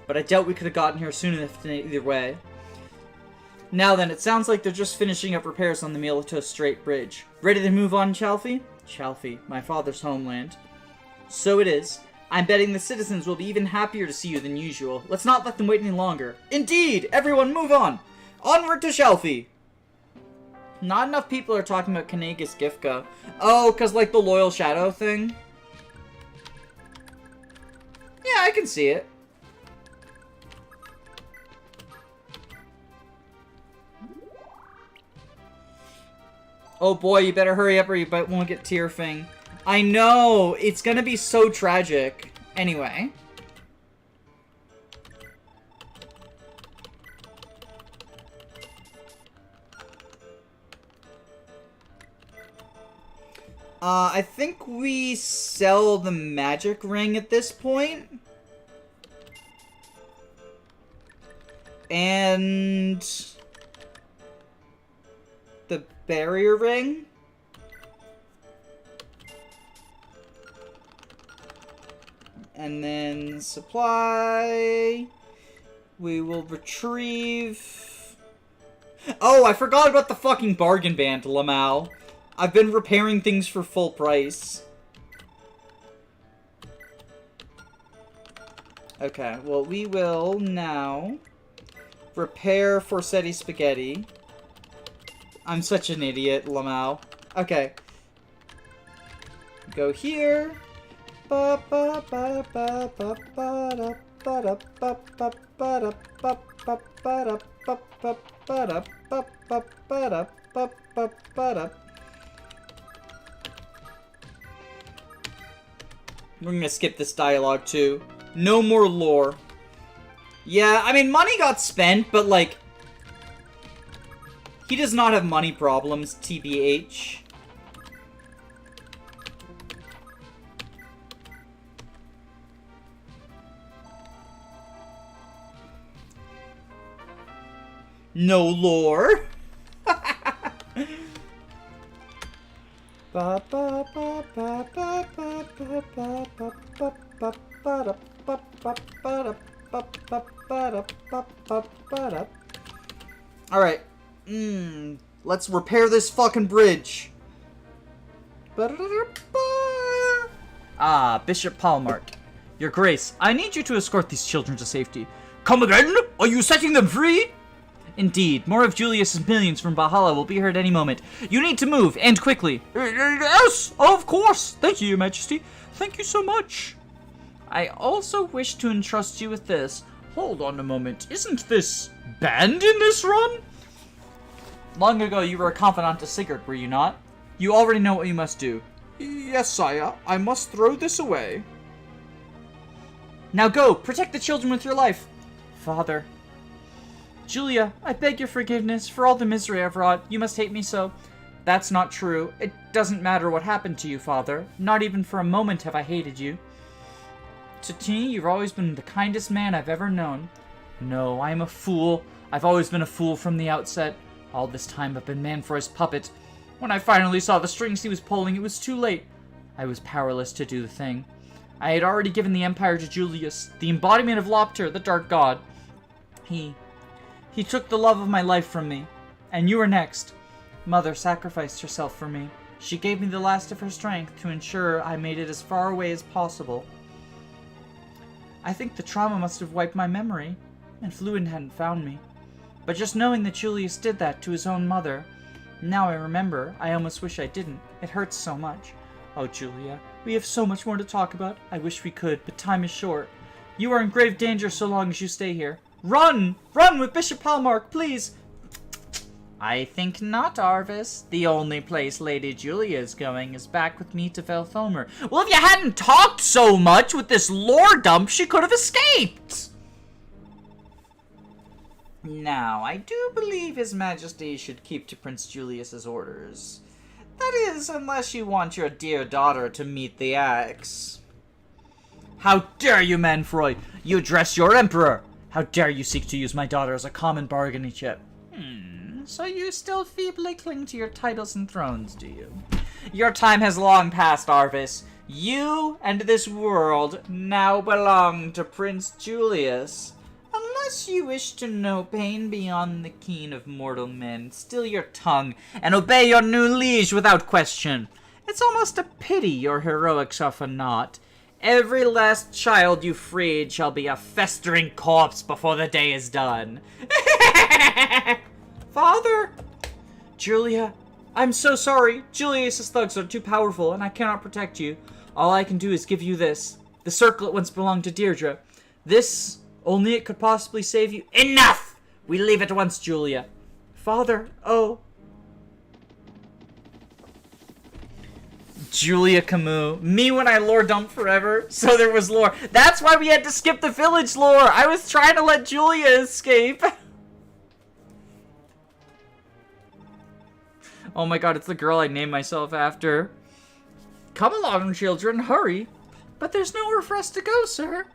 but I doubt we could have gotten here soon enough either way. Now then, it sounds like they're just finishing up repairs on the Miletos Strait Bridge. Ready to move on, Chalfie? Chalfie, my father's homeland. So it is. I'm betting the citizens will be even happier to see you than usual. Let's not let them wait any longer. Indeed! Everyone move on! Onward to Chalfie! Not enough people are talking about Kanegas Gifka. Oh, because, like, the Loyal Shadow thing? Yeah, I can see it. Oh boy, you better hurry up or you won't get Tearfing. I know! It's gonna be so tragic. Anyway. I think we sell the magic ring at this point. And the barrier ring. And then supply. We will retrieve. Oh, I forgot about the fucking bargain band, Lamau. I've been repairing things for full price. Okay, well, we will now repair Forsetti Spaghetti. I'm such an idiot, Lamau. Okay. Go here. Ba ba ba ba ba ba da ba da ba ba ba da ba ba ba da ba ba ba da ba ba ba da ba ba ba da. We're gonna skip this dialogue too. No more lore. Yeah, I mean, money got spent, but like, he does not have money problems, TBH. No lore. Alright. Let's repair this fucking bridge. Ah, Bishop Palmart. Your Grace, I need you to escort these children to safety. Come again? Are you setting them free? Indeed, more of Julius's millions from Valhalla will be here at any moment. You need to move, and quickly. Yes, of course. Thank you, Your Majesty. Thank you so much. I also wish to entrust you with this. Hold on a moment. Isn't this banned in this run? Long ago, you were a confidant to Sigurd, were you not? You already know what you must do. Yes, sire. I must throw this away. Now go, protect the children with your life. Father. Julia, I beg your forgiveness for all the misery I've wrought. You must hate me so. That's not true. It doesn't matter what happened to you, Father. Not even for a moment have I hated you. To me, you've always been the kindest man I've ever known. No, I am a fool. I've always been a fool from the outset. All this time I've been Manfroy's puppet. When I finally saw the strings he was pulling, it was too late. I was powerless to do the thing. I had already given the Empire to Julius, the embodiment of Lopter, the Dark God. He took the love of my life from me. And you were next. Mother sacrificed herself for me. She gave me the last of her strength to ensure I made it as far away as possible. I think the trauma must have wiped my memory, and Fluid hadn't found me. But just knowing that Julius did that to his own mother, now I remember, I almost wish I didn't. It hurts so much. Oh, Julia, we have so much more to talk about. I wish we could, but time is short. You are in grave danger so long as you stay here. Run! Run with Bishop Palmark, please! I think not, Arvis. The only place Lady Julia is going is back with me to Velthomer. Well, if you hadn't talked so much with this lore dump, she could have escaped! Now, I do believe His Majesty should keep to Prince Julius's orders. That is, unless you want your dear daughter to meet the axe. How dare you, Manfroy! You address your emperor! How dare you seek to use my daughter as a common bargaining chip? So you still feebly cling to your titles and thrones, do you? Your time has long passed, Arvis. You and this world now belong to Prince Julius. Unless you wish to know pain beyond the keen of mortal men, still your tongue, and obey your new liege without question. It's almost a pity your heroics are for naught. Every last child you freed shall be a festering corpse before the day is done. Father! Julia, I'm so sorry. Julius's thugs are too powerful, and I cannot protect you. All I can do is give you this. The circlet once belonged to Deirdre. This, only it could possibly save you. Enough! We leave at once, Julia. Father, oh. Julia Camus. Me when I lore dumped forever, so there was lore. That's why we had to skip the village lore. I was trying to let Julia escape. Oh my god, it's the girl I named myself after. Come along, children, hurry. But there's nowhere for us to go, sir.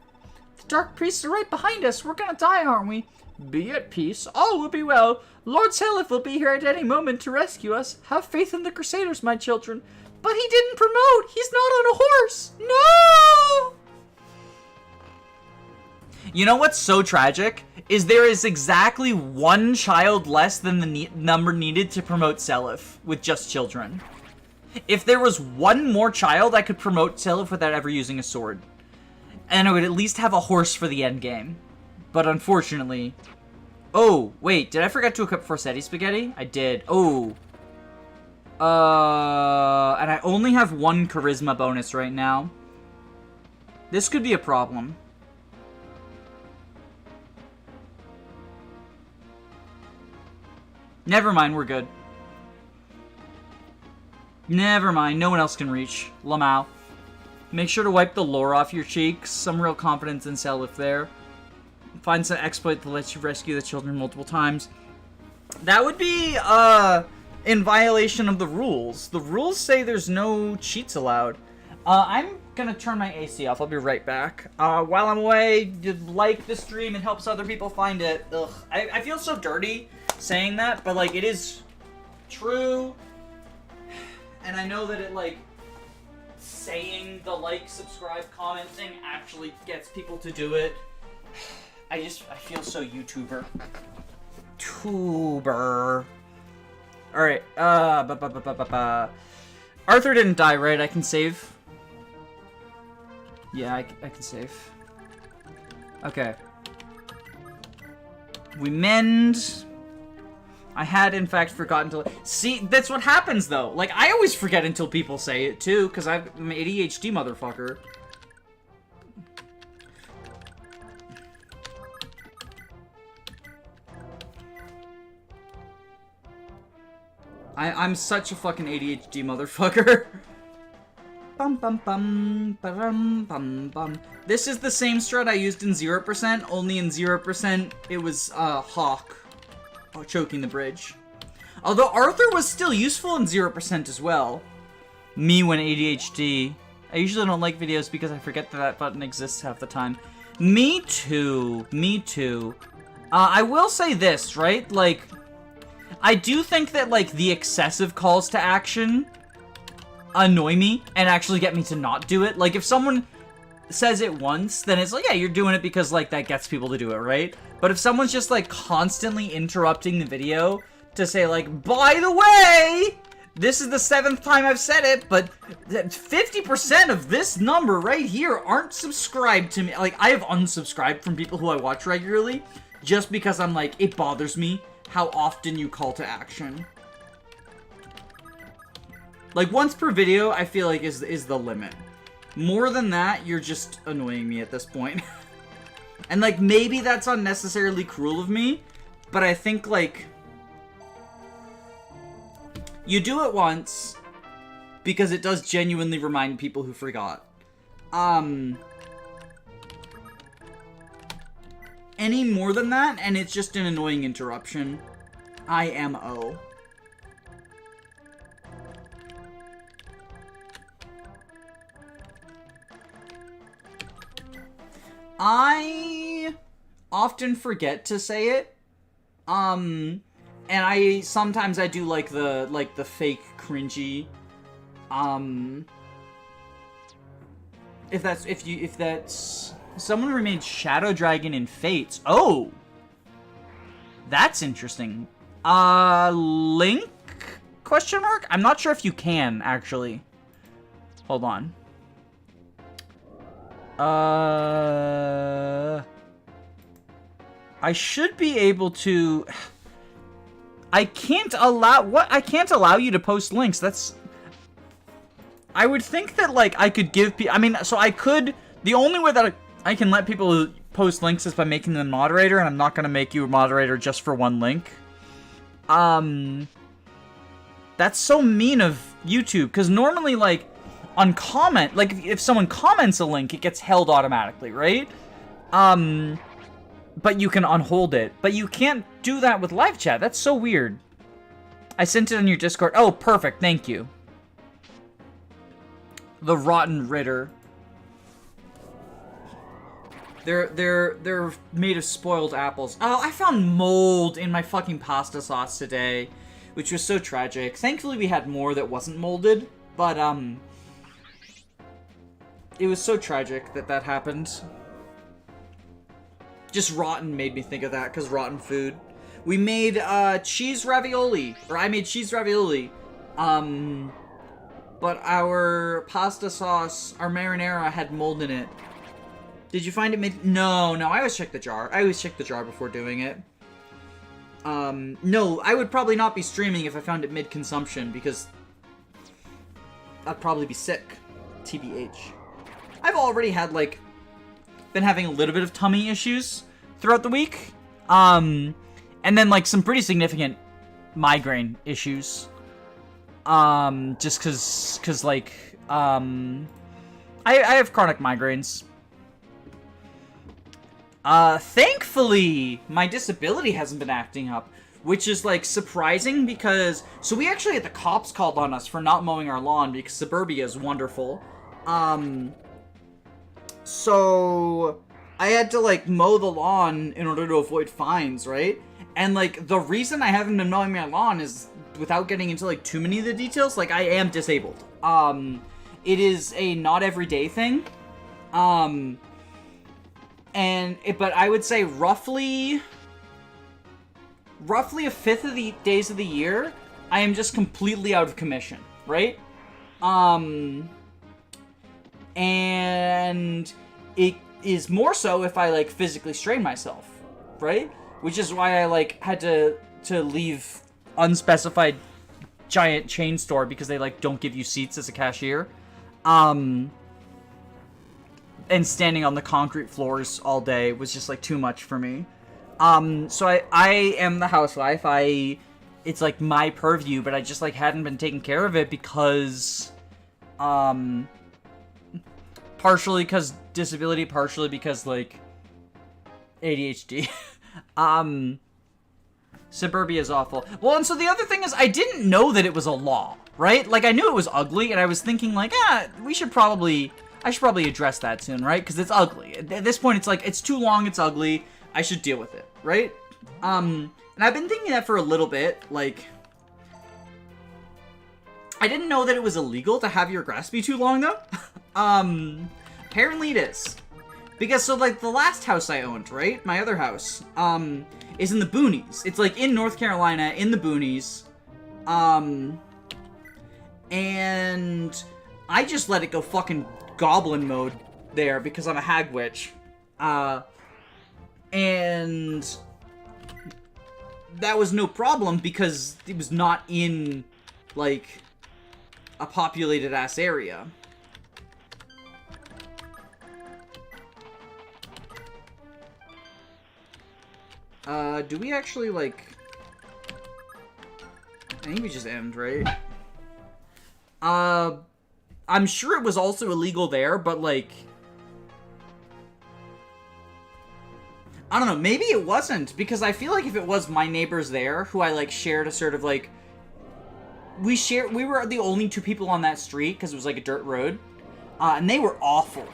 The dark priests are right behind us. We're gonna die, aren't we? Be at peace. All will be well. Lord Seliph will be here at any moment to rescue us. Have faith in the Crusaders, my children. But he didn't promote. He's not on a horse. No! You know what's so tragic? Is there is exactly one child less than the number needed to promote Seliph with just children. If there was one more child, I could promote Seliph without ever using a sword. And I would at least have a horse for the end game. But unfortunately... Oh, wait, did I forget to equip Forsetti Spaghetti? I did. Oh. And I only have one charisma bonus right now. This could be a problem. Never mind, we're good. Never mind, no one else can reach. Lamau. Make sure to wipe the lore off your cheeks. Some real confidence in Seliph there. Find some exploit that lets you rescue the children multiple times. That would be, in violation of the rules. The rules say there's no cheats allowed. I'm gonna turn my AC off. I'll be right back. While I'm away, like the stream. It helps other people find it. Ugh. I feel so dirty saying that, but, like, it is true. And I know that it, like, saying the like, subscribe, comment thing actually gets people to do it. I feel so YouTuber. Tuber. Alright, Arthur didn't die, right? I can save? Yeah, I can save. Okay. We mend. I had, in fact, forgotten to... See, that's what happens, though. Like, I always forget until people say it, too, because I'm an ADHD motherfucker. I'm such a fucking ADHD motherfucker. Bum bum bum bum bum bum. This is the same strat I used in 0%, only in 0% it was Hawk choking the bridge. Although Arthur was still useful in 0% as well. Me when ADHD. I usually don't like videos because I forget that that button exists half the time. Me too. Me too. I will say this, right? Like, I do think that, like, the excessive calls to action annoy me and actually get me to not do it. Like, if someone says it once, then it's like, yeah, you're doing it because, like, that gets people to do it, right? But if someone's just, like, constantly interrupting the video to say, like, by the way, this is the 7th time I've said it, but 50% of this number right here aren't subscribed to me. Like, I have unsubscribed from people who I watch regularly just because I'm like, it bothers me how often you call to action. Like, once per video, I feel like is the limit. More than that, you're just annoying me at this point. And, like, maybe that's unnecessarily cruel of me, but I think, like, you do it once because it does genuinely remind people who forgot. Any more than that, and it's just an annoying interruption. IMO. I often forget to say it. And sometimes I do like the fake cringy. If that's someone remains Shadow Dragon in Fates. Oh, that's interesting. Link? Question mark? I'm not sure if you can actually. Hold on. I should be able to. I can't allow you to post links. That's. I would think that, like, I could give people. I mean, so I could. The only way that I can let people post links is by making them moderator, and I'm not gonna make you a moderator just for one link. That's so mean of YouTube, because normally, like, on comment, like, if someone comments a link, it gets held automatically, right? But you can unhold it. But you can't do that with live chat. That's so weird. I sent it on your Discord. Oh, perfect. Thank you. The Rotten Ritter. They're made of spoiled apples. Oh, I found mold in my fucking pasta sauce today, which was so tragic. Thankfully, we had more that wasn't molded, but it was so tragic that that happened. Just rotten made me think of that, because rotten food. We made cheese ravioli, or I made cheese ravioli. But our pasta sauce, our marinara, had mold in it. Did you find it made? No, I always check the jar. I always check the jar before doing it. No, I would probably not be streaming if I found it mid-consumption, because I'd probably be sick. TBH. I've already had, like, been having a little bit of tummy issues throughout the week. And then, like, some pretty significant migraine issues. Just cause like, I have chronic migraines. Thankfully, my disability hasn't been acting up, which is, like, surprising because, so we actually had the cops called on us for not mowing our lawn because suburbia is wonderful. So I had to, like, mow the lawn in order to avoid fines, right? And, like, the reason I haven't been mowing my lawn is, without getting into, like, too many of the details, like, I am disabled. It is a not everyday thing. But I would say roughly a fifth of the days of the year, I am just completely out of commission, right? And it is more so if I, like, physically strain myself, right? Which is why I, like, had to leave unspecified giant chain store because they, like, don't give you seats as a cashier. And standing on the concrete floors all day was just, like, too much for me. So I am the housewife. It's, like, my purview, but I just, like, hadn't been taking care of it because, partially because disability, partially because, like, ADHD. Suburbia is awful. Well, and so the other thing is, I didn't know that it was a law, right? Like, I knew it was ugly, and I was thinking, like, I should probably address that soon, right? Because it's ugly. At this point, it's like, it's too long, it's ugly, I should deal with it, right? And I've been thinking that for a little bit, like, I didn't know that it was illegal to have your grass be too long, though. Apparently it is. Because, so, like, the last house I owned, right? My other house, is in the boonies. It's, like, in North Carolina, in the boonies. And I just let it go fucking goblin mode there because I'm a hag witch. And that was no problem because it was not in, like, a populated-ass area. Do we actually, like... I think we just end, right? I'm sure it was also illegal there, but, like... I don't know, maybe it wasn't, because I feel like if it was my neighbors there, who I, like, shared a sort of, like... We were the only two people on that street, because it was, like, a dirt road. And they were awful.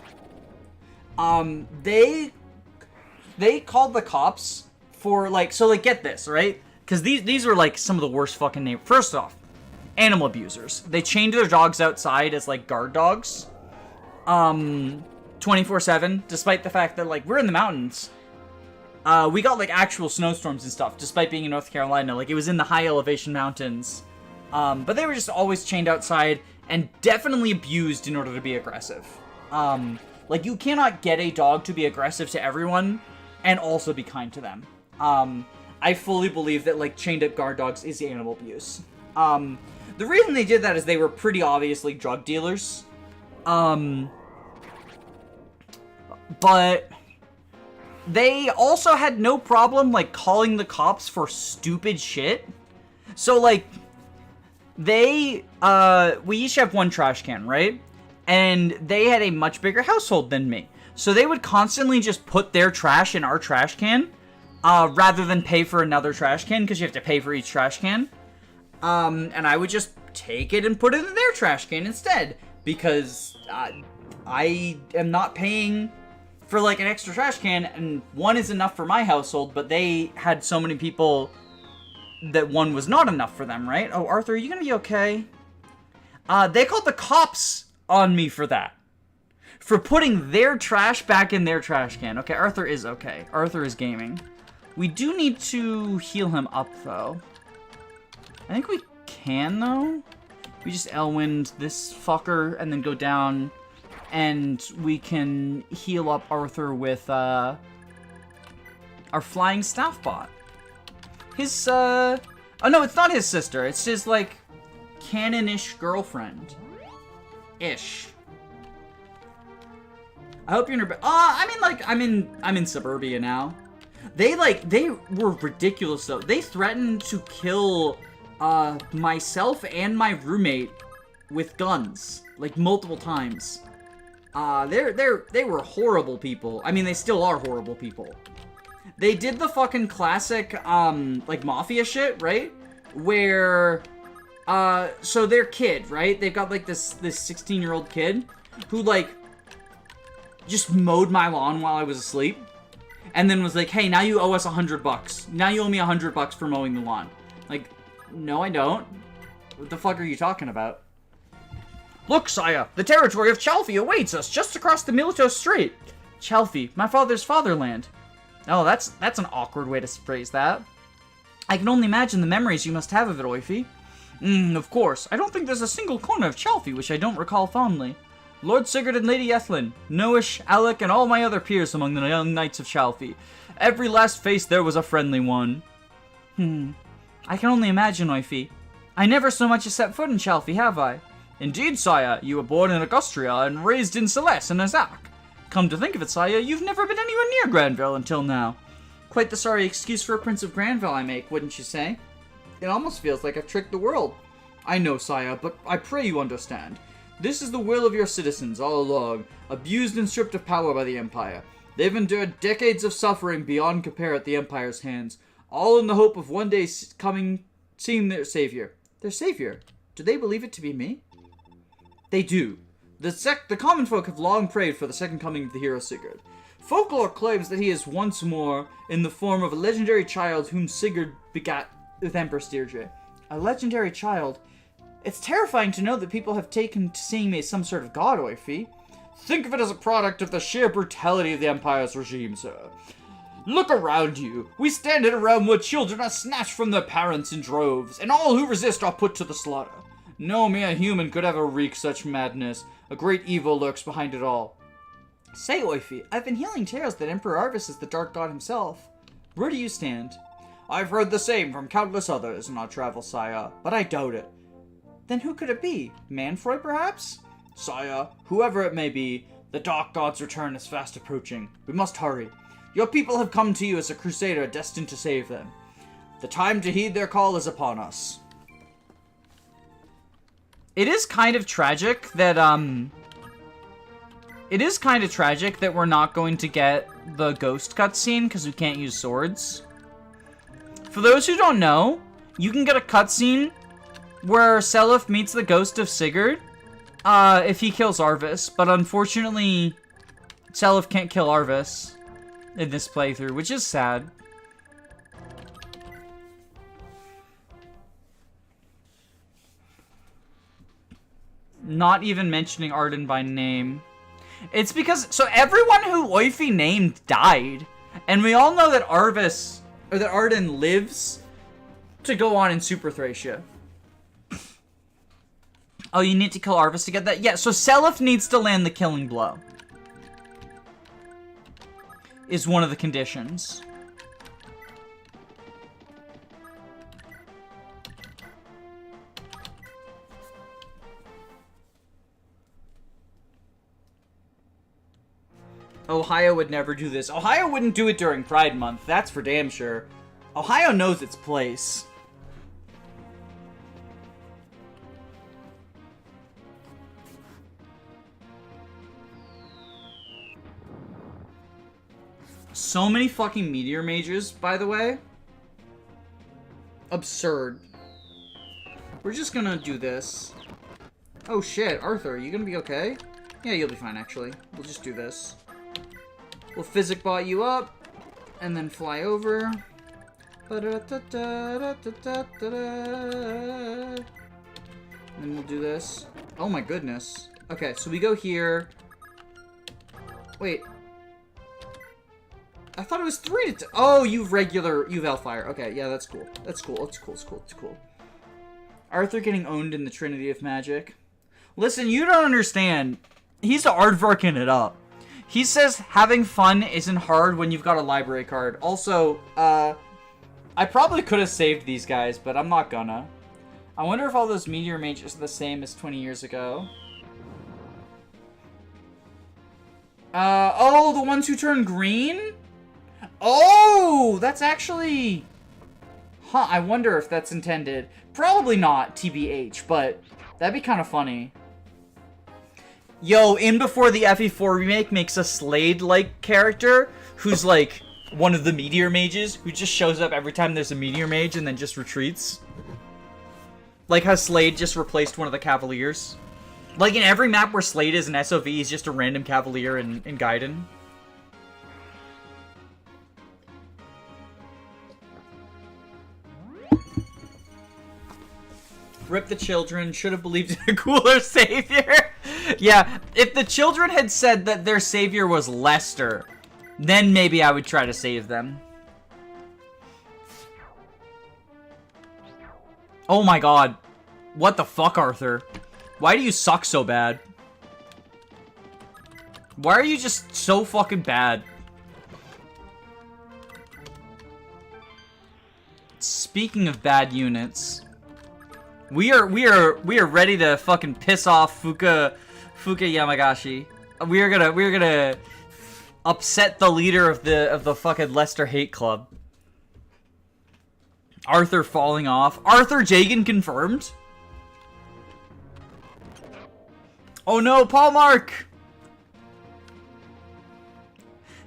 They called the cops for, like... So, like, get this, right? Because these were, like, some of the worst fucking neighbors. First off, animal abusers. They chained their dogs outside as, like, guard dogs. 24/7, despite the fact that, like, we're in the mountains. We got, like, actual snowstorms and stuff, despite being in North Carolina. Like, it was in the high elevation mountains. But they were just always chained outside and definitely abused in order to be aggressive. Like, you cannot get a dog to be aggressive to everyone and also be kind to them. I fully believe that, like, chained up guard dogs is animal abuse. The reason they did that is they were pretty obviously drug dealers. But they also had no problem, like, calling the cops for stupid shit. So, like, we each have one trash can, right? And they had a much bigger household than me. So they would constantly just put their trash in our trash can, rather than pay for another trash can, because you have to pay for each trash can. And I would just take it and put it in their trash can instead, because I am not paying for, like, an extra trash can, and one is enough for my household, but they had so many people that one was not enough for them, right? Oh, Arthur, are you gonna be okay? They called the cops on me for that. For putting their trash back in their trash can. Okay, Arthur is okay. Arthur is gaming. We do need to heal him up, though. I think we can, though. We just Elwind this fucker and then go down, and we can heal up Arthur with, our flying staff bot. His, oh no, it's not his sister. It's his, like, canon-ish girlfriend. Ish. I hope you're in I mean, like, I'm in suburbia now. They were ridiculous, though. They threatened to kill, myself and my roommate with guns. Like, multiple times. They were horrible people. I mean, they still are horrible people. They did the fucking classic, like, mafia shit, right? Where, so their kid, right? They've got, like, this 16-year-old kid who, like, just mowed my lawn while I was asleep. And then was like, hey, now you owe us $100. Now you owe me $100 for mowing the lawn. Like, no, I don't. What the fuck are you talking about? Look, sire, the territory of Chalfie awaits us just across the Milito Strait. Chalfie, my father's fatherland. Oh, that's an awkward way to phrase that. I can only imagine the memories you must have of it, Oifi. Of course. I don't think there's a single corner of Chalfie which I don't recall fondly. Lord Sigurd and Lady Ethlin, Noish, Alec, and all my other peers among the young knights of Chalfie. Every last face there was a friendly one. I can only imagine, Oifi. I never so much as set foot in Chalfie, have I? Indeed, sire, you were born in Augustria and raised in Celeste and Azak. Come to think of it, sire, you've never been anywhere near Granville until now. Quite the sorry excuse for a Prince of Granville I make, wouldn't you say? It almost feels like I've tricked the world. I know, sire, but I pray you understand. This is the will of your citizens all along, abused and stripped of power by the Empire. They've endured decades of suffering beyond compare at the Empire's hands. all in the hope of one day seeing their savior. Their savior? Do they believe it to be me? They do. The common folk have long prayed for the second coming of the hero Sigurd. Folklore claims that he is once more in the form of a legendary child whom Sigurd begat with Empress Deirdre. A legendary child? It's terrifying to know that people have taken to seeing me as some sort of god, Oifi. Think of it as a product of the sheer brutality of the Empire's regime, sir. Look around you. We stand in a realm where children are snatched from their parents in droves, and all who resist are put to the slaughter. No mere human could ever wreak such madness. A great evil lurks behind it all. Say, Oifi, I've been hearing tales that Emperor Arvis is the Dark God himself. Where do you stand? I've heard the same from countless others in our travels, sire, but I doubt it. Then who could it be? Manfroy, perhaps? Sire, whoever it may be, the Dark God's return is fast approaching. We must hurry. Your people have come to you as a crusader destined to save them. The time to heed their call is upon us. It is kind of tragic that, we're not going to get the ghost cutscene because we can't use swords. For those who don't know, you can get a cutscene where Seliph meets the ghost of Sigurd if he kills Arvis, but unfortunately, Seliph can't kill Arvis in this playthrough, which is sad. Not even mentioning Arden by name. It's because, so everyone who Oifi named died, and we all know that Arden lives to go on in Super Thracia. Oh, you need to kill Arvis to get that? Yeah, so Seliph needs to land the killing blow. Is one of the conditions. Ohio would never do this. Ohio wouldn't do it during Pride Month, that's for damn sure. Ohio knows its place. So many fucking meteor mages, by the way. Absurd. We're just gonna do this. Oh shit, Arthur, are you gonna be okay? Yeah, you'll be fine, actually. We'll just do this. We'll physic bot you up, and then fly over. And then we'll do this. Oh my goodness. Okay, so we go here. Wait. I thought it was 3 to... Oh, you've Hellfire. Okay, yeah, that's cool. That's cool. That's cool. That's cool. That's cool. Arthur getting owned in the Trinity of Magic. Listen, you don't understand. He's aardvarking it up. He says having fun isn't hard when you've got a library card. Also, I probably could have saved these guys, but I'm not gonna. I wonder if all those meteor mages are the same as 20 years ago. Oh, the ones who turn green? Oh, that's actually... Huh, I wonder if that's intended. Probably not, TBH, but that'd be kind of funny. Yo, in before the FE4 remake makes a Slade-like character who's like one of the meteor mages who just shows up every time there's a meteor mage and then just retreats. Like how Slade just replaced one of the Cavaliers. Like in every map where Slade is an SOV, he's just a random Cavalier in Gaiden. Rip the children, should have believed in a cooler savior. Yeah, if the children had said that their savior was Lester, then maybe I would try to save them. Oh my god. What the fuck, Arthur? Why do you suck so bad? Why are you just so fucking bad? Speaking of bad units... We are ready to fucking piss off Fuka Yamagashi. We are gonna upset the leader of the fucking Lester Hate Club. Arthur falling off. Arthur Jagan confirmed. Oh no, Paul Mark.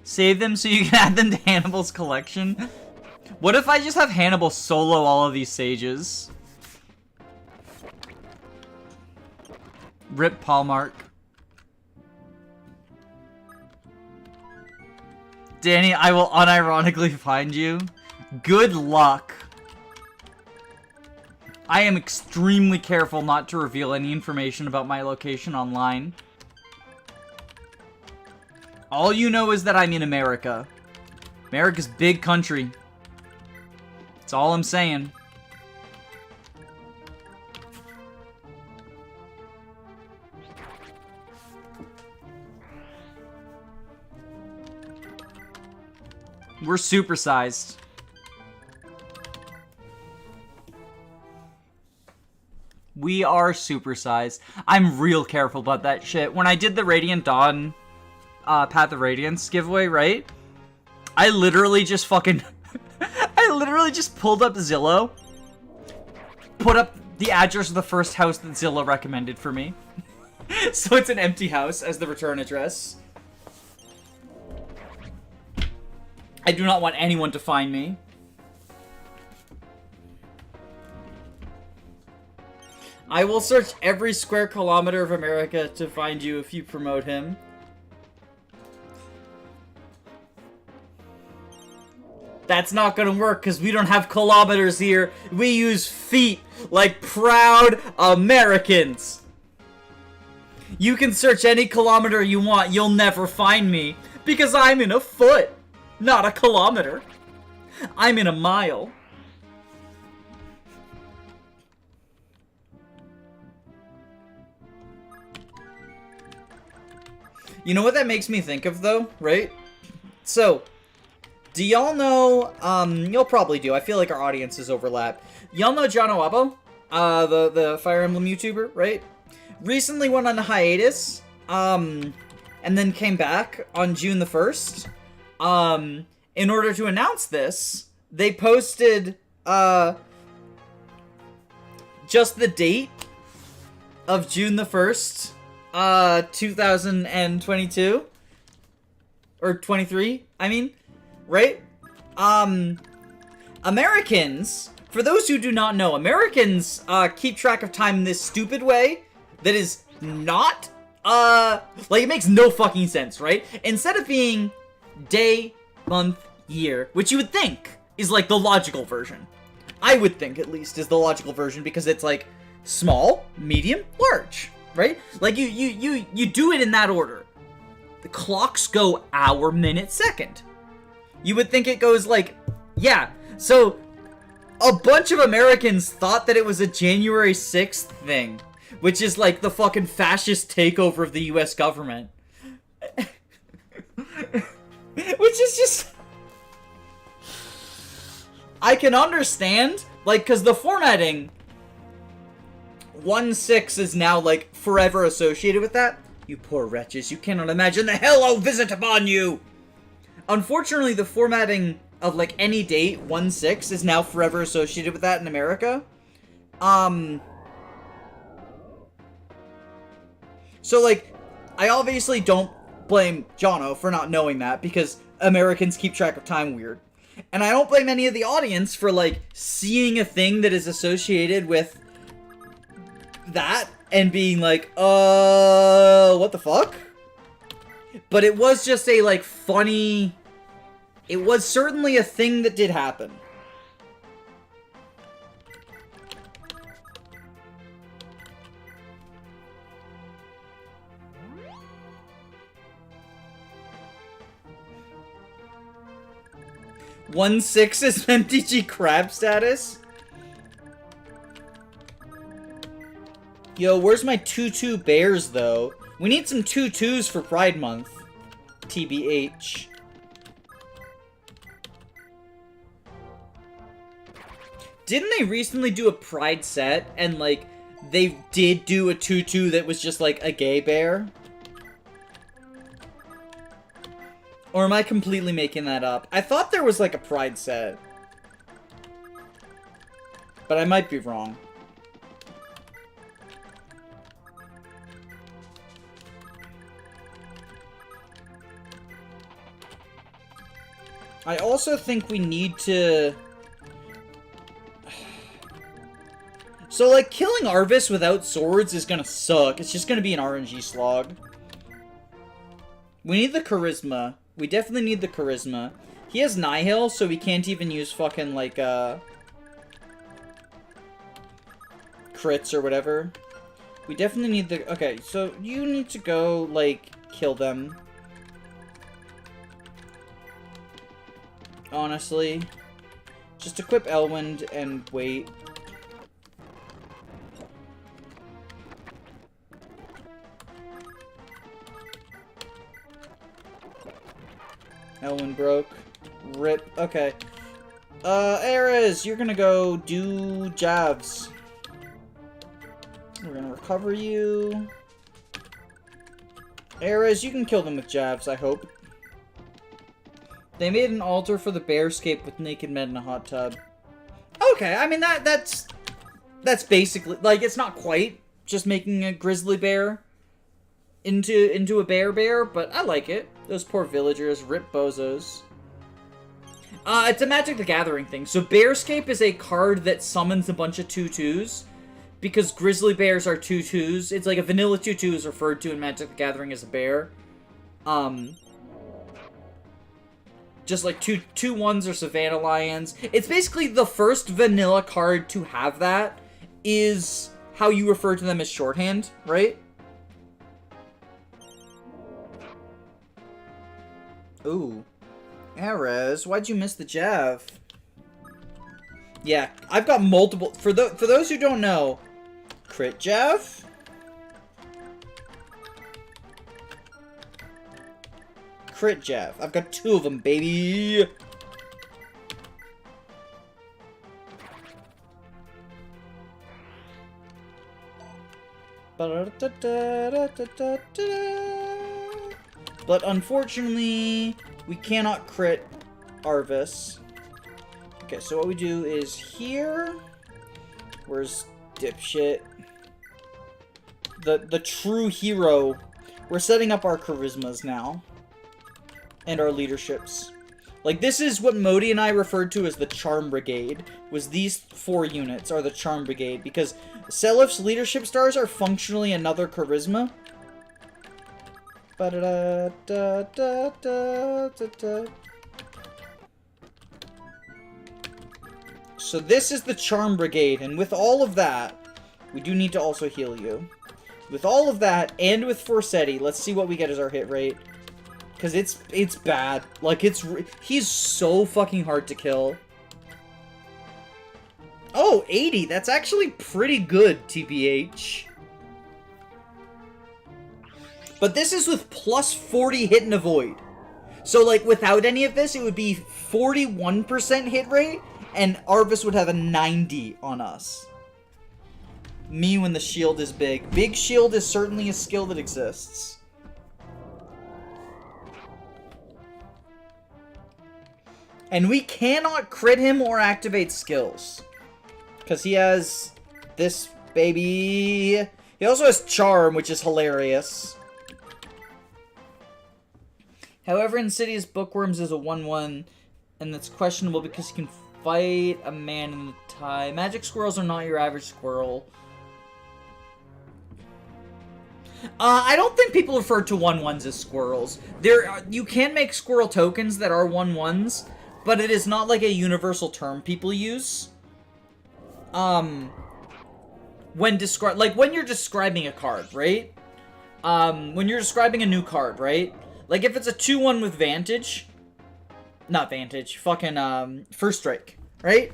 Save them so you can add them to Hannibal's collection. What if I just have Hannibal solo all of these sages? Rip Paulmark. Danny, I will unironically find you. Good luck. I am extremely careful not to reveal any information about my location online. All you know is that I'm in America. America's big country. That's all I'm saying. We're supersized. We are supersized. I'm real careful about that shit. When I did the Radiant Dawn Path of Radiance giveaway, right? I literally just fucking... I literally just pulled up Zillow, put up the address of the first house that Zillow recommended for me. So it's an empty house as the return address. I do not want anyone to find me. I will search every square kilometer of America to find you if you promote him. That's not gonna work because we don't have kilometers here. We use feet like proud Americans. You can search any kilometer you want. You'll never find me because I'm in a foot, not a kilometer. I'm in a mile. You know what that makes me think of, though, right? So, do y'all know, you'll probably do, I feel like our audiences overlap. Y'all know John Oabo? The Fire Emblem YouTuber, right? Recently went on a hiatus, and then came back on June the 1st. In order to announce this, they posted, just the date of June the 1st, 2022, or 23, I mean, right? Americans, for those who do not know, Americans, keep track of time in this stupid way that is not, like, it makes no fucking sense, right? Instead of being day, month, year, which you would think is, like, the logical version. I would think, at least, is the logical version, because it's, like, small, medium, large. Right? Like, you do it in that order. The clocks go hour, minute, second. You would think it goes like, yeah. So, a bunch of Americans thought that it was a January 6th thing. Which is like the fucking fascist takeover of the US government. Which is just... I can understand, like, because the formatting... 1-6 is now, like, forever associated with that. You poor wretches, you cannot imagine the hell I'll visit upon you! Unfortunately, the formatting of, like, any date, 1-6, is now forever associated with that in America. So, like, I obviously don't blame Jono for not knowing that, because Americans keep track of time weird. And I don't blame any of the audience for, like, seeing a thing that is associated with that and being like, what the fuck? But it was just a, like, funny... It was certainly a thing that did happen. (1-6) is MTG crab status? Yo, where's my 2-2 bears, though? We need some 2-2s for Pride Month. TBH. Didn't they recently do a Pride set, and, like, they did do a 2-2 that was just, like, a gay bear? Or am I completely making that up? I thought there was, like, a Pride set. But I might be wrong. I also think we need to So, like, killing Arvis without swords is gonna suck. It's just gonna be an RNG slog. We need the charisma. We definitely need the charisma. He has Nihil, so we can't even use fucking, like, crits or whatever. We definitely need the... Okay, so you need to go, like, kill them. Honestly. Just equip Elwind and wait. Elwind broke. Rip. Okay. Ares, you're gonna go do jabs. We're gonna recover you. Ares, you can kill them with jabs, I hope. They made an altar for the bearscape with naked men in a hot tub. Okay, I mean, that's basically... Like, it's not quite just making a grizzly bear into a bear, but I like it. Those poor villagers, rip bozos. It's a Magic the Gathering thing. So Bearscape is a card that summons a bunch of 2/2s. Because grizzly bears are 2/2s. It's like a vanilla 2/2 is referred to in Magic the Gathering as a bear. Just like 2/1s are Savannah Lions. It's basically the first vanilla card to have that is how you refer to them as shorthand, right? Ooh. Ares, why'd you miss the Jav? Yeah, I've got multiple... For those who don't know, crit Jav? Crit Jav. I've got 2 of them, baby! But unfortunately, we cannot crit Arvis. Okay, so what we do is here. Where's dipshit? The true hero. We're setting up our charismas now. And our leaderships. Like, this is what Modi and I referred to as the Charm Brigade. Was these 4 units are the Charm Brigade. Because Seliph's leadership stars are functionally another charisma. So this is the Charm Brigade, and with all of that, we do need to also heal you. With all of that, and with Forsetti, let's see what we get as our hit rate. Because it's bad. Like, he's so fucking hard to kill. Oh, 80! That's actually pretty good, TBH. But this is with plus 40 hit and avoid. So, like, without any of this, it would be 41% hit rate, and Arvis would have a 90 on us. Me when the shield is big. Big shield is certainly a skill that exists. And we cannot crit him or activate skills. Because he has this baby. He also has Charm, which is hilarious. However, Insidious Bookworms is a 1/1, and that's questionable because he can fight a man in the tie. Magic squirrels are not your average squirrel. I don't think people refer to 1/1s as squirrels. You can make squirrel tokens that are 1/1s, but it is not like a universal term people use. When you're describing a card, right? When you're describing a new card, right? Like, if it's a 2/1 with Vantage... Not Vantage. Fucking, First Strike. Right?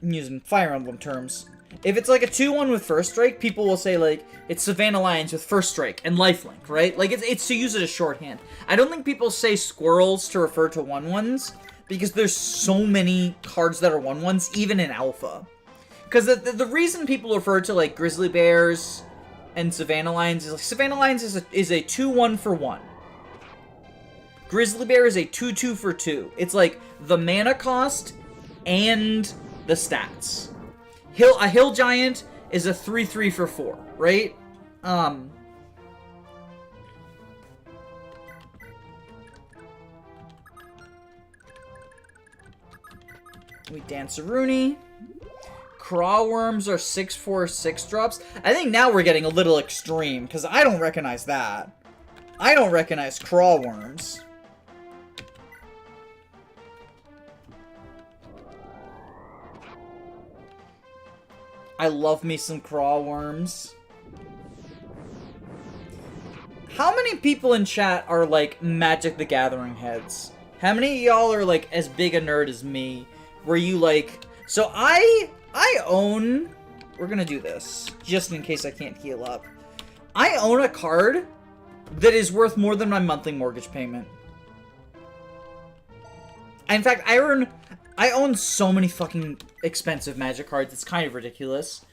I'm using Fire Emblem terms. If it's, like, a 2/1 with First Strike, people will say, like, it's Savannah Lions with First Strike and Lifelink, right? Like, it's to use it as shorthand. I don't think people say squirrels to refer to 1/1s, because there's so many cards that are 1/1s, even in Alpha. Because the reason people refer to, like, Grizzly Bears and Savannah Lions is, like, Savannah Lions is a 2/1 for 1. Grizzly Bear is a 2/2 for 2. It's like the mana cost and the stats. A Hill Giant is a 3/3 for 4, right? We dance a Rooney. Craw worms are 6/4 6-drops. I think now we're getting a little extreme, because I don't recognize that. I don't recognize craw worms. I love me some craw worms. How many people in chat are, like, Magic the Gathering heads? How many of y'all are, like, as big a nerd as me? Where you, like... So, I own... We're gonna do this, just in case I can't heal up. I own a card that is worth more than my monthly mortgage payment. In fact, I own so many fucking expensive Magic cards, it's kind of ridiculous.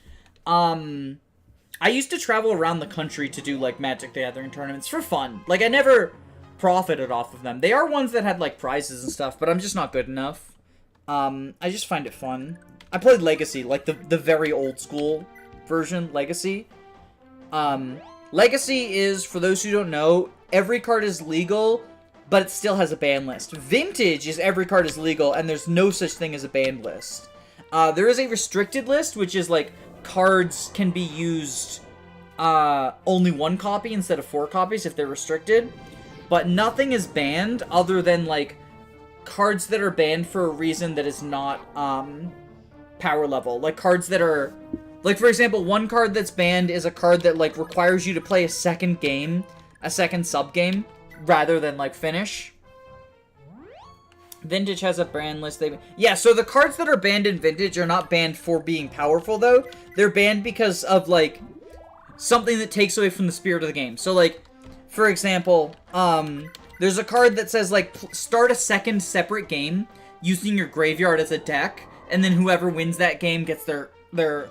I used to travel around the country to do, like, Magic the Gathering tournaments for fun. Like, I never profited off of them. They are ones that had, like, prizes and stuff, but I'm just not good enough. I just find it fun. I played Legacy, like, the very old school version, Legacy. Legacy is, for those who don't know, every card is legal, but it still has a ban list. Vintage is every card is legal, and there's no such thing as a banned list. There is a restricted list, which is, like, cards can be used only 1 copy instead of 4 copies if they're restricted. But nothing is banned other than, like, cards that are banned for a reason that is not power level. Like, cards that are... Like, for example, one card that's banned is a card that, like, requires you to play a second game, a second sub-game, rather than, like, finish. Vintage has a ban list. Yeah, so the cards that are banned in Vintage are not banned for being powerful, though. They're banned because of, like, something that takes away from the spirit of the game. So, like, for example, there's a card that says, like, start a second separate game using your graveyard as a deck, and then whoever wins that game gets their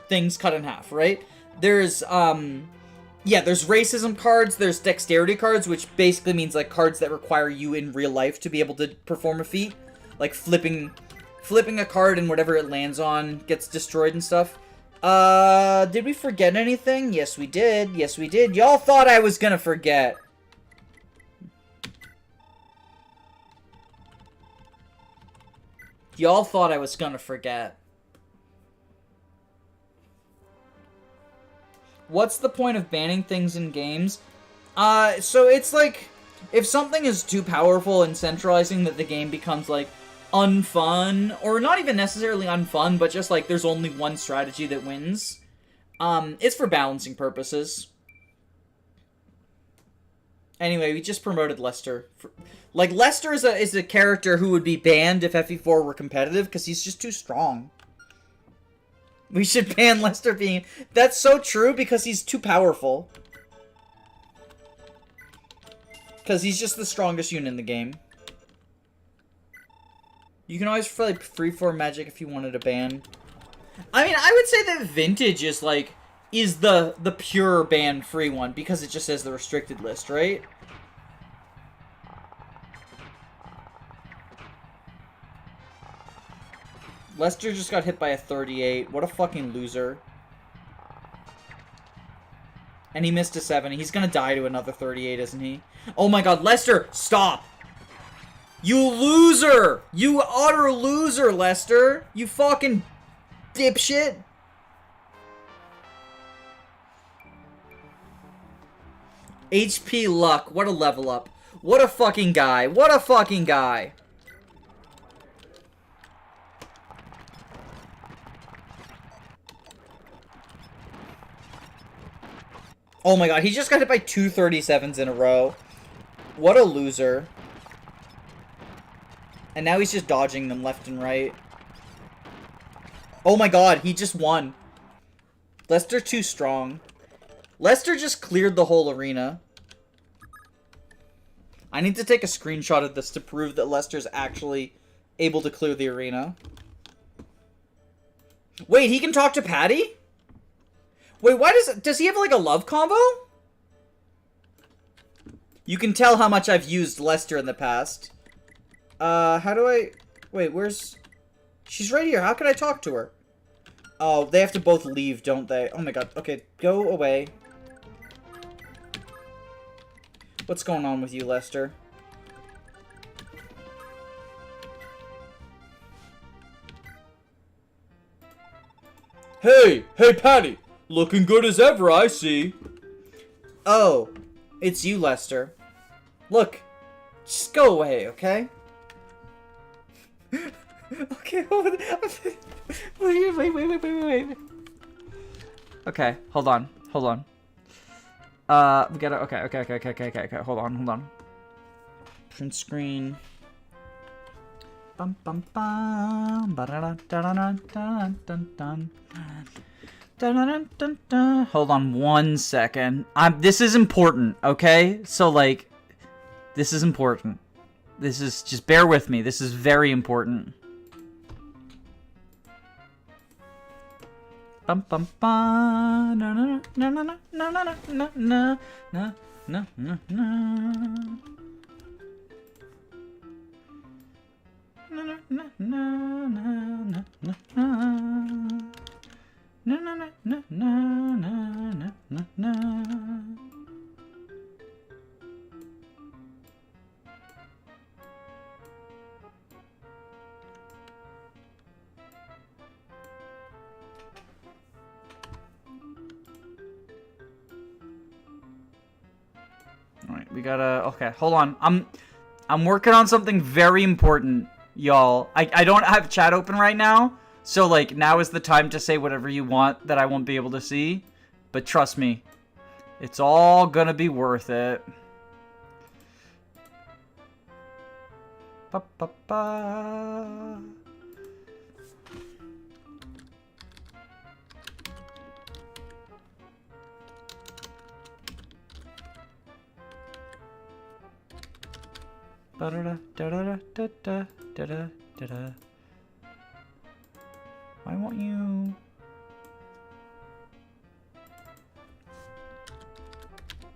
things cut in half, right? There's, yeah, there's racism cards, there's dexterity cards, which basically means, like, cards that require you in real life to be able to perform a feat. Like, flipping a card and whatever it lands on gets destroyed and stuff. Did we forget anything? Yes, we did. Yes, we did. Y'all thought I was gonna forget. Y'all thought I was gonna forget. What's the point of banning things in games? So it's like, if something is too powerful and centralizing that the game becomes, like, unfun, or not even necessarily unfun, but just, like, there's only one strategy that wins, it's for balancing purposes. Anyway, we just promoted Lester. Like, Lester is a character who would be banned if FE4 were competitive, because he's just too strong. We should ban Lester being... That's so true, because he's too powerful. Because he's just the strongest unit in the game. You can always play freeform Magic if you wanted a ban. I mean, I would say that Vintage is, like, is the pure ban-free one, because it just says the restricted list, right? Lester just got hit by a 38. What a fucking loser. And he missed a 7. He's gonna die to another 38, isn't he? Oh my god, Lester, stop! You loser! You utter loser, Lester! You fucking dipshit! HP Luck, what a level up. What a fucking guy. What a fucking guy. Oh my god, he just got hit by 2 37s in a row. What a loser. And now he's just dodging them left and right. Oh my god, he just won. Lester too strong. Lester just cleared the whole arena. I need to take a screenshot of this to prove that Lester's actually able to clear the arena. Wait, he can talk to Patty? Wait, why does he have, like, a love combo? You can tell how much I've used Lester in the past. How do I... Wait, where's... She's right here. How can I talk to her? Oh, they have to both leave, don't they? Oh my god. Okay, go away. What's going on with you, Lester? Hey, Patty! Looking good as ever, I see. Oh, it's you, Lester. Look, just go away, okay? Okay, hold on. Wait. Okay, hold on. We gotta, okay, hold on. Print screen. Bum bum bum. Hold on 1 second. This is important, okay? So like, this is important. This is, just bear with me. This is very important. Bum bum bum. Na na na na na na na na na na na na na. Alright, we gotta, okay, hold on. I'm working on something very important, y'all. I don't have chat open right now, so like now is the time to say whatever you want that I won't be able to see. But trust me, it's all gonna be worth it. Ba ba ba. Da-da-da-da-da-da-da-da-da. Why won't you?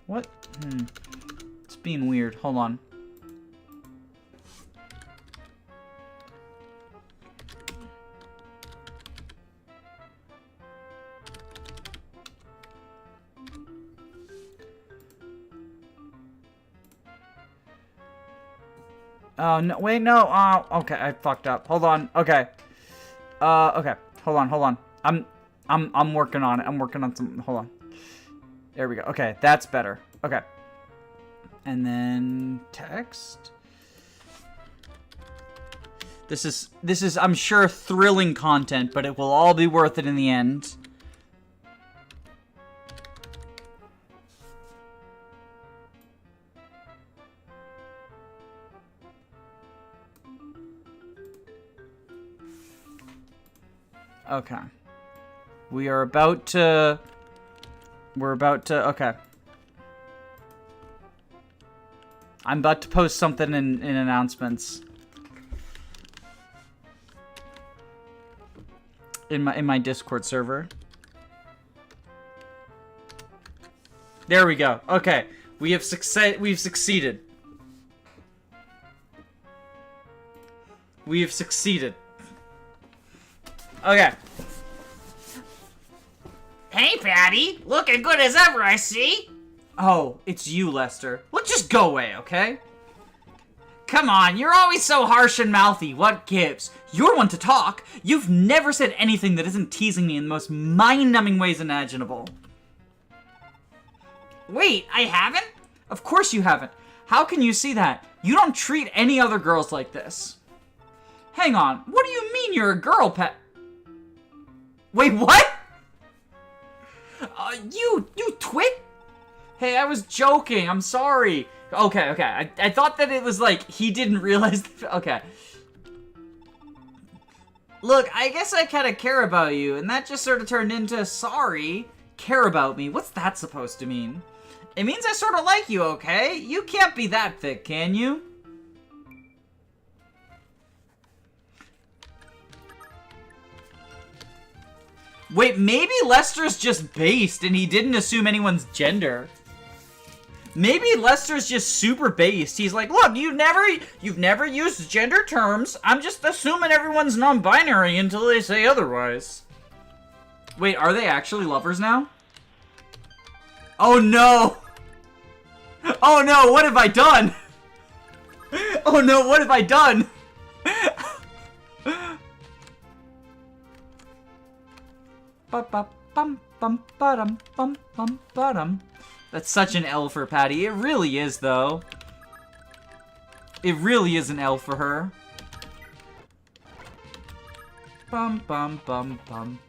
What? It's being weird. Hold on. Oh, no, wait, no, okay, I fucked up. Hold on, okay. Okay, hold on. I'm working on it. I'm working on some, hold on. There we go. Okay, that's better. Okay. And then text. This is, I'm sure, thrilling content, but it will all be worth it in the end. Okay. We're about to, okay. I'm about to post something in announcements. In my Discord server. There we go. Okay. We've succeeded. We've succeeded. Okay. Hey, Patty! Looking good as ever, I see! Oh, it's you, Lester. Well, just go away, okay? Come on, you're always so harsh and mouthy. What gives? You're one to talk. You've never said anything that isn't teasing me in the most mind-numbing ways imaginable. Wait, I haven't? Of course you haven't. How can you see that? You don't treat any other girls like this. Hang on, what do you mean you're a girl, Pat? Wait, what? You twit? Hey, I was joking. I'm sorry. Okay. I thought that it was like he didn't realize. Okay. Look, I guess I kind of care about you, and that just sort of turned into sorry. Care about me? What's that supposed to mean? It means I sort of like you, okay? You can't be that thick, can you? Wait, maybe Lester's just based and he didn't assume anyone's gender. Maybe Lester's just super based. He's like, look, you've never used gender terms. I'm just assuming everyone's non-binary until they say otherwise. Wait, are they actually lovers now? Oh no! Oh no, what have I done? Oh no, what have I done? That's such an L for Patty. It really is, though. It really is an L for her. Bum bum bum bum.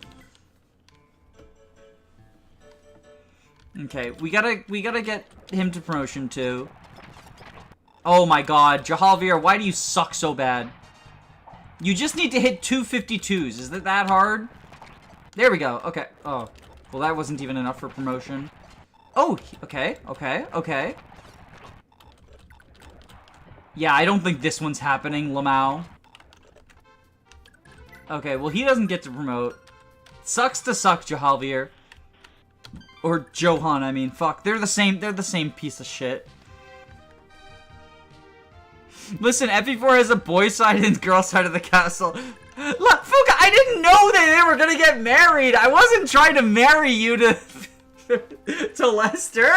Okay, we gotta get him to promotion too. Oh my god, Jahalvir, why do you suck so bad? You just need to hit 252s. Is it that hard? There we go. Okay. Oh. Well, that wasn't even enough for promotion. Oh, okay. Yeah, I don't think this one's happening, Lamau. Okay, well, he doesn't get to promote. Sucks to suck, Jahalvir. Or Johan, I mean. Fuck, they're the same piece of shit. Listen, FE4 has a boy side and girl side of the castle. Look, Fuka, I didn't know that they were gonna get married. I wasn't trying to marry you to to Lester.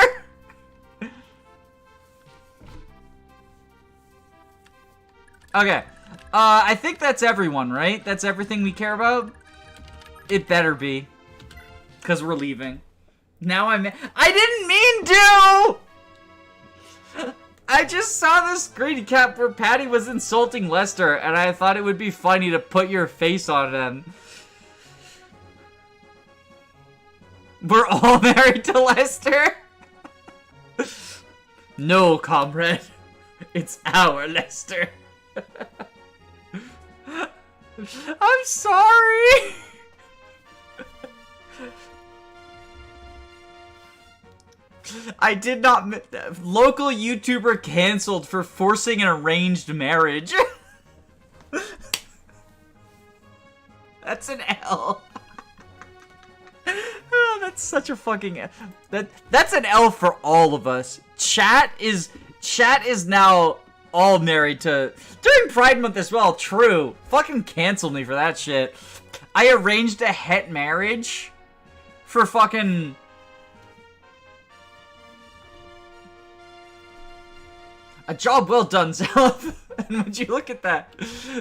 Okay, I think that's everyone, right? That's everything we care about? It better be. Because we're leaving. Now I didn't mean to! I just saw the screen cap where Patty was insulting Lester, and I thought it would be funny to put your face on him. We're all married to Lester? No, comrade. It's our Lester. I'm sorry. I did not. Local YouTuber canceled for forcing an arranged marriage. That's an L. Oh, that's such a fucking L. That's an L for all of us. Chat is now all married to during Pride Month as well. True. Fucking cancel me for that shit. I arranged a het marriage for fucking. A job well done, Seliph. And would you look at that?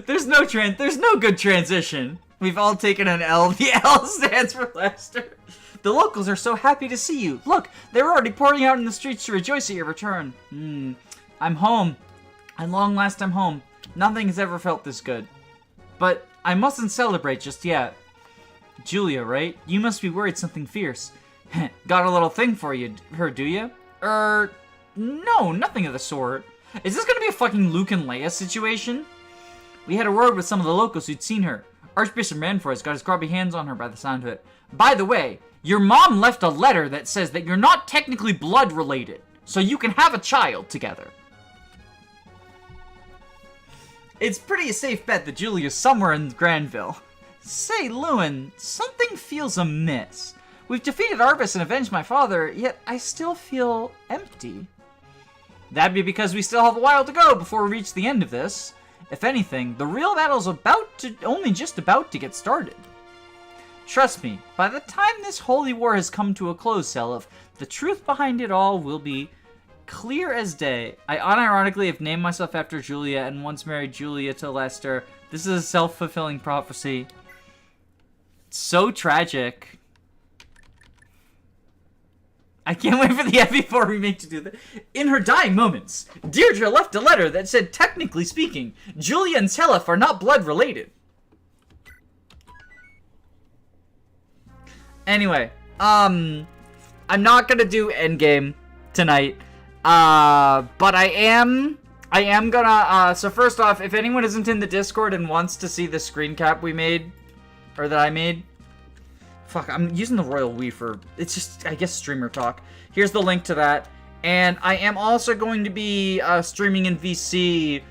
There's no good transition. We've all taken an L. The L stands for Lester. The locals are so happy to see you. Look, they're already pouring out in the streets to rejoice at your return. I'm home. At long last, I'm home. Nothing has ever felt this good. But I mustn't celebrate just yet. Julia, right? You must be worried something fierce. Got a little thing for her, do you? No, nothing of the sort. Is this gonna be a fucking Luke and Leia situation? We had a word with some of the locals who'd seen her. Archbishop Manfroy's got his grubby hands on her by the sound of it. By the way, your mom left a letter that says that you're not technically blood related, so you can have a child together. It's pretty a safe bet that Julia's somewhere in Granville. Say, Lewin, something feels amiss. We've defeated Arbus and avenged my father, yet I still feel empty. That'd be because we still have a while to go before we reach the end of this. If anything, the real battle's only just about to get started. Trust me, by the time this holy war has come to a close, Seliph, the truth behind it all will be clear as day. I unironically have named myself after Julia and once married Julia to Lester. This is a self-fulfilling prophecy. It's so tragic. I can't wait for the FE4 remake to do that. In her dying moments, Deirdre left a letter that said, technically speaking, Julia and Seliph are not blood related. Anyway, I'm not gonna do Endgame tonight, but I am gonna, so first off, if anyone isn't in the Discord and wants to see the screen cap we made, or that I made, fuck, I'm using the royal we for, it's just, I guess, streamer talk. Here's the link to that. And I am also going to be streaming in VC,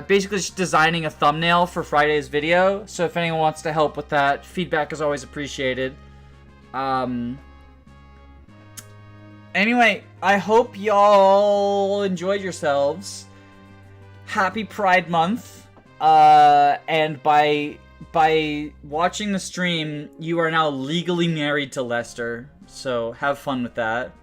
basically just designing a thumbnail for Friday's video. So if anyone wants to help with that, feedback is always appreciated. Anyway, I hope y'all enjoyed yourselves. Happy Pride Month. And by watching the stream, you are now legally married to Lester, so have fun with that.